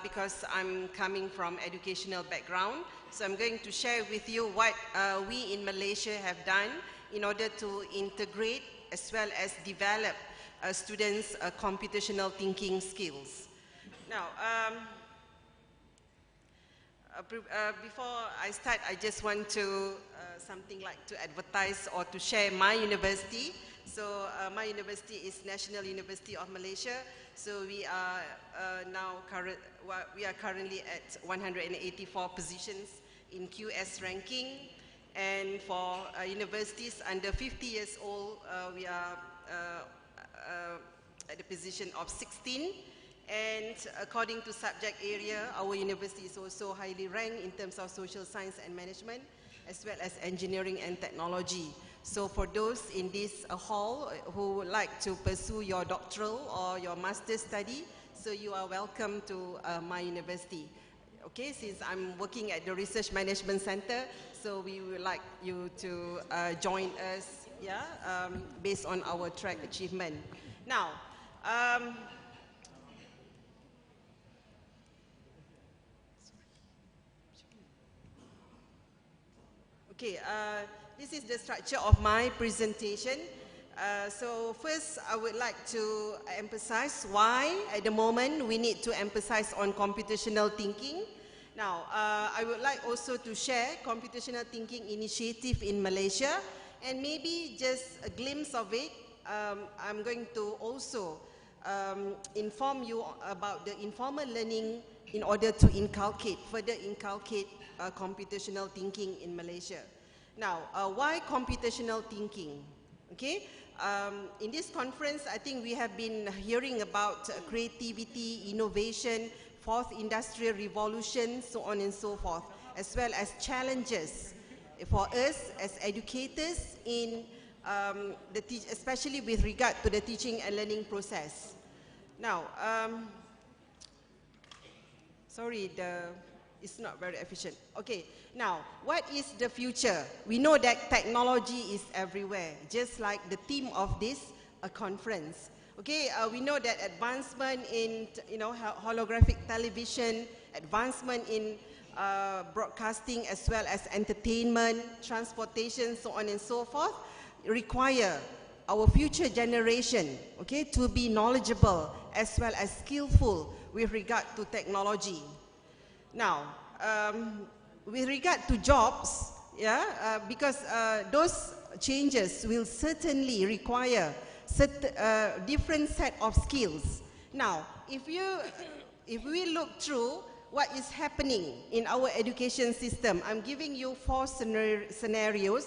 because I'm coming from educational background. So I'm going to share with you what we in Malaysia have done in order to integrate as well as develop students' computational thinking skills. Now, before I start, I just want to advertise or to share my university. So my university is National University of Malaysia. So we are currently at 184 positions in QS ranking, and for universities under 50 years old, we are at the position of 16. And according to subject area, our university is also highly ranked in terms of social science and management, as well as engineering and technology. So for those in this hall who would like to pursue your doctoral or your master's study, so you are welcome to my university. Okay, since I'm working at the Research Management Center, so we would like you to join us, based on our track achievement. Now, okay, this is the structure of my presentation. So first, I would like to emphasize why at the moment we need to emphasize on computational thinking. Now, I would like also to share computational thinking initiative in Malaysia, and maybe just a glimpse of it. I'm going to also inform you about the informal learning in order to further inculcate computational thinking in Malaysia. Now, why computational thinking? Okay, in this conference, I think we have been hearing about creativity, innovation, fourth industrial revolution, so on and so forth, as well as challenges for us as educators in especially with regard to the teaching and learning process. Now, sorry, it's not very efficient. Okay, now, what is the future? We know that technology is everywhere, just like the theme of this conference. Okay, we know that advancement in holographic television, advancement in broadcasting as well as entertainment, transportation, so on and so forth, require our future generation, okay, to be knowledgeable as well as skillful with regard to technology. Now, with regard to jobs, because those changes will certainly require different set of skills. Now, if we look through what is happening in our education system, I'm giving you 4 scenarios.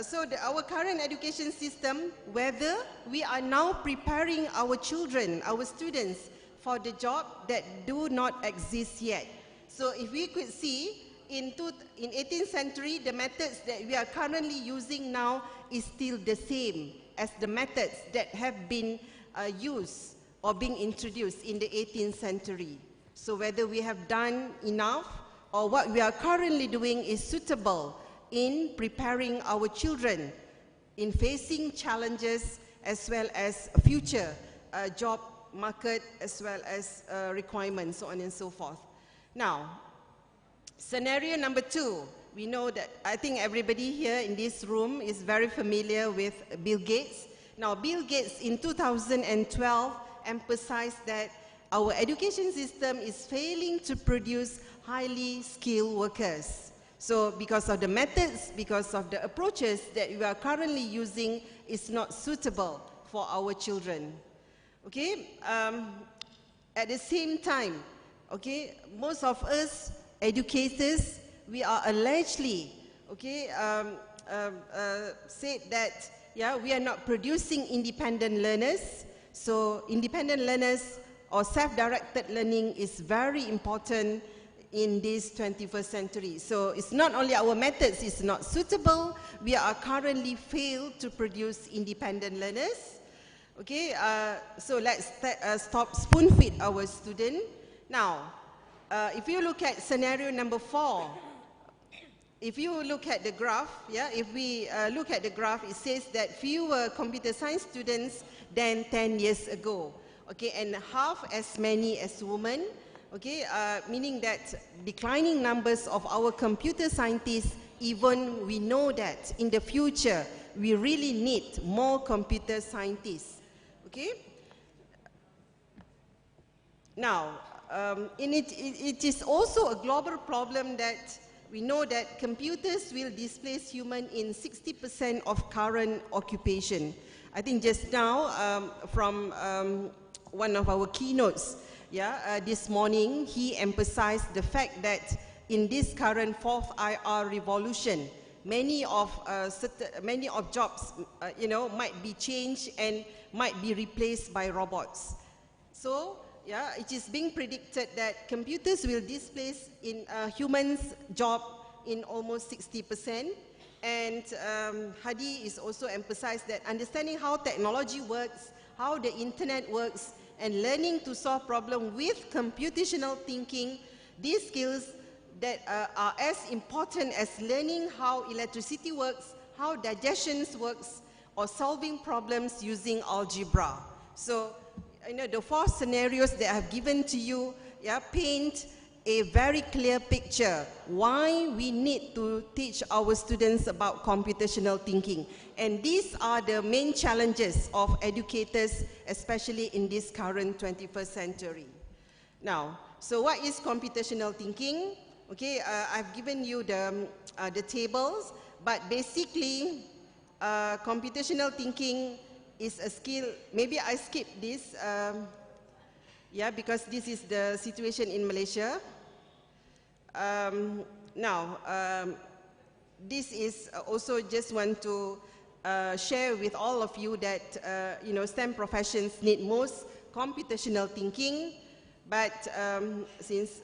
So our current education system, whether we are now preparing our children, our students, for the job that do not exist yet. So if we could see, in 18th century, the methods that we are currently using now is still the same as the methods that have been used or being introduced in the 18th century. So whether we have done enough or what we are currently doing is suitable in preparing our children in facing challenges as well as future job market, as well as requirements, so on and so forth. Now, scenario number 2, we know that, I think everybody here in this room is very familiar with Bill Gates. Now, Bill Gates in 2012 emphasized that our education system is failing to produce highly skilled workers. So because of the methods, because of the approaches that we are currently using is not suitable for our children. Okay, at the same time, okay, most of us educators, we are allegedly, okay, said that, yeah, we are not producing independent learners. So independent learners or self-directed learning is very important in this 21st century. So it's not only our methods is not suitable, we are currently failed to produce independent learners. Okay, so let's stop spoon-feed our student. Now, if you look at scenario number 4, if you look at the graph, yeah, if we look at the graph, it says that fewer computer science students than 10 years ago. Okay, and half as many as women. Okay, meaning that declining numbers of our computer scientists, even we know that in the future, we really need more computer scientists. Okay? Now, it is also a global problem that we know that computers will displace humans in 60% of current occupation. I think just now, from one of our keynotes, yeah, this morning, he emphasized the fact that in this current 4th IR revolution, many of jobs, you know, might be changed and might be replaced by robots. So, yeah, it is being predicted that computers will displace in humans' job in almost 60%. And Hadi is also emphasized that understanding how technology works, how the internet works, and learning to solve problems with computational thinking, these skills that are as important as learning how electricity works, how digestion works, or solving problems using algebra. So, you know, the 4 scenarios that I have given to you, yeah, paint a very clear picture why we need to teach our students about computational thinking. And these are the main challenges of educators, especially in this current 21st century. Now, so what is computational thinking? Okay, I've given you the tables, but basically, computational thinking is a skill. Maybe I skip this, yeah, because this is the situation in Malaysia. Now, this is also just want to share with all of you that, you know, STEM professions need most computational thinking, but since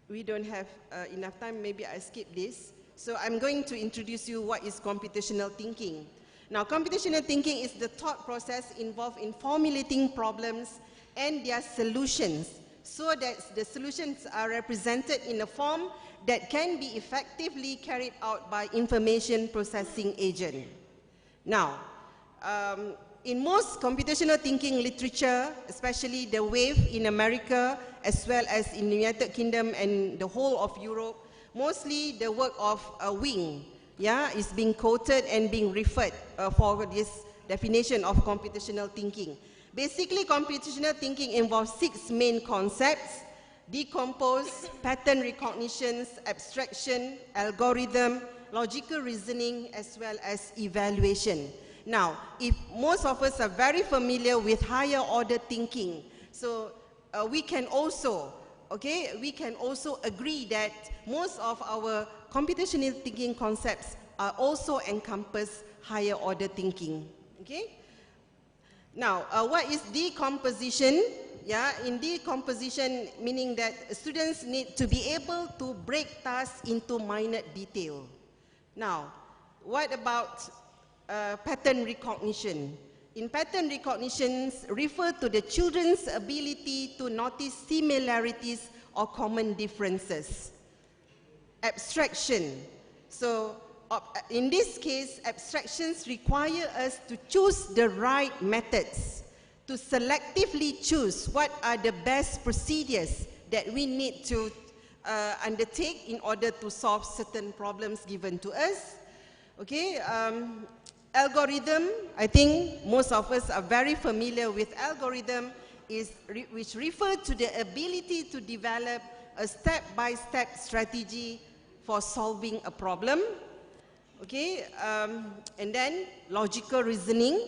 we don't have enough time, maybe I skip this. So I'm going to introduce you what is computational thinking. Now, computational thinking is the thought process involved in formulating problems and their solutions, so that the solutions are represented in a form that can be effectively carried out by information processing agent. Now, in most computational thinking literature, especially the wave in America, as well as in the United Kingdom and the whole of Europe, mostly the work of Wing, yeah, is being quoted and being referred for this definition of computational thinking. Basically, computational thinking involves 6 main concepts: decompose, pattern recognitions, abstraction, algorithm, logical reasoning, as well as evaluation. Now, if most of us are very familiar with higher order thinking, so we can also, okay, we can also agree that most of our computational thinking concepts are also encompass higher order thinking, okay? Now, what is decomposition? Yeah, in decomposition, meaning that students need to be able to break tasks into minor detail. Now, what about pattern recognition? In pattern recognitions, refer to the children's ability to notice similarities or common differences. Abstraction. So, in this case, abstractions require us to choose the right methods, to selectively choose what are the best procedures that we need to undertake in order to solve certain problems given to us. Okay, algorithm, I think most of us are very familiar with algorithm, which refer to the ability to develop a step-by-step strategy for solving a problem. Okay, and then logical reasoning.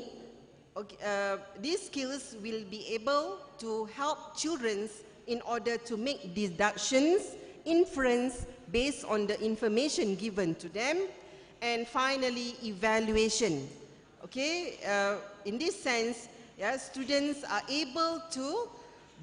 Okay, these skills will be able to help children in order to make deductions, inference based on the information given to them. And finally, evaluation. Okay, in this sense, yeah, students are able to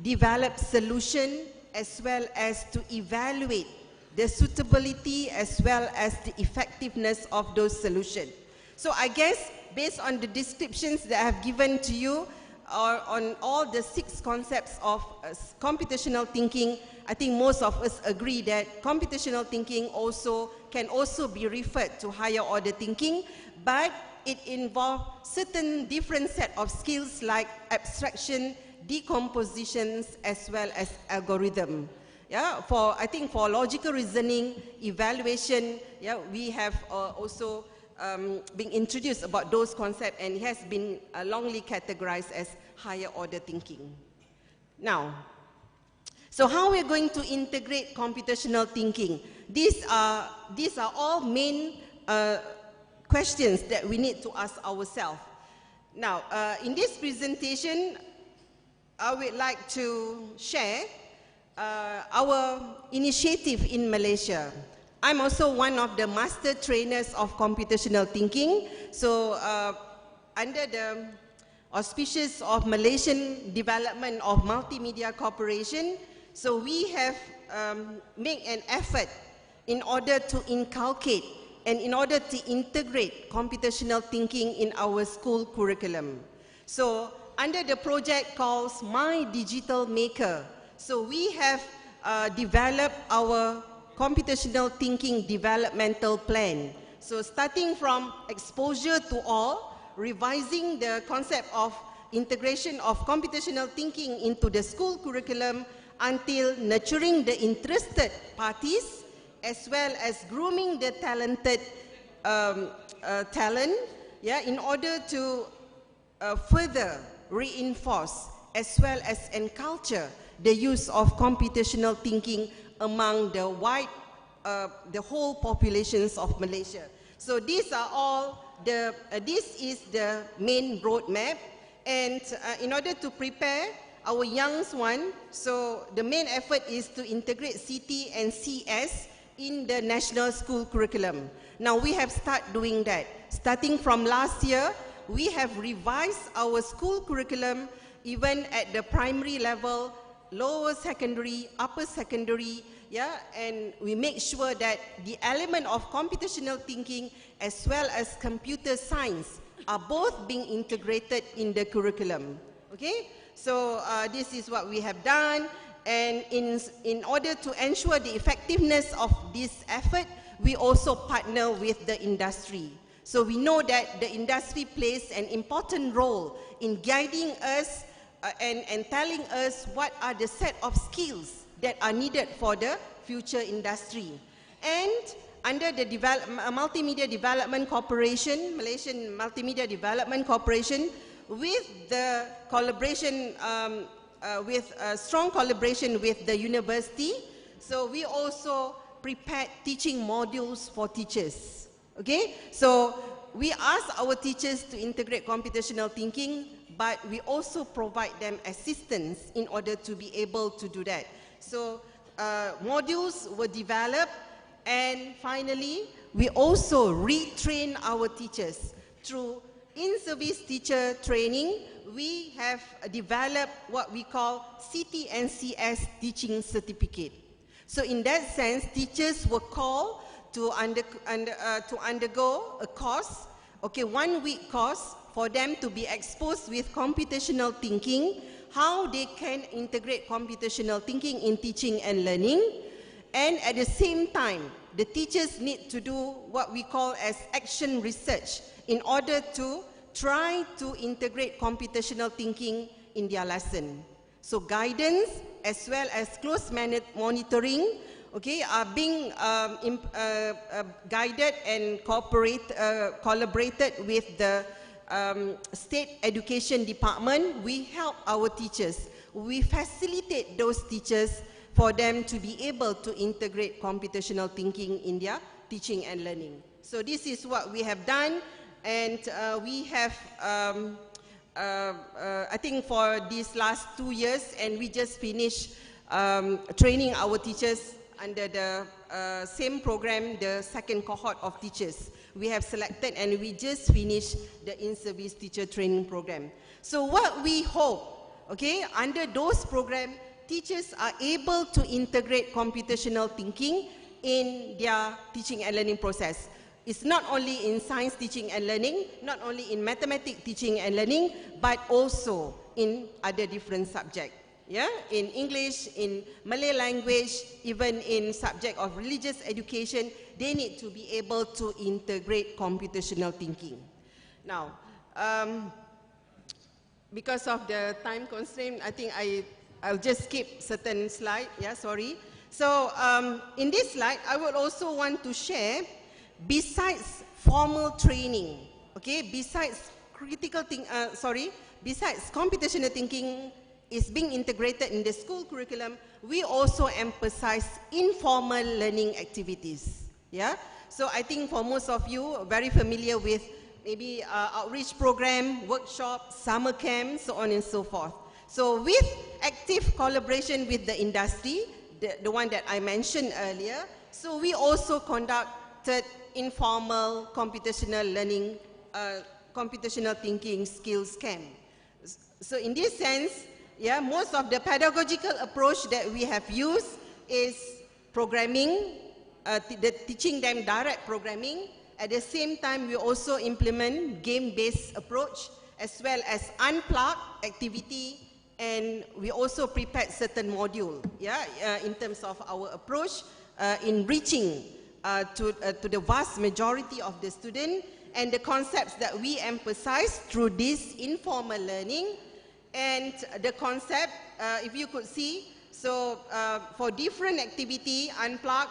develop solution as well as to evaluate the suitability as well as the effectiveness of those solutions. So I guess based on the descriptions that I have given to you on all the 6 concepts of computational thinking, I think most of us agree that computational thinking can also be referred to higher order thinking, but it involves certain different set of skills like abstraction, decompositions, as well as algorithm. Yeah, I think for logical reasoning, evaluation, yeah, we have also been introduced about those concepts, and it has been longly categorized as higher order thinking. Now, so how we're going to integrate computational thinking? These are all main questions that we need to ask ourselves. Now, in this presentation, I would like to share our initiative in Malaysia. I'm also one of the master trainers of computational thinking. So under the auspices of Malaysian Development of Multimedia Corporation, so we have made an effort in order to inculcate and in order to integrate computational thinking in our school curriculum. So under the project called My Digital Maker, so we have developed our computational thinking developmental plan. So starting from exposure to all, revising the concept of integration of computational thinking into the school curriculum, until nurturing the interested parties, as well as grooming the talented talent, yeah, in order to further reinforce as well as enculture the use of computational thinking among the whole populations of Malaysia. So these are all this is the main roadmap, and in order to prepare our young one, so the main effort is to integrate CT and CS in the national school curriculum. Now we have started doing that. Starting from last year, we have revised our school curriculum even at the primary level, lower secondary, upper secondary, yeah, and we make sure that the element of computational thinking as well as computer science are both being integrated in the curriculum. Okay, so this is what we have done, and in order to ensure the effectiveness of this effort, we also partner with the industry. So we know that the industry plays an important role in guiding us and telling us what are the set of skills that are needed for the future industry. And under the Multimedia Development Corporation, Malaysian Multimedia Development Corporation, with the collaboration, with strong collaboration with the university, so we also prepared teaching modules for teachers. Okay, so we ask our teachers to integrate computational thinking, but we also provide them assistance in order to be able to do that. So modules were developed, and finally, we also retrain our teachers. Through in-service teacher training, we have developed what we call CT and CS teaching certificate. So in that sense, teachers were called to undergo a course, okay, 1-week course, for them to be exposed with computational thinking, how they can integrate computational thinking in teaching and learning. And at the same time, the teachers need to do what we call as action research in order to try to integrate computational thinking in their lesson. So guidance as well as close monitoring, okay, are being guided and collaborated with the State Education Department. We help our teachers. We facilitate those teachers for them to be able to integrate computational thinking in their teaching and learning. So this is what we have done, and we have, I think for these last 2 years, and we just finished training our teachers under the same program, the second cohort of teachers. We have selected and we just finished the in-service teacher training program. So what we hope, okay, under those programs, teachers are able to integrate computational thinking in their teaching and learning process. It's not only in science teaching and learning, not only in mathematics teaching and learning, but also in other different subjects. Yeah, in English, in Malay language, even in subject of religious education, they need to be able to integrate computational thinking. Now, because of the time constraint, I think I'll just skip certain slide. Yeah, sorry. So in this slide, I would also want to share, besides formal training, okay, besides besides computational thinking is being integrated in the school curriculum, we also emphasize informal learning activities. Yeah, so I think for most of you are very familiar with maybe outreach program, workshop, summer camp, so on and so forth. So with active collaboration with the industry, the one that I mentioned earlier, so we also conducted informal computational learning, computational thinking skills camp. So in this sense, yeah, most of the pedagogical approach that we have used is programming, teaching them direct programming. At the same time, we also implement game-based approach as well as unplugged activity, and we also prepared certain module, yeah, in terms of our approach in reaching to the vast majority of the student, and the concepts that we emphasize through this informal learning. And the concept, if you could see, so for different activity, unplugged,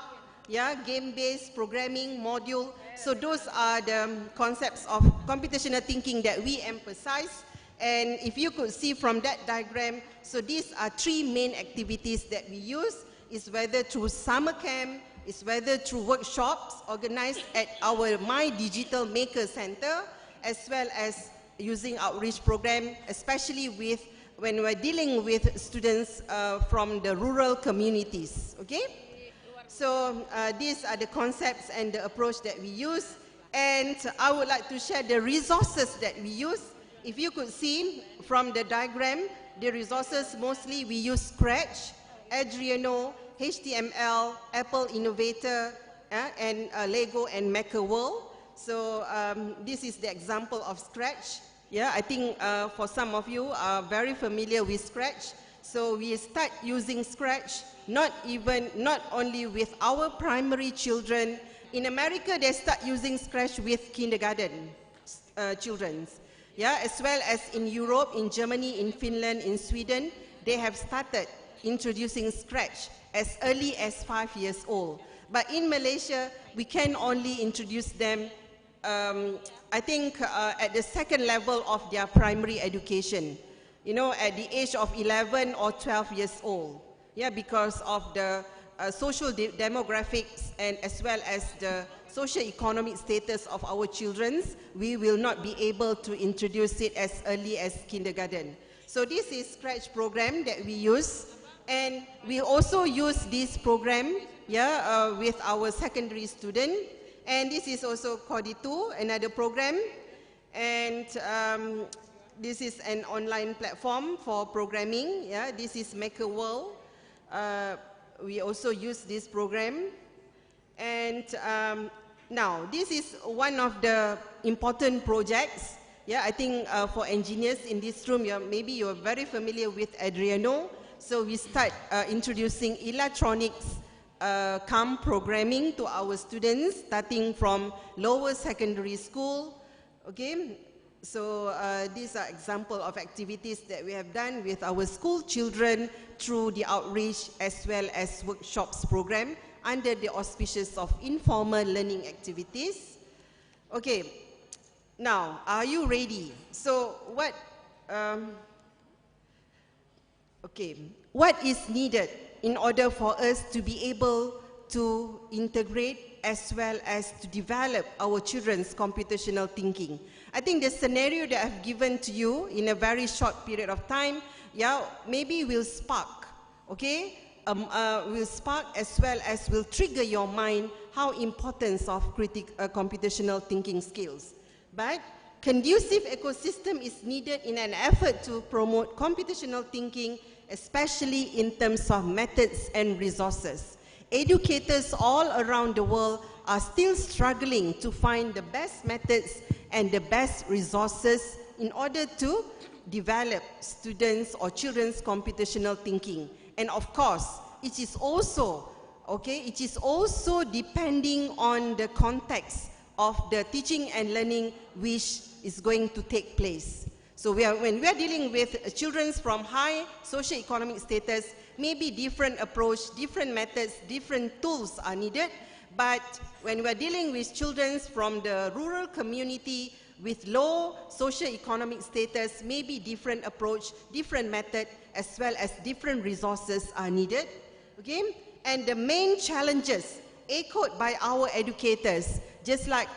yeah, game-based programming module, so those are the concepts of computational thinking that we emphasize. And if you could see from that diagram, so these are 3 main activities that we use, is whether through summer camp, is whether through workshops organized at our My Digital Maker Center, as well as using outreach program, especially when we're dealing with students from the rural communities, okay? So these are the concepts and the approach that we use, and I would like to share the resources that we use. If you could see from the diagram, the resources mostly we use Scratch, Adriano, HTML, Apple Innovator, and Lego and Makerworld. So this is the example of Scratch. Yeah, I think for some of you are very familiar with Scratch. So we start using Scratch not only with our primary children. In America, they start using Scratch with kindergarten children. Yeah, as well as in Europe, in Germany, in Finland, in Sweden, they have started introducing Scratch as early as 5 years old. But in Malaysia, we can only introduce them, I think, at the second level of their primary education, you know, at the age of 11 or 12 years old. Yeah, because of the social demographics and as well as the socio-economic status of our children, we will not be able to introduce it as early as kindergarten. So this is Scratch program that we use, and we also use this program, yeah, with our secondary student. And this is also Coditu, another program, and this is an online platform for programming. Yeah, this is Makerworld. We also use this program, and now this is one of the important projects. Yeah, I think for engineers in this room, maybe you're very familiar with Adriano. So we start introducing electronics come programming to our students starting from lower secondary school. Okay, so these are example of activities that we have done with our school children through the outreach as well as workshops program under the auspices of informal learning activities. Okay, now are you ready? So what is needed in order for us to be able to integrate as well as to develop our children's computational thinking? I think the scenario that I've given to you in a very short period of time, yeah, maybe will spark, okay? Will spark as well as will trigger your mind how importance of computational thinking skills. But conducive ecosystem is needed in an effort to promote computational thinking, especially in terms of methods and resources. Educators all around the world are still struggling to find the best methods and the best resources in order to develop students or children's computational thinking. And of course, it is also, it is also depending on the context of the teaching and learning which is going to take place. So when we are dealing with children from high socio-economic status, maybe different approach, different methods, different tools are needed. But when we are dealing with children from the rural community with low socio-economic status, maybe different approach, different method, as well as different resources are needed. Okay? And the main challenges echoed by our educators, just like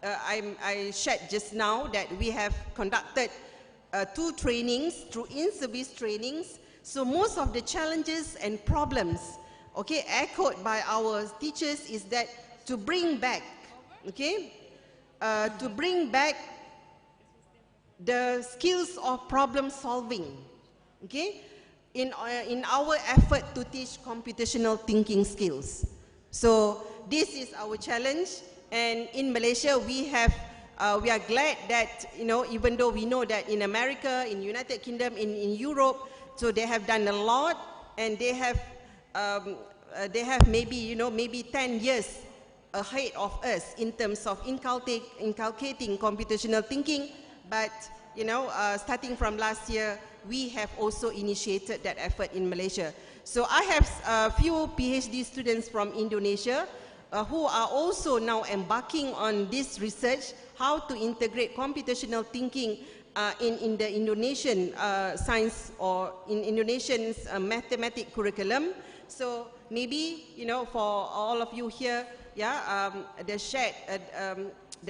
I shared just now that we have conducted 2 trainings through in-service trainings. So most of the challenges and problems, okay, echoed by our teachers is that to bring back, okay, to bring back the skills of problem solving, okay, in our effort to teach computational thinking skills. So this is our challenge. And in Malaysia, we are glad that, even though we know that in America, in United Kingdom, in Europe, so they have done a lot, and they have maybe, maybe 10 years ahead of us in terms of inculcating computational thinking. But, starting from last year, we have also initiated that effort in Malaysia. So I have a few PhD students from Indonesia who are also now embarking on this research, how to integrate computational thinking in the Indonesian science or in Indonesian's mathematics curriculum. So maybe, for all of you here, the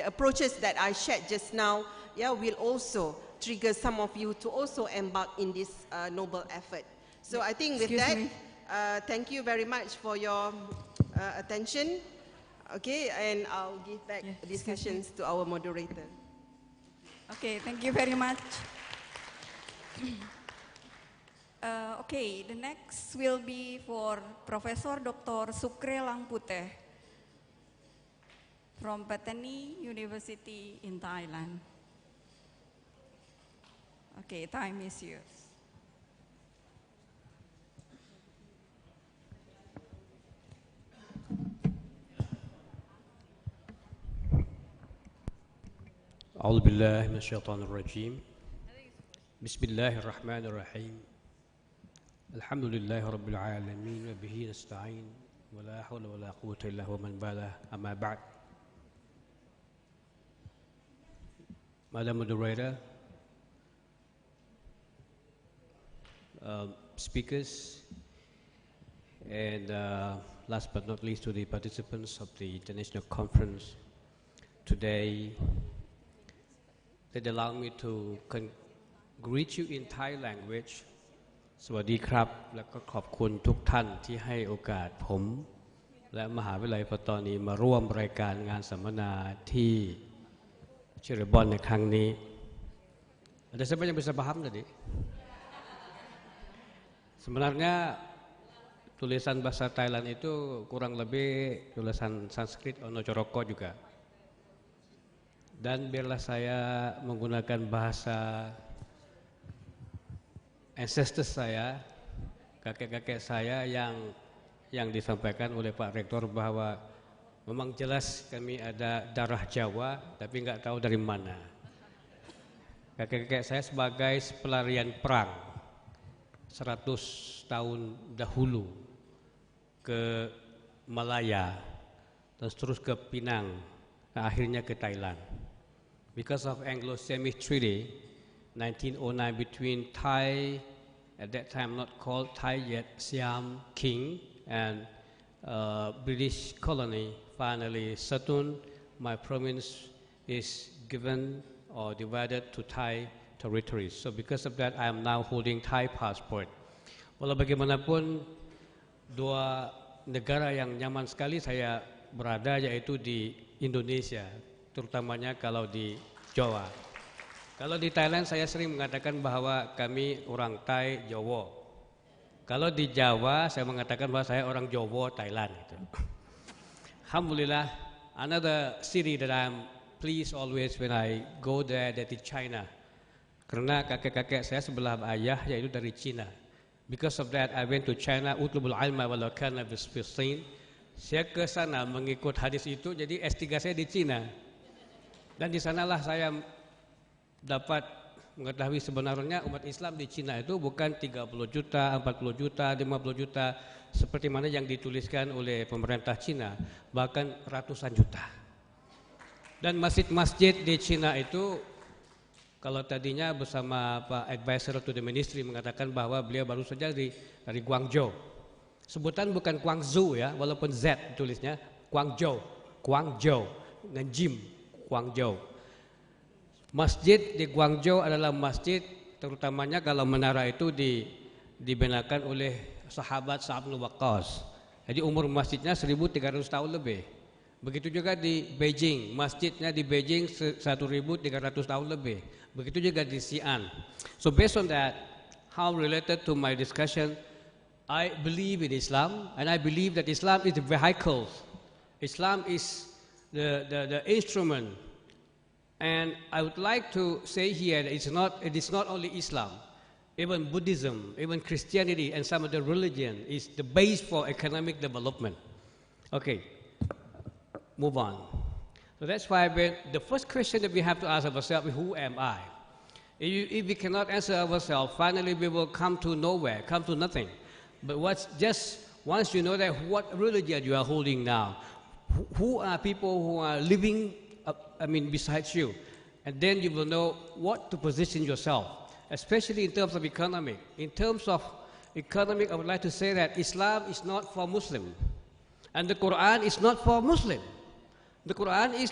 approaches that I shared just now, will also trigger some of you to also embark in this noble effort. So I think with that, thank you very much for your attention. Okay, and I'll give back discussions to our moderator. Okay, thank you very much. Okay, the next will be for Professor Dr. Sukre Langputeh from Pattani University in Thailand. Okay, time is yours. أعوذ بالله من الشيطان الرجيم بسم الله الرحمن الرحيم الحمد لله رب العالمين وبه نستعين ولا حول ولا قوة إلا هو من بالاه أما بعد. Madam Moderator, speakers, and last but not least to the participants of the International Conference today, that allow me to greet you in Thai language. สวัสดีครับและก็ขอบคุณทุกท่านที่ให้โอกาสผมและมหาวิทยาลัยปัตตานีมาร่วมรายการงานสัมมนาที่เชอร์บอนในครั้งนี้ Ada siapa yang bisa paham tadi? Sebenarnya tulisan bahasa Thailand itu kurang lebih tulisan Sanskrit Ono Coroko juga. Dan biarlah saya menggunakan bahasa ancestors saya, kakek-kakek saya yang disampaikan oleh Pak Rektor bahwa memang jelas kami ada darah Jawa, tapi nggak tahu dari mana. Kakek-kakek saya sebagai pelarian perang 100 tahun dahulu ke Malaya, terus ke Pinang, dan akhirnya ke Thailand. Because of Anglo-Semitic Treaty 1909 between Thai, at that time not called Thai yet, Siam King, and British colony finally settled, my province is given or divided to Thai territories. So because of that, I am now holding Thai passport. Walau bagaimanapun, dua negara yang nyaman sekali saya berada yaitu di Indonesia, terutamanya kalau di Jawa. Kalau di Thailand saya sering mengatakan bahwa kami orang Thai Jawa. Kalau di Jawa saya mengatakan bahwa saya orang Jawa Thailand. Gitu. Alhamdulillah, another city that I'm pleased always when I go there, that is China. Karena kakek-kakek saya sebelah ayah yaitu dari China. Because of that, I went to China. Utlubul ilma walau kana bisfisin. Saya ke sana mengikut hadis itu, jadi S3 saya di China. Dan di sanalah saya dapat mengetahui sebenarnya umat Islam di China itu bukan 30 juta, 40 juta, 50 juta seperti mana yang dituliskan oleh pemerintah China, bahkan ratusan juta. Dan masjid-masjid di China itu, kalau tadinya bersama Pak Advisor to the Ministry mengatakan bahwa beliau baru saja dari Guangzhou. Sebutan bukan Guangzhou ya, walaupun Z tulisnya Guangzhou, Nanjing, Guangzhou. Masjid di Guangzhou adalah masjid terutamanya kalau menara itu dibenakan oleh sahabat Sa'ad bin Waqqas. Jadi umur masjidnya 1300 tahun lebih. Begitu juga di Beijing, masjidnya di Beijing 1300 tahun lebih. Begitu juga di Xi'an. So based on that, how related to my discussion, I believe in Islam, and I believe that Islam is the vehicle. Islam is the instrument. And I would like to say here that it is not only Islam, even Buddhism, even Christianity, and some of the religion is the base for economic development. Okay, move on. So that's why the first question that we have to ask ourselves is, who am I? If we cannot answer ourselves, finally we will come to nowhere, come to nothing. But once you know that what religion you are holding now, who are people who are living besides you, and then you will know what to position yourself, especially in terms of economic. In terms of economic, I would like to say that Islam is not for Muslim, and the Quran is not for Muslim. The Quran is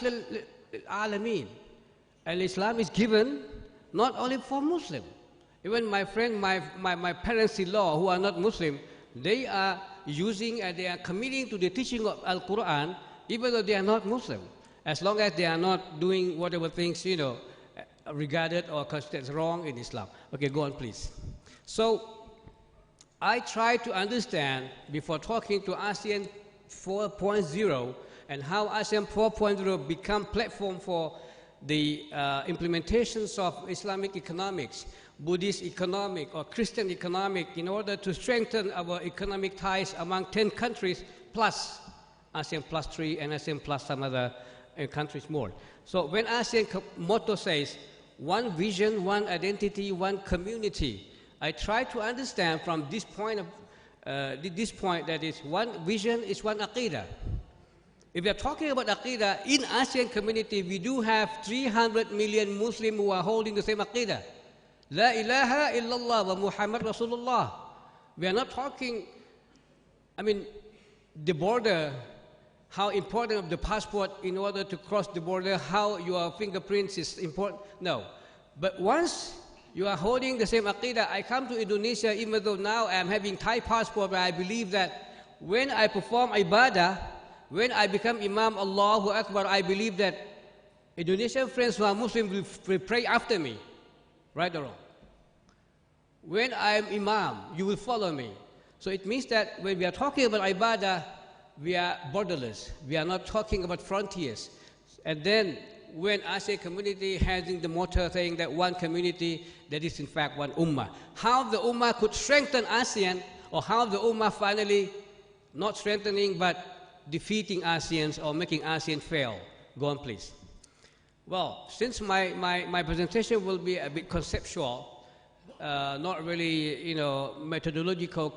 Alameen, and Islam is given not only for Muslim. Even my friend, my parents-in-law who are not Muslim, they are using and they are committing to the teaching of Al-Quran, even though they are not Muslim. As long as they are not doing whatever things, regarded or considered wrong in Islam. Okay, go on please. So, I try to understand before talking to ASEAN 4.0 and how ASEAN 4.0 become platform for the implementations of Islamic economics, Buddhist economic or Christian economic in order to strengthen our economic ties among 10 countries plus ASEAN plus 3 and ASEAN plus some other countries more. So when ASEAN motto says one vision, one identity, one community, I try to understand from this point that is one vision is one aqidah. If we are talking about aqidah, in ASEAN community we do have 300 million Muslims who are holding the same aqidah. La ilaha illallah wa Muhammad Rasulullah. We are not talking, the border, how important of the passport in order to cross the border, how your fingerprints is important. No. But once you are holding the same aqidah, I come to Indonesia, even though now I am having Thai passport, but I believe that when I perform ibadah, when I become Imam Allahu Akbar, I believe that Indonesian friends who are Muslim will pray after me. Right or wrong? When I am Imam, you will follow me. So it means that when we are talking about ibadah, we are borderless. We are not talking about frontiers. And then when ASEAN community having the motto saying that one community, that is in fact one ummah. How the ummah could strengthen ASEAN, or how the ummah finally not strengthening but defeating ASEAN or making ASEAN fail? Go on, please. Well, since my presentation will be a bit conceptual, not really, methodological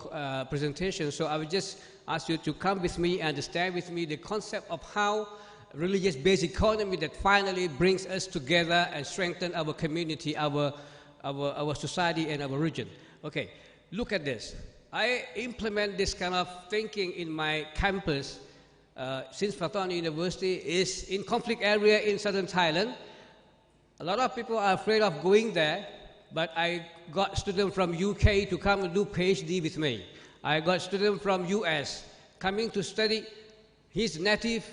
presentation, so I will just ask you to come with me and understand with me the concept of how religious-based economy that finally brings us together and strengthen our community, our society and our region. Okay, look at this. I implement this kind of thinking in my campus since Fatani University is in conflict area in southern Thailand. A lot of people are afraid of going there, but I got students from UK to come and do PhD with me. I got students from US coming to study. He's native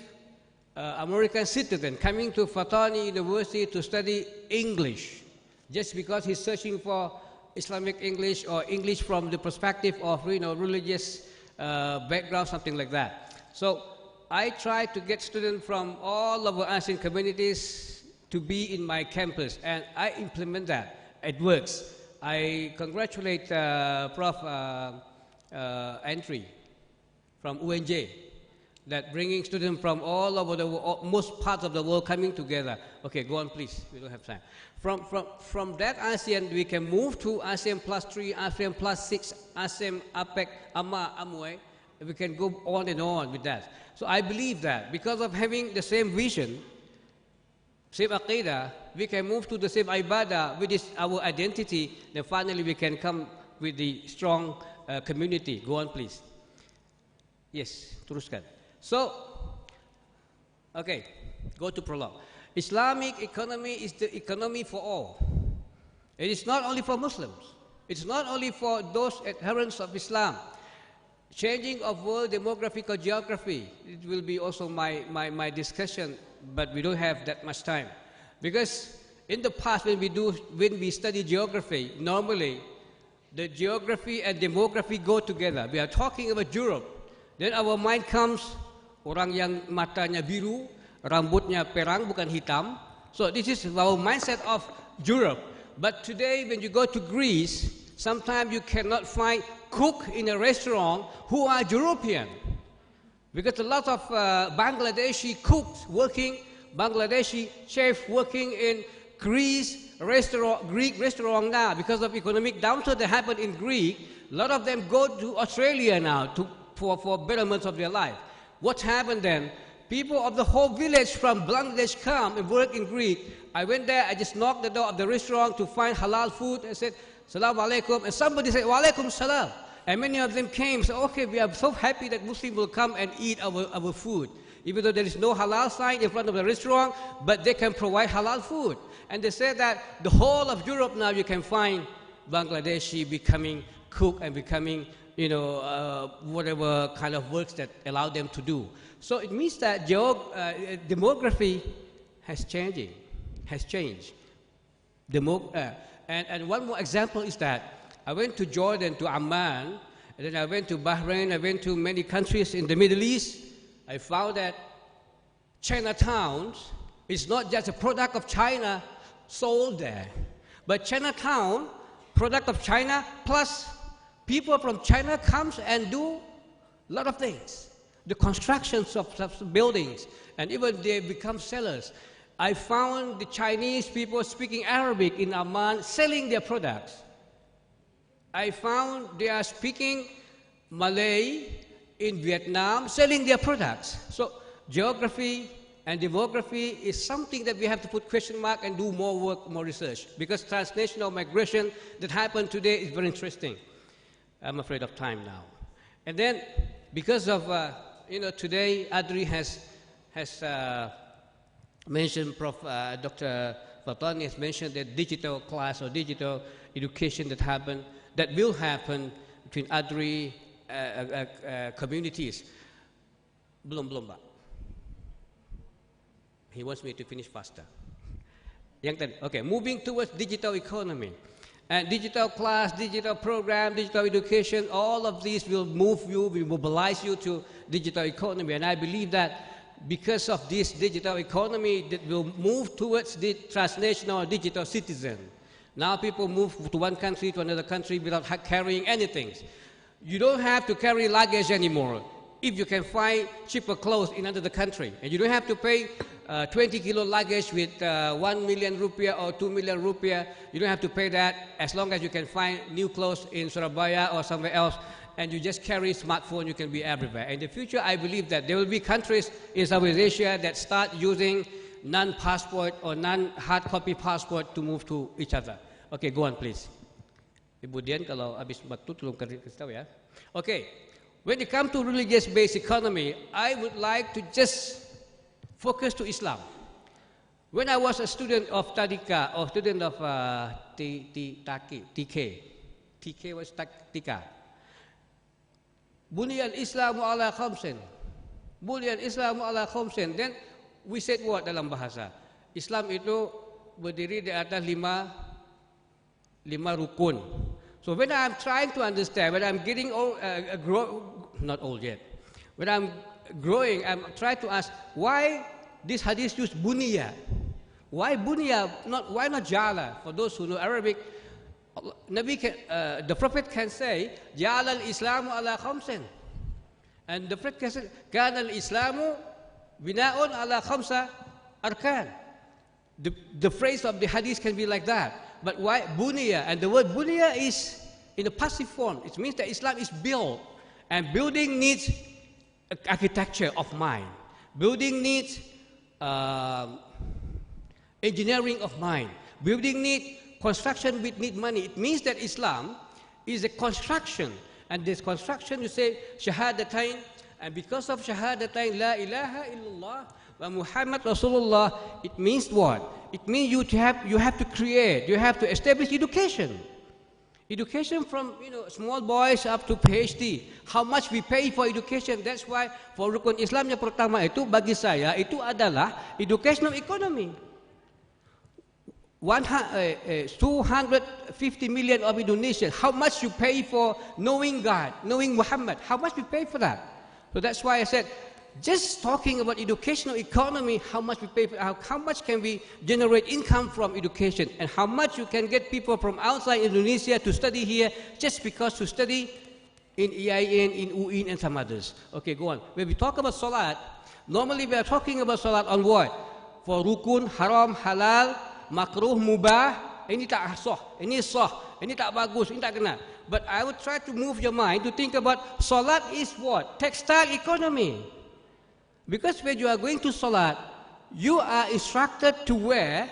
American citizen coming to Fatani University to study English, just because he's searching for Islamic English or English from the perspective of religious background, something like that. So I try to get students from all of our ASEAN communities to be in my campus, and I implement that. It works. I congratulate Prof. Entry from UNJ that bringing students from all over the world, most parts of the world coming together. Okay, go on, please. We don't have time. From that ASEAN, we can move to ASEAN plus 3, ASEAN plus 6, ASEAN, APEC, AMA, AMWE. We can go on and on with that. So I believe that because of having the same vision, same aqidah, we can move to the same ibadah, which is our identity, then finally we can come with the strong community. Go on, please. Yes, teruskan. So, okay, go to prologue. Islamic economy is the economy for all. It is not only for Muslims. It's not only for those adherents of Islam. Changing of world demographical geography, it will be also my discussion, but we don't have that much time. Because in the past when we study geography, normally the geography and demography go together. We are talking about Europe. Then our mind comes, orang yang matanya biru, rambutnya perang bukan hitam. So this is our mindset of Europe. But today when you go to Greece, sometimes you cannot find cook in a restaurant who are European. Because a lot of Bangladeshi cooks working, Bangladeshi chef working in Greek restaurant now. Because of economic downturn that happened in Greece, a lot of them go to Australia now for betterment of their life. What happened then? People of the whole village from Bangladesh come and work in Greece. I went there, I just knocked the door of the restaurant to find halal food. I said, Salaam alaikum. And somebody said, Wa alaikum salam. And many of them came, so okay, we are so happy that Muslims will come and eat our food. Even though there is no halal sign in front of the restaurant, but they can provide halal food. And they said that the whole of Europe now you can find Bangladeshi becoming cook and becoming, whatever kind of works that allow them to do. So it means that demography has changed. And one more example is that I went to Jordan, to Amman, and then I went to Bahrain, I went to many countries in the Middle East. I found that Chinatown is not just a product of China sold there, but Chinatown, product of China, plus people from China comes and do a lot of things. The constructions of buildings, and even they become sellers. I found the Chinese people speaking Arabic in Amman selling their products. I found they are speaking Malay in Vietnam selling their products. So geography and demography is something that we have to put question mark and do more work, more research. Because transnational migration that happened today is very interesting. I'm afraid of time now. And then because of, today Adri has mentioned, Dr. Fatani has mentioned that digital class or digital education that will happen between Adri communities. Belum, Pak. He wants me to finish faster. Okay, moving towards digital economy. And digital class, digital program, digital education, all of these will move you, will mobilize you to digital economy. And I believe that because of this digital economy, that will move towards the transnational digital citizen. Now people move to one country to another country without carrying anything. You don't have to carry luggage anymore. if you can find cheaper clothes in another country, and you don't have to pay 20 kilo luggage with 1 million rupiah or 2 million rupiah, you don't have to pay that as long as you can find new clothes in Surabaya or somewhere else, and you just carry smartphone, you can be everywhere. In the future, I believe that there will be countries in Southeast Asia that start using non-passport or non-hard copy passport to move to each other. Okay, go on please. Ibu Dian, kalau habis waktu tolong kasih tahu ya. Okay, when it comes to religious-based economy, I would like to just focus to Islam. When I was a student of Tadika, or student of TK was Tika. Bunyan Islamu ala khamsin. Bunyan Islamu ala khamsin. Then we said what dalam bahasa? Islam itu berdiri di atas lima rukun. So when I'm trying to understand, when I'm getting old, not old yet, when I'm growing, I'm trying to ask why this hadith use bunya. Why bunya? Why not jala? For those who know Arabic, the Prophet can say jala al-Islamu ala khamsin, and the Prophet can say kana al-Islamu bina'un ala khamsa arkan. The phrase of the hadith can be like that. But why bunya? And the word bunya is in a passive form. It means that Islam is built, and building needs architecture of mind. Building needs engineering of mind. Building needs construction with need money. It means that Islam is a construction, and this construction you say shahadatain, and because of shahadatain la ilaha illallah wa Muhammad Rasulullah, it means what? It means you have to create, you have to establish education. Education from small boys up to PhD. How much we pay for education? That's why for rukun Islam yang pertama itu bagi saya itu adalah educational economy. 250 million of Indonesians. How much you pay for knowing God, knowing Muhammad? How much we pay for that? So that's why I said, just talking about educational economy, how much we pay for, how much can we generate income from education, and how much you can get people from outside Indonesia to study here just because to study in EIN, in UIN, and some others. Okay, go on. When we talk about salat, normally we are talking about salat on what? For rukun, haram, halal, makruh, mubah. Ini tak sah, ini sah, ini tak bagus, ini tak kena. But I would try to move your mind to think about salat is what? Textile economy. Because when you are going to salat, you are instructed to wear,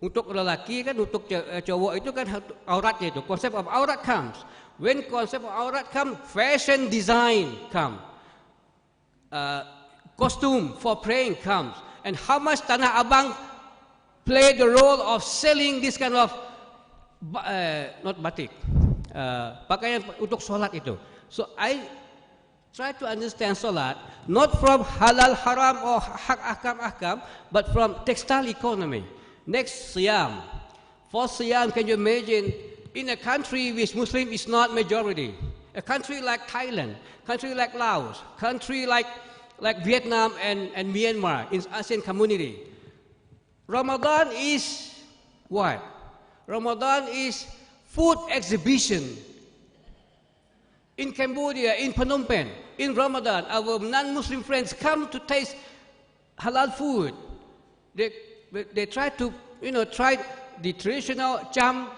untuk lelaki kan, untuk cowok itu kan auratnya itu, concept of aurat comes. When concept of aurat comes, fashion design comes. Costume for praying comes. And how much Tanah Abang play the role of selling this kind of, not batik, pakaian untuk salat itu. So I try to understand salat not from halal haram or hak ahkam, but from textile economy. Next, siyam. For siyam, can you imagine in a country which Muslim is not majority, a country like Thailand, country like Laos, country like Vietnam and Myanmar in ASEAN community, Ramadan is what? Ramadan is food exhibition. In Cambodia, in Phnom Penh, in Ramadan, our non-Muslim friends come to taste halal food. They try to, try the traditional cham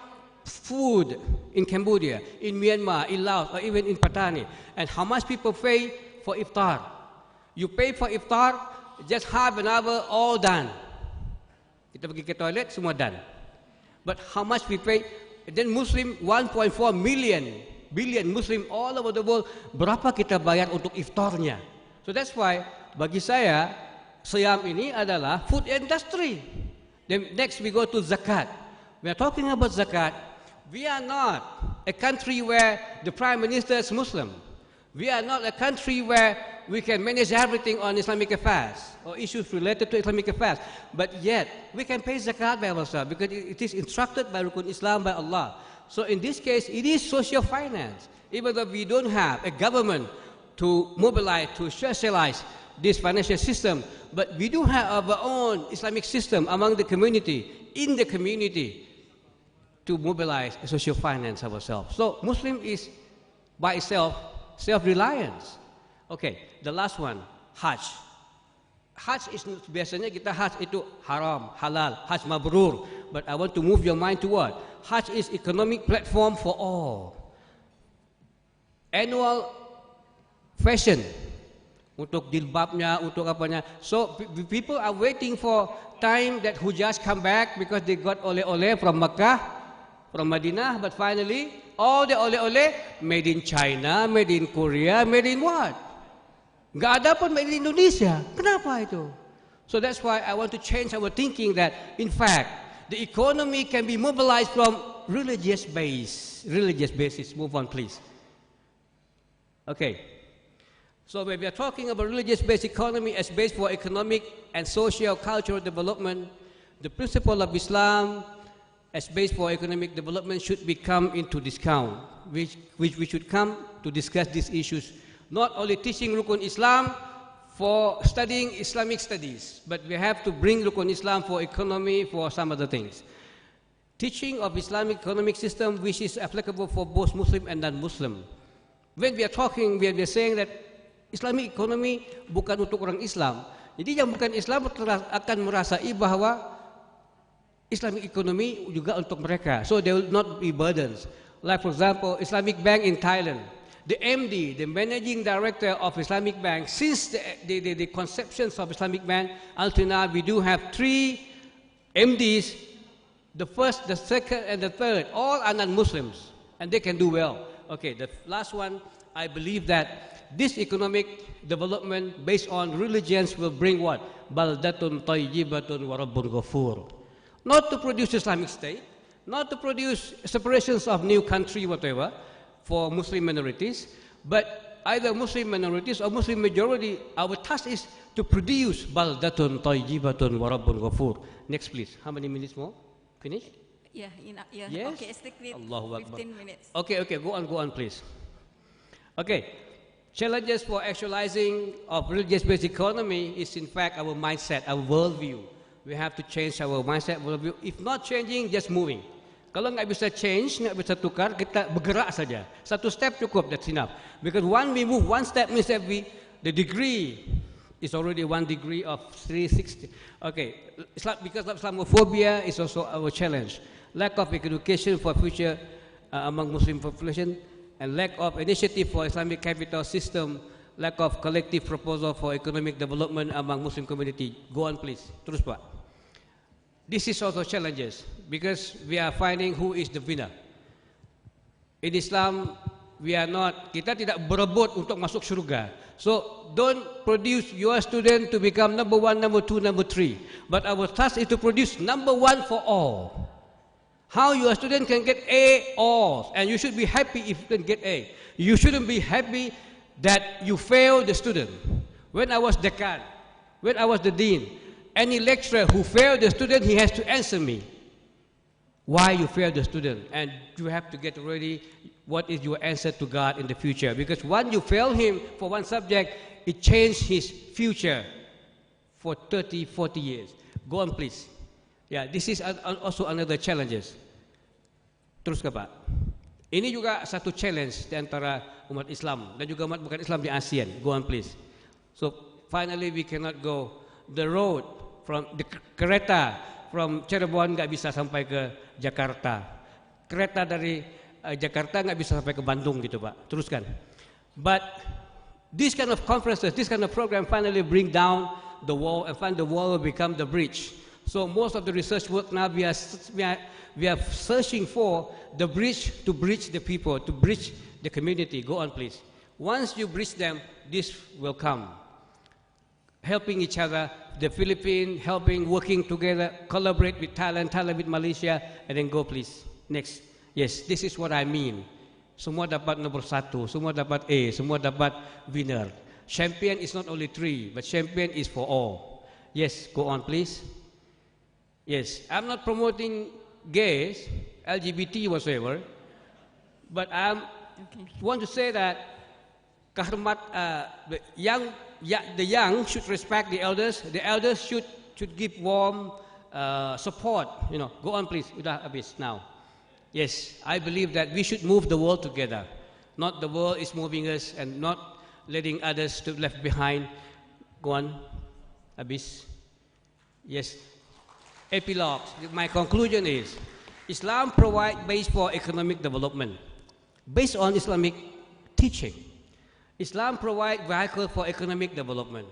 food in Cambodia, in Myanmar, in Laos, or even in Patani. And how much people pay for iftar? You pay for iftar, just half an hour, all done. Kita pergi ke toilet, semua done. But how much we pay? Then Muslim, 1.4 billion Muslim all over the world, berapa kita bayar untuk iftarnya? So that's why bagi saya Siam ini adalah food industry. Then next we go to zakat. We are talking about zakat. We are not a country where the prime minister is Muslim. We are not a country where we can manage everything on Islamic affairs or issues related to Islamic affairs. But yet we can pay zakat by ourselves because it is instructed by Rukun Islam by Allah. So in this case, it is social finance. Even though we don't have a government to mobilize, to socialize this financial system, but we do have our own Islamic system among the community, in the community, to mobilize a social finance ourselves. So Muslim is by itself self-reliance. Okay, the last one, Hajj. Hajj is biasanya kita Hajj itu haram, halal, Hajj mabrur. But I want to move your mind to what? Hajj is economic platform for all. Annual fashion untuk jilbabnya, untuk apanya. So people are waiting for time that Hujjaj come back because they got oleh-oleh from Makkah, from Madinah. But finally, all the oleh-oleh made in China, made in Korea, made in what? Nggak ada pun made in Indonesia. Kenapa itu? So that's why I want to change our thinking that, in fact, the economy can be mobilized from religious base. Religious basis. Move on, please. Okay. So when we are talking about religious-based economy as base for economic and socio-cultural development, the principle of Islam as base for economic development should become into discount, which we should come to discuss these issues. Not only teaching Rukun Islam for studying Islamic studies, but we have to bring Rukun Islam for economy, for some other things. Teaching of Islamic economic system which is applicable for both Muslim and non-Muslim. When we are talking, we are saying that Islamic economy bukan untuk orang Islam. Jadi yang bukan Islam akan merasai bahwa Islamic economy juga untuk mereka. So they will not be burdens. Like for example, Islamic Bank in Thailand. The MD, the managing director of Islamic Bank, since the conceptions of Islamic Bank until now, we do have 3 MDs. The first, the second, and the third, all are non-Muslims, and they can do well. Okay, the last one, I believe that this economic development based on religions will bring what? Baldatun tayyibatun wa rabbun ghafur. Not to produce Islamic State, not to produce separations of new country, whatever, for Muslim minorities, but either Muslim minorities or Muslim majority, our task is to produce baldatun tayyibatun wa rabbun ghafur. Next please. How many minutes more? Finish? Yeah, yeah. Yes? Okay, stick with Allahu Akbar. 15 minutes. Okay, go on please. Okay. Challenges for actualizing of religious-based economy is in fact our mindset, our worldview. We have to change our mindset, worldview. If not changing, just moving. Kalau nggak bisa change, nggak bisa tukar, kita bergerak saja. Satu step cukup, that's enough. Because when we move one step means that the degree is already 1 degree of 360. Okay, because of Islamophobia is also our challenge. Lack of education for future among Muslim population, and lack of initiative for Islamic capital system, lack of collective proposal for economic development among Muslim community. Go on please. Terus Pak. This is also challenges because we are finding who is the winner. In Islam, kita tidak berebut untuk masuk surga. So don't produce your student to become number 1, number 2, number 3. But our task is to produce number 1 for all. How your student can get A all, and you should be happy if you can get A. You shouldn't be happy that you fail the student. When I was decan, when I was the dean, any lecturer who failed the student, he has to answer me why you failed the student, and you have to get ready what is your answer to God in the future, because when you fail him for one subject, it changed his future for 30, 40 years. Go on please. Yeah, this is also another challenges. Terus ke Pak. Ini juga satu challenge di antara umat Islam dan juga umat bukan Islam di ASEAN. Go on please. So finally we cannot go the road from the kereta from Cirebon nggak bisa sampai ke Jakarta. Kereta dari Jakarta nggak bisa sampai ke Bandung gitu Pak. Teruskan. But this kind of conferences, this kind of program finally bring down the wall and find the wall will become the bridge. So most of the research work now we are searching for the bridge to bridge the people, to bridge the community. Go on please. Once you bridge them, this will come. Helping each other, the Philippines, working together, collaborate with Thailand, Thailand with Malaysia, and then go please. Next. Yes, this is what I mean. Semua dapat nomor 1, semua dapat A, semua dapat winner. Champion is not only 3, but champion is for all. Yes, go on please. Yes, I'm not promoting gays, LGBT, whatsoever, but I want to say that the young should respect the elders should give warm support. Go on please. Udah habis now. Yes, I believe that we should move the world together. Not the world is moving us, and not letting others to left behind. Go on, Abis. Yes. Epilogue. My conclusion is, Islam provides base for economic development. Based on Islamic teaching, Islam provides vehicle for economic development.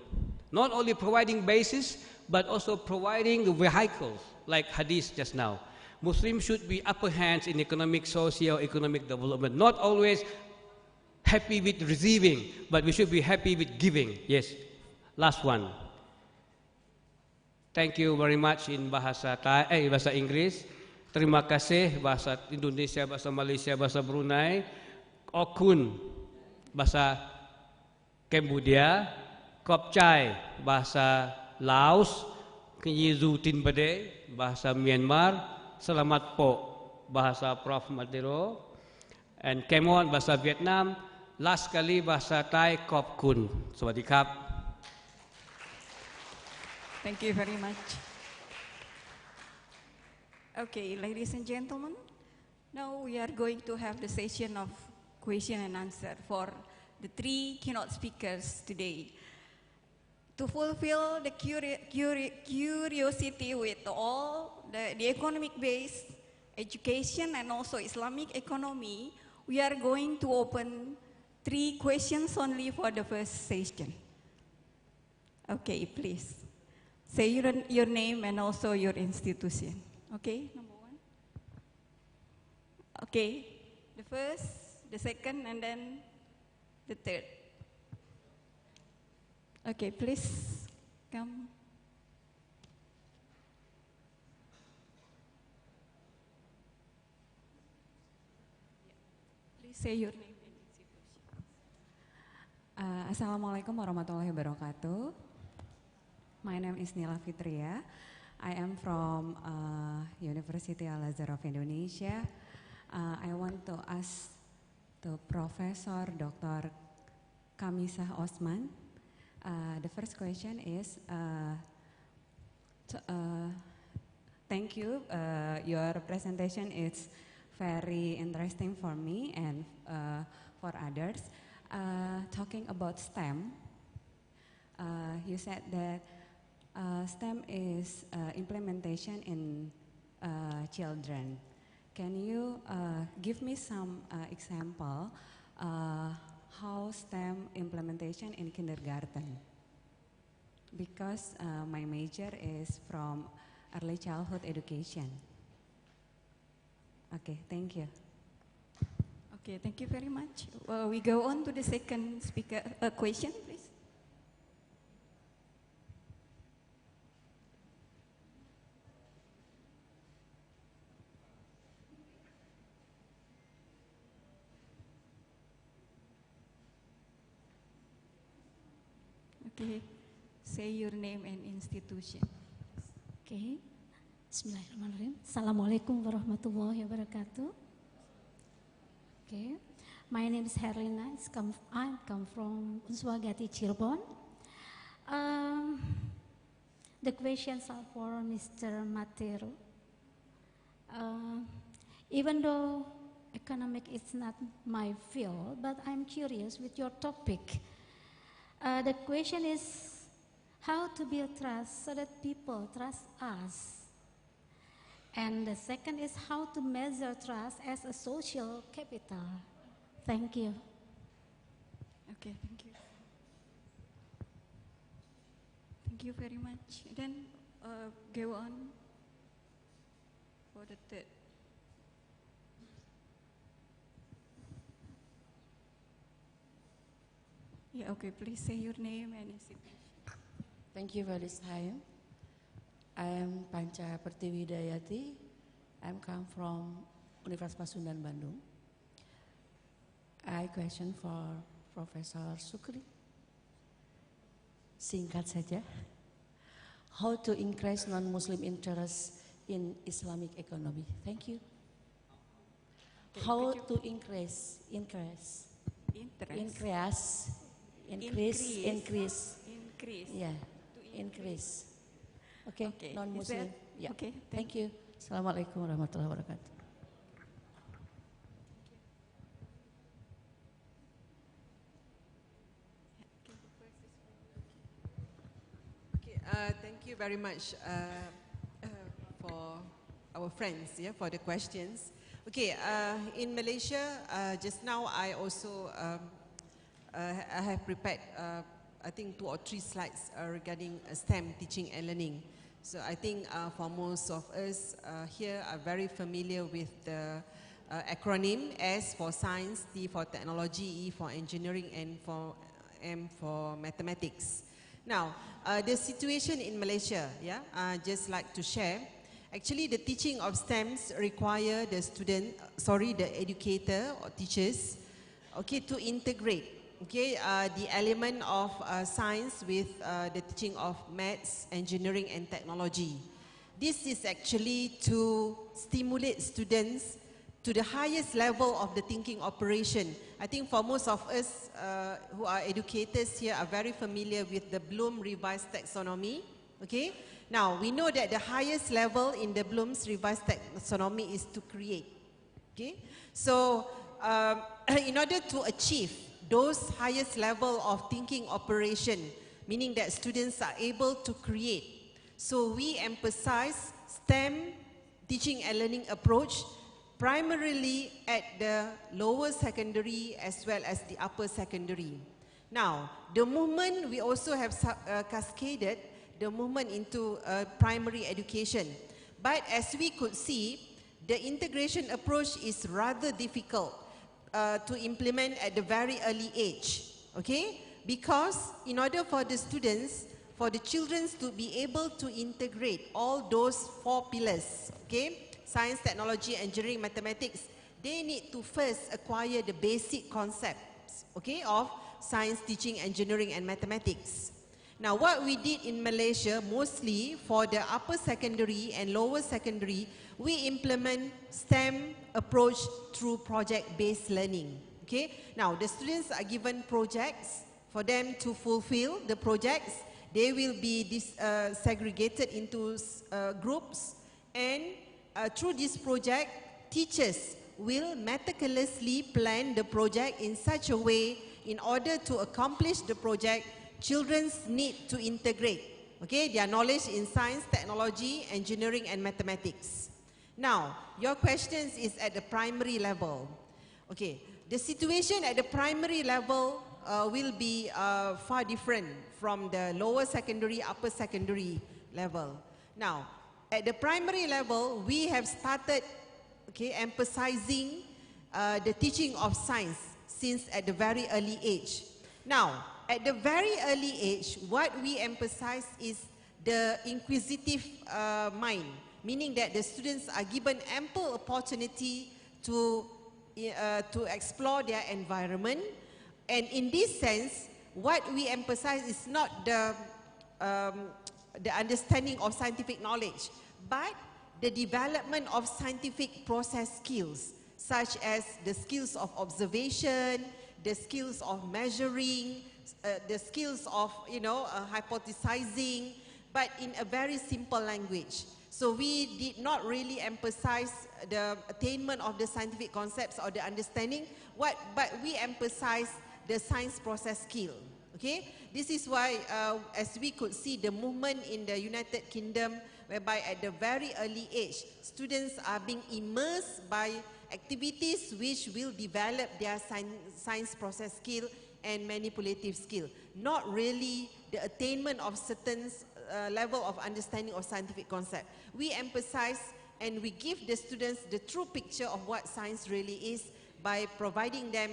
Not only providing basis, but also providing the vehicles, like hadith just now. Muslims should be upper hands in economic, socio-economic development. Not always happy with receiving, but we should be happy with giving. Yes. Last one. Thank you very much in bahasa Inggris. Terima kasih bahasa Indonesia, bahasa Malaysia, bahasa Brunei. Okun bahasa Cambodia. Kopchai bahasa Laos. Kenyizu Tinbade bahasa Myanmar. Selamat po bahasa Prof Matero. And Kemon bahasa Vietnam. Last kali bahasa Thai Kop Kun. Sawadee krap. Thank you very much. Okay, ladies and gentlemen, now we are going to have the session of question and answer for the three keynote speakers today. To fulfill the curiosity with all the economic base, education, and also Islamic economy, we are going to open 3 questions only for the first session. Okay, please. Say your name and also your institution. Okay, number 1. Okay, the first, the second, and then the third. Okay, please come. Please say your name and institution. Assalamualaikum warahmatullahi wabarakatuh. My name is Nila Fitria. I am from University Al-Azhar of Indonesia. I want to ask the Professor Dr. Kamisah Osman. The first question is, thank you. Your presentation is very interesting for me and for others. Talking about STEM, you said that STEM is implementation in children. Can you give me some example how STEM implementation in kindergarten? Because my major is from early childhood education. Okay, thank you. Okay, thank you very much. We go on to the second speaker question, please. Okay, say your name and institution. Okay, Bismillahirrahmanirrahim. Assalamualaikum warahmatullahi wabarakatuh. Okay, my name is Herlina. I come from Unswagati, Cirebon. The questions are for Mr. Matero. Even though economic is not my field, but I'm curious with your topic. The question is how to build trust so that people trust us. And the second is how to measure trust as a social capital. Thank you. Okay, thank you. Thank you very much. Then go on for the third. Yeah, okay, please say your name and institution. Thank you for this time. I am Panca Pertiwidayati. I come from Universitas Pasundan, Bandung. I question for Professor Sukri. Singkat saja. How to increase non-Muslim interest in Islamic economy? Thank you. Okay, How you. to increase. Yeah, increase. Okay, Okay, non-Muslim. is that- Yeah. okay, Thank you. Assalamualaikum warahmatullahi wabarakatuh. you very much for our friends, yeah, for the questions. Okay, in Malaysia, just now I also I have prepared, I think 2 or 3 slides regarding STEM teaching and learning. So I think for most of us here are very familiar with the acronym S for science, T for technology, E for engineering, and for M for mathematics. Now, the situation in Malaysia, yeah, just like to share. Actually, the teaching of STEMs require the the educator or teachers, okay, to integrate, okay, the element of science with the teaching of maths, engineering, and technology. This is actually to stimulate students to the highest level of the thinking operation. I think for most of us who are educators here are very familiar with the Bloom revised taxonomy, okay? Now, we know that the highest level in the Bloom's revised taxonomy is to create, okay? So, in order to achieve those highest level of thinking operation, meaning that students are able to create, so we emphasize STEM teaching and learning approach primarily at the lower secondary as well as the upper secondary. Now, the movement, we also have cascaded the movement into primary education. But as we could see, the integration approach is rather difficult to implement at the very early age, okay? Because in order for the students, for the children to be able to integrate all those 4 pillars, okay? Science, technology, engineering, mathematics, they need to first acquire the basic concepts, okay, of science, teaching, engineering, and mathematics. Now, what we did in Malaysia, mostly for the upper secondary and lower secondary, we implement STEM approach through project-based learning, okay? Now, the students are given projects for them to fulfill the projects. They will be segregated into groups, and through this project, teachers will meticulously plan the project in such a way in order to accomplish the project, children need to integrate, okay, their knowledge in science, technology, engineering, and mathematics. Now, your question is at the primary level. Okay, the situation at the primary level will be far different from the lower secondary, upper secondary level. Now, at the primary level, we have started, okay, emphasizing the teaching of science since at the very early age. Now, at the very early age, what we emphasize is the inquisitive mind, meaning that the students are given ample opportunity to explore their environment. And in this sense, what we emphasize is not the understanding of scientific knowledge, but the development of scientific process skills, such as the skills of observation, the skills of measuring, the skills of, hypothesizing, but in a very simple language. So we did not really emphasize the attainment of the scientific concepts or the understanding, but we emphasize the science process skill. Okay, this is why, as we could see, the movement in the United Kingdom, whereby at the very early age, students are being immersed by activities which will develop their science process skill and manipulative skill, not really the attainment of certain level of understanding of scientific concept. We emphasize and we give the students the true picture of what science really is by providing them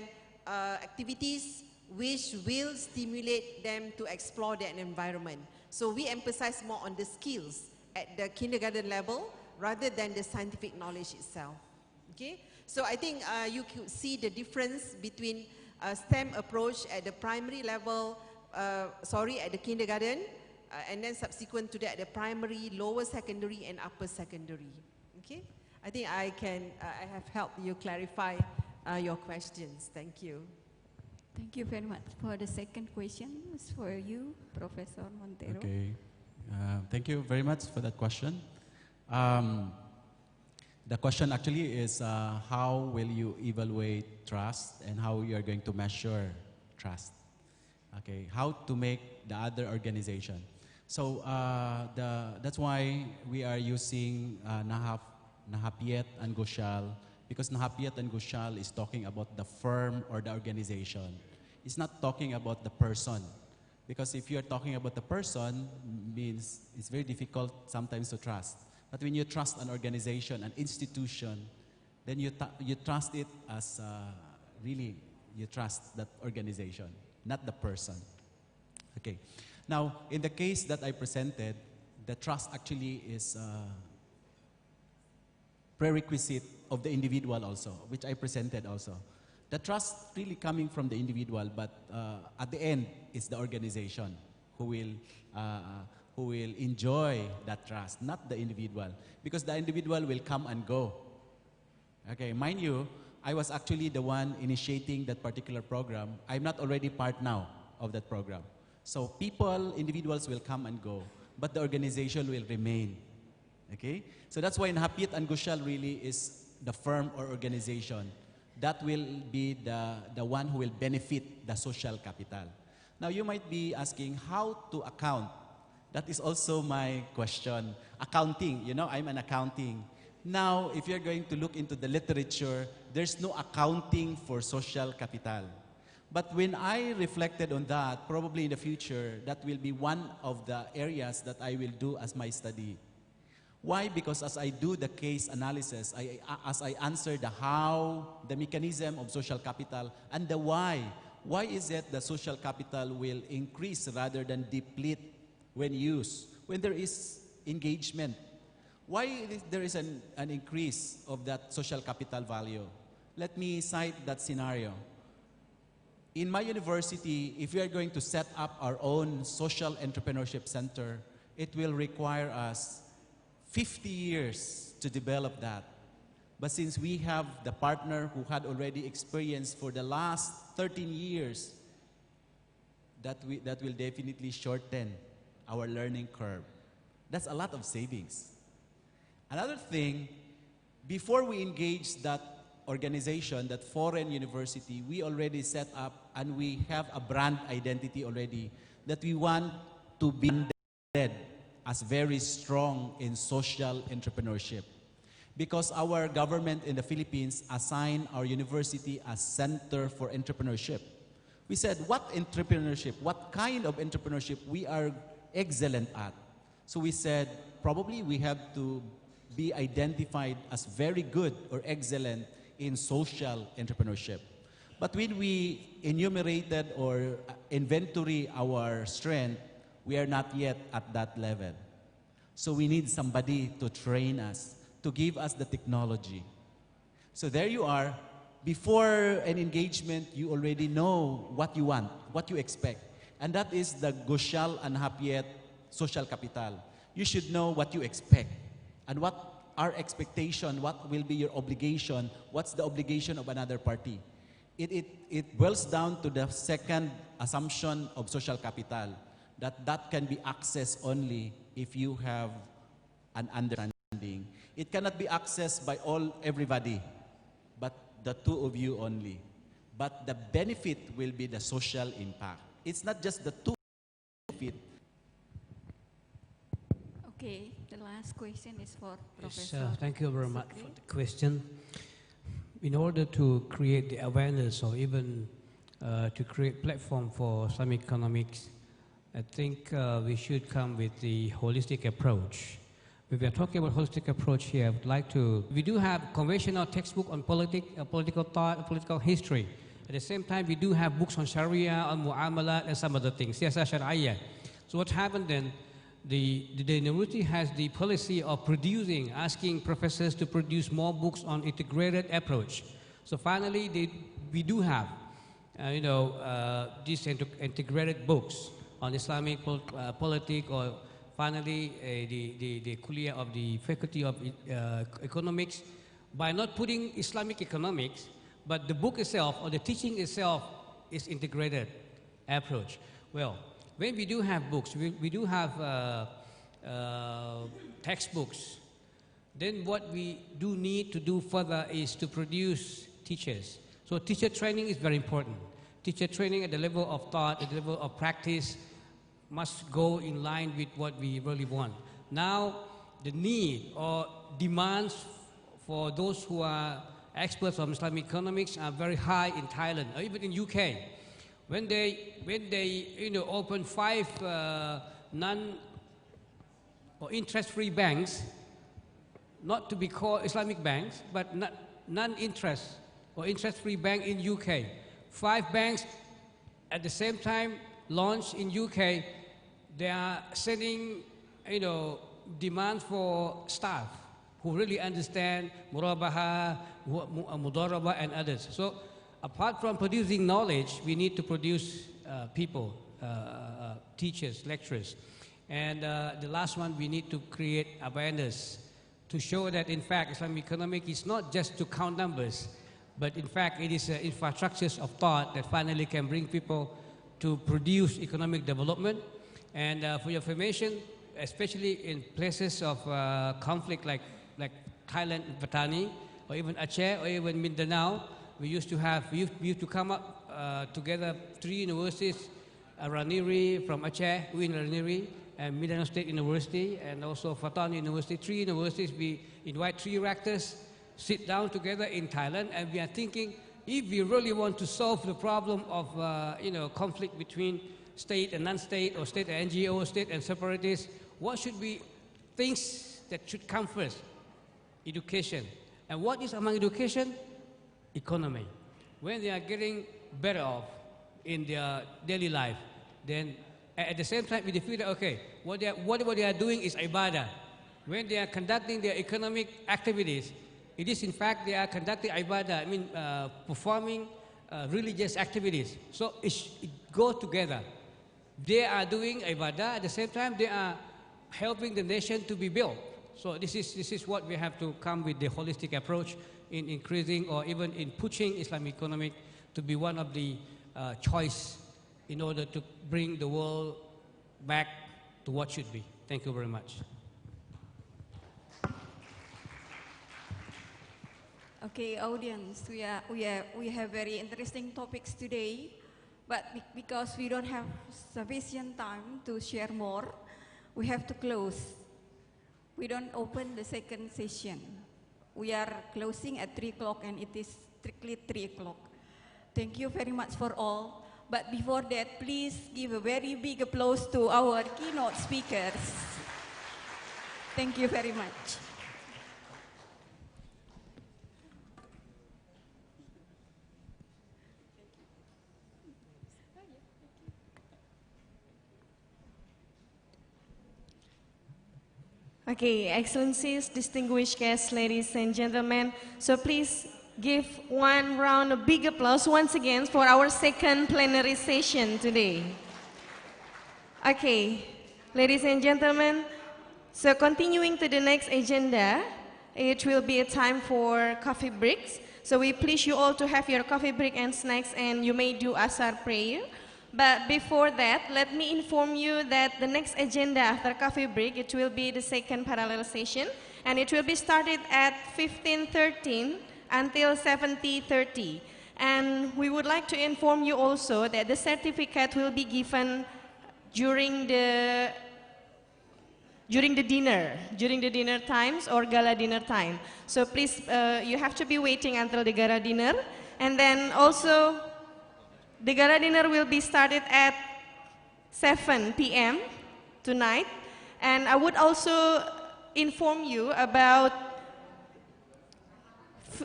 activities which will stimulate them to explore their environment. So we emphasize more on the skills at the kindergarten level rather than the scientific knowledge itself. Okay, so I think you could see the difference between STEM approach at the primary level, at the kindergarten, and then subsequent to that, the primary, lower secondary, and upper secondary. Okay, I think I have helped you clarify your questions. Thank you. Thank you very much. For the second question, is for you, Professor Montero. Okay, thank you very much for that question. The question actually is how will you evaluate trust and how you are going to measure trust? Okay, how to make the other organization. So that's why we are using Nahapiet and Goshal, because Nahapiet and Goshal is talking about the firm or the organization. It's not talking about the person. Because if you're talking about the person, means it's very difficult sometimes to trust. But when you trust an organization, an institution, then you trust it as really, you trust that organization, not the person. Okay. Now, in the case that I presented, the trust actually is prerequisite of the individual also, which I presented also. The trust really coming from the individual, but at the end, it's the organization who will enjoy that trust, not the individual, because the individual will come and go. Okay, mind you, I was actually the one initiating that particular program. I'm not already part now of that program. So individuals will come and go, but the organization will remain. Okay, so that's why Nahapiet and Goshal really is the firm or organization that will be the one who will benefit the social capital. Now you might be asking how to account. That is also my question. Accounting, you know, I'm an accounting. Now, if you're going to look into the literature, there's no accounting for social capital. But when I reflected on that, probably in the future, that will be one of the areas that I will do as my study. Why? Because as I do the case analysis, as I answer the how, the mechanism of social capital, and the why is it the social capital will increase rather than deplete when used, when there is engagement? Why there is an increase of that social capital value? Let me cite that scenario. In my university, if we are going to set up our own social entrepreneurship center, it will require us 50 years to develop that. But since we have the partner who had already experienced for the last 13 years, that will definitely shorten our learning curve. That's a lot of savings. Another thing, before we engage that organization, that foreign university, we already set up and we have a brand identity already that we want to be branded as very strong in social entrepreneurship. Because our government in the Philippines assigned our university as Center for Entrepreneurship. We said, what entrepreneurship, what kind of entrepreneurship we are excellent at? So we said, probably we have to be identified as very good or excellent in social entrepreneurship. But when we enumerated or inventory our strength, we are not yet at that level. So we need somebody to train us, to give us the technology. So there you are. Before an engagement, you already know what you want, what you expect. And that is the Goshal and Nahapiet social capital. You should know what you expect and what our expectation, what will be your obligation, what's the obligation of another party. It boils down to the second assumption of social capital, that can be accessed only if you have an understanding. It cannot be accessed by everybody, but the two of you only. But the benefit will be the social impact. It's not just the two benefit. Okay, the last question is for Yes, Professor. thank you very much for the question. In order to create the awareness or even to create platform for Islamic economics, I think we should come with the holistic approach. If we are talking about holistic approach here, I would like to, we do have conventional textbook on political thought, political history. At the same time, we do have books on Sharia, on Mu'amalat, and some other things. Yes, Sharia. So what happened then, the university has the policy of producing, asking professors to produce more books on integrated approach. So finally, we do have, these integrated books on Islamic politics, or finally the kuliah of the Faculty of Economics, by not putting Islamic economics, but the book itself or the teaching itself is integrated approach. Well, when we do have books, we do have textbooks, then what we do need to do further is to produce teachers. So teacher training is very important. Teacher training at the level of thought, at the level of practice, must go in line with what we really want. Now, the need or demands for those who are experts on Islamic economics are very high in Thailand or even in UK. When they open 5 non or interest-free banks, not to be called Islamic banks, but non-interest or interest-free bank in UK. 5 banks at the same time launched in UK. They are sending, demand for staff who really understand murabaha, mudaraba, and others. So, apart from producing knowledge, we need to produce people, teachers, lecturers. And the last one, we need to create awareness to show that, in fact, Islamic economics is not just to count numbers, but in fact, it is infrastructures of thought that finally can bring people to produce economic development. And for your information, especially in places of conflict like Thailand, Patani, or even Aceh, or even Mindanao, we used to come up together 3 universities, Raniri from Aceh, UIN Raniri, and Mindanao State University, and also Fatan University. 3 universities, we invite 3 rectors, sit down together in Thailand, and we are thinking, if we really want to solve the problem of conflict between state and non-state, or state and NGO, state and separatists, what should be things that should come first? Education. And what is among education? Economy. When they are getting better off in their daily life, then at the same time, we feel that, okay, what they are doing is ibadah. When they are conducting their economic activities, it is in fact they are conducting ibadah, performing religious activities. So it goes together. They are doing ibadah, at the same time they are helping the nation to be built. So this is what we have to come with, the holistic approach in increasing or even in pushing Islamic economic to be one of the choice in order to bring the world back to what should be. Thank you very much. Okay, audience, we have very interesting topics today, but because we don't have sufficient time to share more, we have to close. We don't open the second session. We are closing at 3 o'clock, and it is strictly 3 o'clock. Thank you very much for all. But before that, please give a very big applause to our keynote speakers. Thank you very much. Okay, Excellencies, distinguished guests, ladies and gentlemen, so please give one round of big applause once again for our second plenary session today. Okay, ladies and gentlemen, so continuing to the next agenda, it will be a time for coffee breaks. So we please you all to have your coffee break and snacks, and you may do Asar prayer. But before that, let me inform you that the next agenda after coffee break, it will be the second parallel session, and it will be started at 15:13 until 70:30. And we would like to inform you also that the certificate will be given during the dinner times or gala dinner time. So please, you have to be waiting until the gala dinner, and then also the gala dinner will be started at 7 p.m. tonight. And I would also inform you about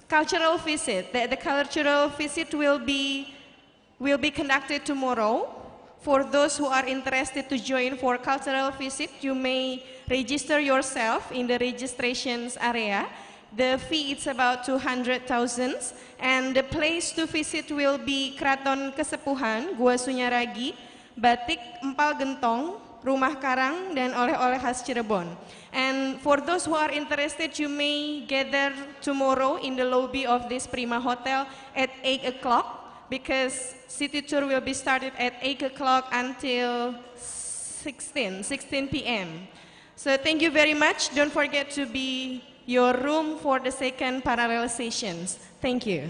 cultural visit. The cultural visit will be conducted tomorrow. For those who are interested to join for cultural visit, you may register yourself in the registrations area. The fee is about 200,000, and the place to visit will be Kraton Kesepuhan, Gua Sunyaragi, Batik Empal Gentong, Rumah Karang, dan oleh-oleh khas Cirebon. And for those who are interested, you may gather tomorrow in the lobby of this Prima Hotel at 8 o'clock, because city tour will be started at 8 o'clock until 16 p.m. So thank you very much. Don't forget to be your room for the second parallel sessions. Thank you.